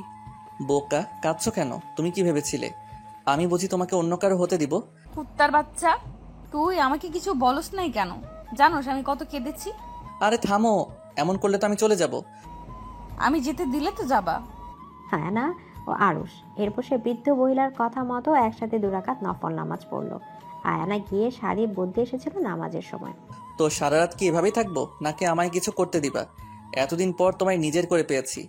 বোকা, কাঁদছো কেন? তুমি কি ভেবেছিলে আমি বুঝি তোমাকে অন্য কারো হতে দিব? কুত্তার বাচ্চা, তুই আমাকে কিছু বলস নাই কেন? জানোস আমি কত কেঁদেছি? আরে থামো, এমন করলে তো আমি চলে যাব। আমি যেতে দিলে তো যাবা। আয়না ও আরুষ এরপর সে বৃদ্ধ মহিলার কথা মতো একসাথে 2 রাকাত নফল নামাজ পড়লো। আয়না গিয়ে শাড়ি বদলে এসেছিল নামাজের সময়। তো সারা রাত কি এভাবেই থাকবো, নাকি আমায় কিছু করতে দিবা? এতদিন পর তোমায় নিজের করে পেয়েছি।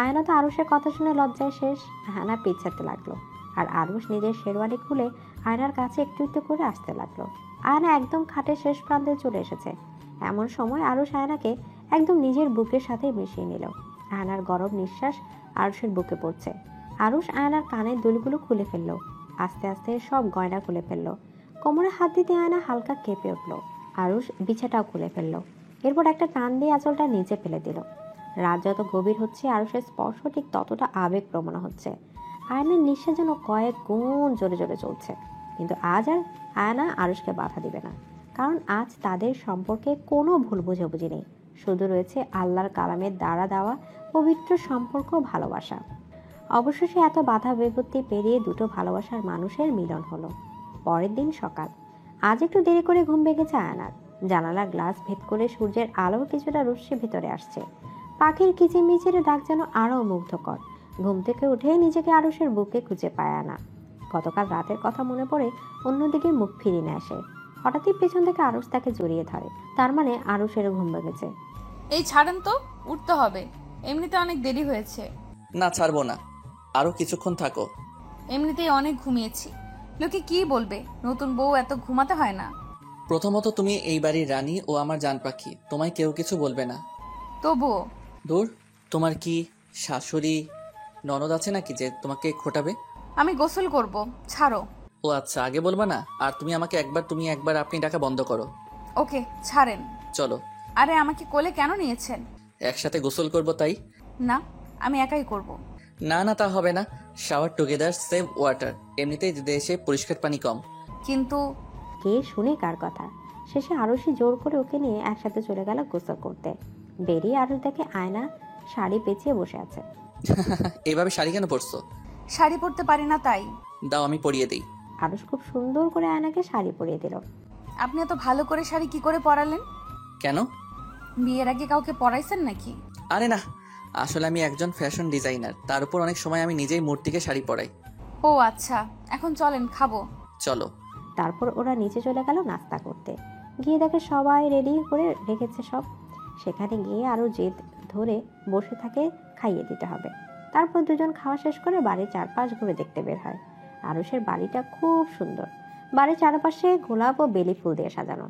আয়না তো আরুষের কথা শুনে লজ্জায় শেষ। আয়না পিছাতে লাগলো আর আরুষ নিজের শেরওয়ানি খুলে আয়নার কাছে একটু একটু করে আসতে লাগলো। আয়না একদম খাটের শেষ প্রান্তে চলে এসেছে। এমন সময় আরুষ আয়নাকে একদম নিজের বুকের সাথে মিশিয়ে নিল। আয়নার গরম নিঃশ্বাস আরুষের বুকে পড়ছে। আরুষ আয়নার কানের দুলগুলো খুলে ফেললো। আস্তে আস্তে সব গয়না খুলে ফেললো। কোমরে হাত দিতে আয়না হালকা কেঁপে উঠলো। আরুষ বিছাটাও খুলে ফেললো। এরপর একটা টান দিয়ে আঁচলটা নিচে ফেলে দিল। রাত যত গভীর হচ্ছে আরুষের স্পর্শ ঠিক ততটা আবেগপ্রবণ হচ্ছে। আয়নার নিঃশ্বাস যেন কয়েক গুণ জোরে জোরে চলছে। কিন্তু আজ আর আয়না আরুষকে বাধা দিবে না, কারণ আজ তাদের সম্পর্কে কোনো ভুল বোঝাবুঝি নেই। শুধু রয়েছে আল্লাহর কালামের দ্বারা দেওয়া পবিত্র সম্পর্ক, ভালোবাসা। অবশেষে এত বাধা বিপত্তি পেরিয়ে দুটো ভালোবাসার মানুষের মিলন হলো। পরের দিন সকাল। আজ একটু দেরি করে ঘুম ভেঙেছে আয়নার। জানালার গ্লাস ভেদ করে সূর্যের আলোর কিছুটা রশ্মি ভিতরে আসছে। পাখির কিচিরমিচিরে ডাক যেন আরও মুগ্ধকর। ঘুম থেকে উঠে নিজেকে আরুষের বুকে খুঁজে পায় আয়না। গতকাল রাতের কথা মনে পড়ে অন্যদিকে মুখ ফিরিয়ে নেয় সে। হঠাৎই পেছন থেকে আরুষ তাকে জড়িয়ে ধরে। তার মানে আরুষেরও ঘুম ভেঙেছে। এই ছাড়েন তো, উঠতে হবে। এমনিতে অনেক দেরি হয়েছে। না, ছাড়বো না, আরো কিছুক্ষণ থাকো। এমনিতেই অনেক ঘুমিয়েছি। লোকে কি বলবে? নতুন বউ এত ঘুমাতে হয় না। প্রথমত তুমি এই বাড়ির রানী ও আমার জান পাখি, তোমায় কেউ কিছু বলবে না। তবুও। দূর, তোমার কি শাশুড়ি ননদ আছে নাকি যে তোমাকে খোটাবে? আমি গোসল করব, ছাড়ো। ও আচ্ছা, আগে বলবা না। আর তুমি আমাকে একবার তুমি একবার আপনি ডাকা বন্ধ করো। ওকে, ছাড়েন। চলো। আরে আমাকে কোলে কেন নিয়েছেন? একসাথে গোসল করব তাই। না, আমি একাই করব। না না, তা হবে না। Shower together save water. এমনিতেই দেশে পরিষ্কার পানি কম। কিন্তু কে শুনে কার কথা? শেষে আরুষি জোর করে ওকে নিয়ে একসাথে চলে গেল গোসল করতে। বেরিয়ে আরুষ দেখে আয়না শাড়ি পেঁচিয়ে বসে আছে। এইভাবে শাড়ি কেন পরছো? শাড়ি পরতে পারি না তাই। দাও আমি পরিয়ে দিই। আরুষ খুব সুন্দর করে আয়নাকে শাড়ি পরিয়ে দিল। আপনি এত ভালো করে শাড়ি কি করে পরালেন? কেন? বিয়ের আগে কাউকে পরাইছেন নাকি? আরে না, আসলে আমি একজন ফ্যাশন ডিজাইনার, তার উপর অনেক সময় আমি নিজেই মূর্তিকে শাড়ি পরাই। ও আচ্ছা, এখন চলেন, খাবো। চলো। তারপর ওরা নিচে চলে গেল নাস্তা করতে। গিয়ে দেখে সবাই রেডি করে রেখেছে সব। সেখানে গিয়ে আরও জেদ ধরে বসে থাকে খাইয়ে দিতে হবে। তারপর দুজন খাওয়া শেষ করে বাড়ির চারপাশ ঘুরে দেখতে বের হয়। আরুষের বাড়িটা খুব সুন্দর। বাড়ির চারপাশে গোলাপ ও বেলি ফুল দিয়ে সাজানো।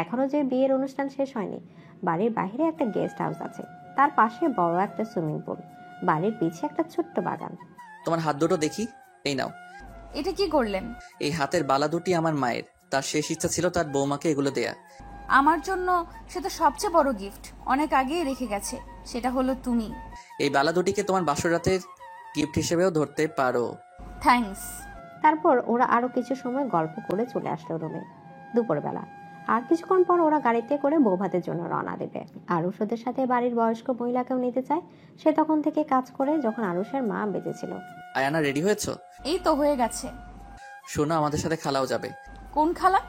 এখনো যে বিয়ের অনুষ্ঠান শেষ হয়নি। বাড়ির বাইরে একটা গেস্ট হাউস আছে, তার পাশে বড় একটা সুইমিং পুল, বাড়ির পিছে একটা ছোট্ট বাগান। তোমার হাত দুটো দেখি। এই নাও। এটা কি করলেন? এই হাতের বালা দুটি আমার মায়ের। তার শেষ ইচ্ছা ছিল তার বৌমাকে এগুলো দেয়া। আমার জন্য সে তো সবচেয়ে বড় গিফট অনেক আগেই রেখে গেছে, সেটা হলো তুমি। এই বালা দুটিকে তোমার বাসর রাতের গিফট হিসেবেও ধরতে পারো। থ্যাঙ্কস। তারপর ওরা আরো কিছু সময় গল্প করে চলে আসলো রুমে। দুপুরবেলা আর কিছুক্ষণ পর ওরা গাড়িতে করে বৌভাতের জন্য রওনা দেবে। আরুষ ওদের সাথে বাড়ির বয়স্ক মহিলাকেও নিতে চায়। সে তখন থেকে কাজ করে যখন আরুষের মা বেঁচে ছিল। আয়ানা, রেডি হয়েছো? এই তো হয়ে গেছে। শোনো, আমাদের সাথে খালাও যাবে। কোন খালা?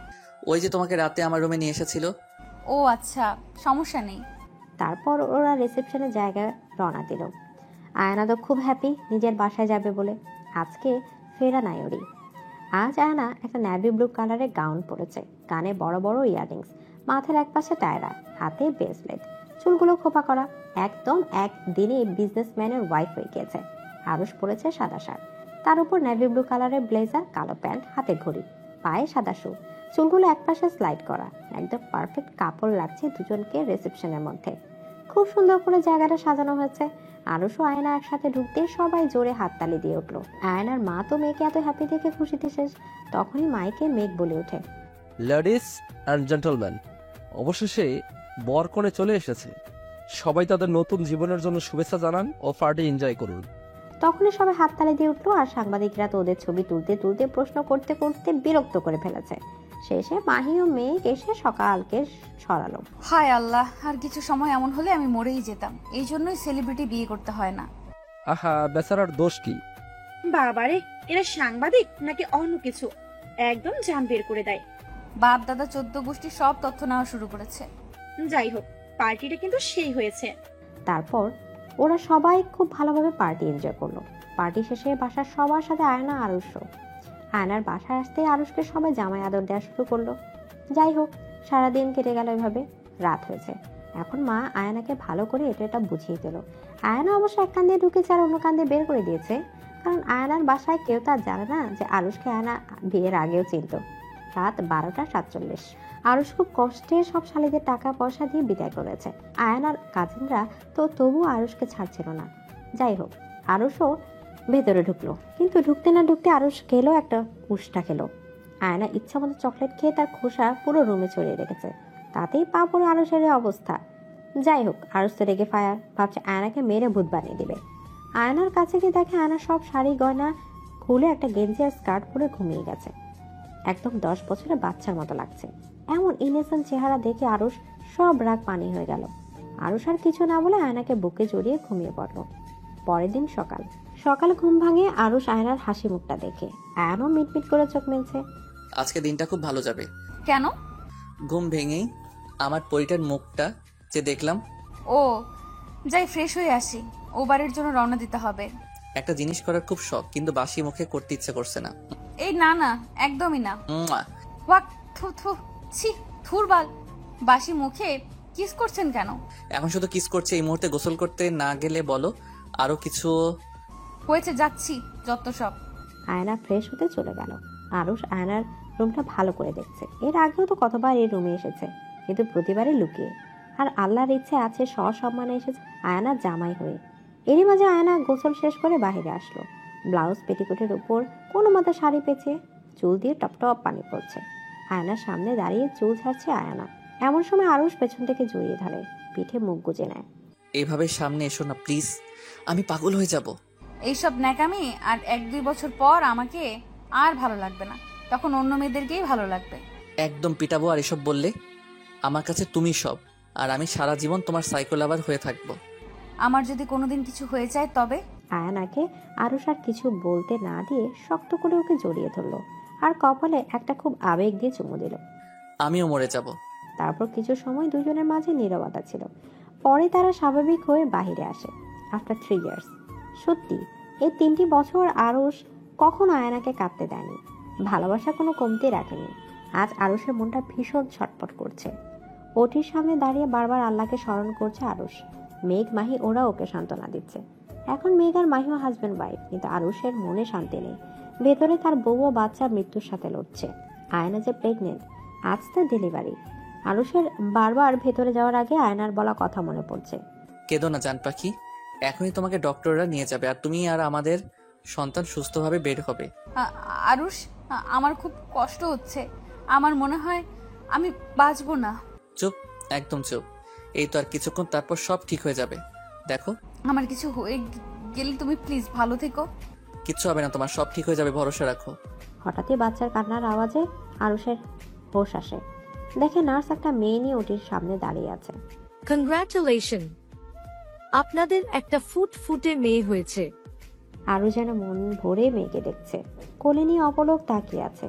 ওই যে তোমাকে রাতে আমার রুমে নিয়ে এসেছিল। ও আচ্ছা, সমস্যা নেই। তারপর ওরা রিসেপশনের জায়গায় রওনা দিল। আয়না তো খুব হ্যাপি নিজের বাসায় যাবে বলে। আজকে ফেরা নাই ওরই। আজ আয়না একটা নেভি ব্লু কালারের গাউন পরেছে, কানে বড় বড় ইয়াররিংস, মাথার এক পাশে টায়রা, হাতে ব্রেসলেট, চুলগুলো খোপা করা। একদম একদিনে বিজনেসম্যানের ওয়াইফ হয়ে গিয়েছে। আরুষ পরেছে সাদা শার্ট, তার উপর নেভি ব্লু কালারের ব্লেজার, কালো প্যান্ট, হাতে ঘড়ি। পায়ে সাদা শু, চুলগুলো একপাশে স্লাইড করা, একদম পারফেক্ট কাপড় লাগছে দুজনকে রিসেপশনের মধ্যে। খুব সুন্দর করে জায়গাটা সাজানো হয়েছে। আরুষ ও আয়না একসাথে ঢুকতে সবাই জোরে হাততালি দিয়ে উঠলো। আয়নার মা তো মেয়েকে এত হ্যাপি দেখে খুশিতে শেষ। তখনই মাইকে মেঘ বলে ওঠে, লেডিস অ্যান্ড জেন্টলম্যান, অবশেষে বরকনে চলে এসেছে। সবাই তাদের নতুন জীবনের জন্য শুভেচ্ছা জানান ও পার্টি এনজয় করুন। তখনই সবাই হাততালি দিয়ে উঠলো। আর সাংবাদিকরা তো ওদের ছবি তুলতে তুলতে প্রশ্ন করতে করতে বিরক্ত করে ফেলেছে। শেষে মাহি ও মেঘ এসে সকালকে সরালো। হায় আল্লাহ, আর কিছু সময় এমন হলে আমি মরেই যেতাম। এই জন্যই সেলিব্রিটি বিয়ে করতে হয় না। আহা, বেচারার দোষ কি? বাবারে, এরা সাংবাদিক নাকি অন্য কিছু, একদম জান বের করে দেয়। বাপ দাদা 14 গোষ্ঠী সব তথ্য নেওয়া শুরু করেছে। যাই হোক, পার্টিটা কিন্তু সেই হয়েছে। তারপর ওরা সবাই খুব ভালোভাবে পার্টি এনজয় করলো। পার্টি শেষে বাসার সবার সাথে আয়না আরুষও। আয়নার বাসায় আসতে আরুষকে সবাই জামাই আদর দেওয়া শুরু করলো। যাই হোক, সারাদিন কেটে গেল এভাবে। রাত হয়েছে। এখন মা আয়নাকে ভালো করে এটা বুঝিয়ে দিল। আয়না অবশ্য এক কান দিয়ে ঢুকেছে আর অন্য কান দিয়ে বের করে দিয়েছে, কারণ আয়নার বাসায় কেউ তা জানে না যে আরুষকে আয়না বিয়ের আগেও চিনত। রাত 12:47। আরুষ খুব কষ্টে সব শালীদের টাকা পয়সা দিয়ে বিদায় করেছে। আয়নার কাজিনরা তো তবু আরুষকে ছাড়ছিল না। যাই হোক, আরুষও ভেতরে ঢুকলো, কিন্তু ঢুকতে না ঢুকতে আরুষ খেলো একটা উষ্টা খেলো। আয়না ইচ্ছা মতো চকলেট খেয়ে তার খোসা পুরো রুমে ছড়িয়ে রেখেছে। তাতেই পা পড়ে আরুষের অবস্থা। যাই হোক, আরুষ তো রেগে ফায়ার, ভাবছে আয়নাকে মেরে ভূত বানিয়ে দিবে। আয়নার কাছে গিয়ে দেখে আয়না সব শাড়ি গয়না খুলে একটা গেঞ্জি আর স্কার্ট পরে ঘুমিয়ে গেছে। একদম 10 বছরের বাচ্চার মতো লাগছে। এমন ইনোসেন্ট চেহারা দেখে আরুষ সব রাগ পানি হয়ে গেল। আরুষ আর কিছু না বলে আয়নাকে বুকে জড়িয়ে ঘুমিয়ে পড়ল। পরের দিন সকালে ঘুম ভাঙে আরুষ আয়নার হাসি মুখটা দেখে। আয়নাও মিটমিট করে চোখ মেলছে। আজকে দিনটা খুব ভালো যাবে। কেন? ঘুম ভেঙেই আমার পরিটার মুখটা যে দেখলাম। ও, যাই ফ্রেশ হয়ে আসি, ও বাড়ির জন্য রওনা দিতে হবে। একটা জিনিস করার খুব শখ, কিন্তু বাসি মুখে করতে ইচ্ছে করছে না। এই না না, একদমই না। মুয়া। ওয়াক, থু থু, ছি, থুরবাল। বাসি মুখে কিস করছেন কেন? এখন শুধু কিস করছে, এই মুহূর্তে গোসল করতে না গেলে বলো আরো কিছু হয়েছে, যাচ্ছি যত সব। আয়না ফ্রেশ হতে চলে গেল। আরুষ আয়নার রুমটা ভালো করে দেখছে। এর আগেও তো কতবার এই রুমে এসেছে, কিন্তু প্রতিবারই লুকিয়ে। আর আল্লাহর ইচ্ছে আছে সসম্মানে এসেছে আয়নার জামাই হয়ে। এরই মাঝে আয়না গোসল শেষ করে বাইরে আসলো। ব্লাউজ পেটিকোটের উপর কোনো মতো শাড়ি পেঁচে, চুল দিয়ে টপটপ পানি পড়ছে। আয়নার সামনে দাঁড়িয়ে চুল ছাড়ছে আয়না। এমন সময় আরুষ পেছন থেকে জড়িয়ে ধরে, পিঠে মুখ গুজে নেয়। এইভাবে সামনে এসো না প্লিজ, আমি পাগল হয়ে যাব। এইসব ন্যাকামি আর 1-2 বছর পর আমাকে আর ভালো লাগবে না, তখন অন্য মেয়েদেরকেই ভালো লাগবে। একদম পিটাবো আর এসব বললে। আমার কাছে তুমি সব, আর আমি সারা জীবন তোমার সাইকো লাভার হয়ে থাকবো। আমার যদি কোনোদিন কিছু হয়ে যায় তবে? আয়নাকে আরুষ আর কিছু বলতে না দিয়ে শক্ত করে ওকে জড়িয়ে ধরলো আর কপালে একটা খুব আবেগ দিয়ে চুমু দিল। আমিও মরে যাব। তারপর কিছু সময় দুজনের মাঝে নীরবতা ছিল। পরে তারা স্বাভাবিক হয়ে বাহিরে আসে। After 3 years. সত্যি এই 3টি বছর আরুষ কখনো আয়নাকে কাঁদতে দেয়নি, ভালোবাসা কোনো কমতি রাখেনি। আজ আরুষের মনটা ভীষণ ছটপট করছে। ওটির সামনে দাঁড়িয়ে বারবার আল্লাহকে স্মরণ করছে আরুষ। মেঘ, মাহি ওরা ওকে সান্ত্বনা দিচ্ছে। এখন মেঘ আর মাহিও হাজব্যান্ড ওয়াইফ, কিন্তু আরুষের মনে শান্তি নেই। ভেতরে তার বউ ও বাচ্চা মৃত্যুর সাথে লড়ছে। আয়না যে প্রেগনেন্ট, আজ তার ডেলিভারি। আরুষের বারবার ভেতরে যাওয়ার আগে আয়নার বলা কথা মনে পড়ছে। কেঁদো না জান পাখি, এখনই তোমাকে ডক্টররা নিয়ে যাবে, আর তুমি আর আমাদের সন্তান সুস্থভাবে বের হবে। আরুষ, আমার খুব কষ্ট হচ্ছে। আমার মনে হয় আমি বাঁচবো না। চুপ, একদম চুপ। এই তো আর কিছুক্ষণ, তারপর সব ঠিক হয়ে যাবে। দেখো, আমার কিছু হয়ে গেলে তুমি প্লিজ ভালো থেকো। কিচ্ছু হবে না তোমার, সব ঠিক হয়ে যাবে, ভরসা রাখো। হঠাৎই বাচ্চার কান্নার আওয়াজে আরুষের হোশ আসে। দেখে নার্স একটা মেয়ে নিয়ে ওটির সামনে দাঁড়িয়ে আছে। কংগ্রাচুলেশন, আপনাদের একটা ফুটফুটে মেয়ে হয়েছে। আরু যেন মন ভরে মেয়েকে দেখছে। কোলে নিয়ে অপলক তাকিয়ে আছে।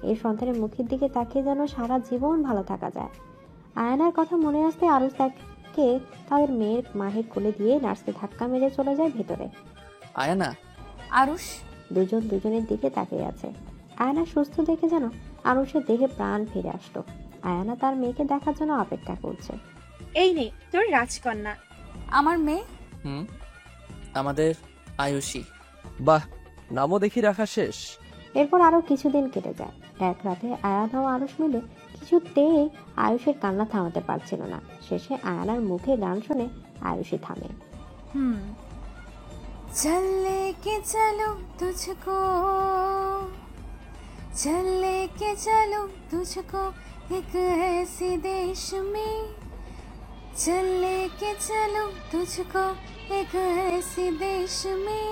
এই সন্তানের মুখের দিকে তাকিয়ে যেন সারা জীবন ভালো থাকা যায়। আয়নার কথা মনে আসতে আরুষ তাকে তাদের মেয়ের মাহির কোলে দিয়ে নার্সকে ধাক্কা মেরে চলে যায় ভেতরে। আয়না, আরুষ। দুজন দুজনের দিকে তাকিয়ে আছে। আয়না সুস্থ দেখে যেন আরুষের দেহে প্রাণ ফিরে আসলো। আয়না তার মেয়েকে দেখার জন্য অপেক্ষা করছে। এই নে তোর রাজকন্যা। আমার মেয়ে? আমাদের আয়ুষী। বাহ, নামও দেখি রাখা শেষ। এরপর আরো কিছুদিন কেটে যায়। এক রাতে আয়ানা ও আরুষ মিলে কিছুতেই আয়ুষের কান্না থামাতে পারছিল না। শেষে আয়ানার মুখে গান শুনে আয়ুষই থামে। चल लेके चलो तुझको, चल लेके चलो तुझको एक ऐसी देश में, चल लेके चलो तुझको एक ऐसी देश में,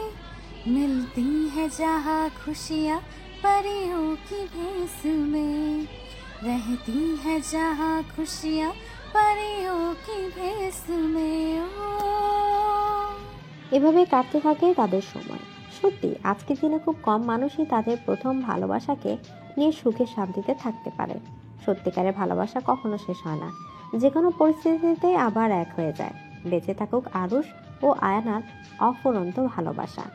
मिलती है जहाँ खुशियाँ परियों की भेस में, रहती है जहाँ खुशियाँ परियों की भेस में। এভাবে কাটতে থাকে তাদের সময়। সত্যি আজকের দিনে খুব কম মানুষই তাদের প্রথম ভালোবাসাকে নিয়ে সুখে শান্তিতে থাকতে পারে। সত্যিকারের ভালোবাসা কখনো শেষ হয় না, যে কোনো পরিস্থিতিতে আবার এক হয়ে যায়। বেঁচে থাকুক আরুষ ও আয়ানার অফুরন্ত ভালোবাসা।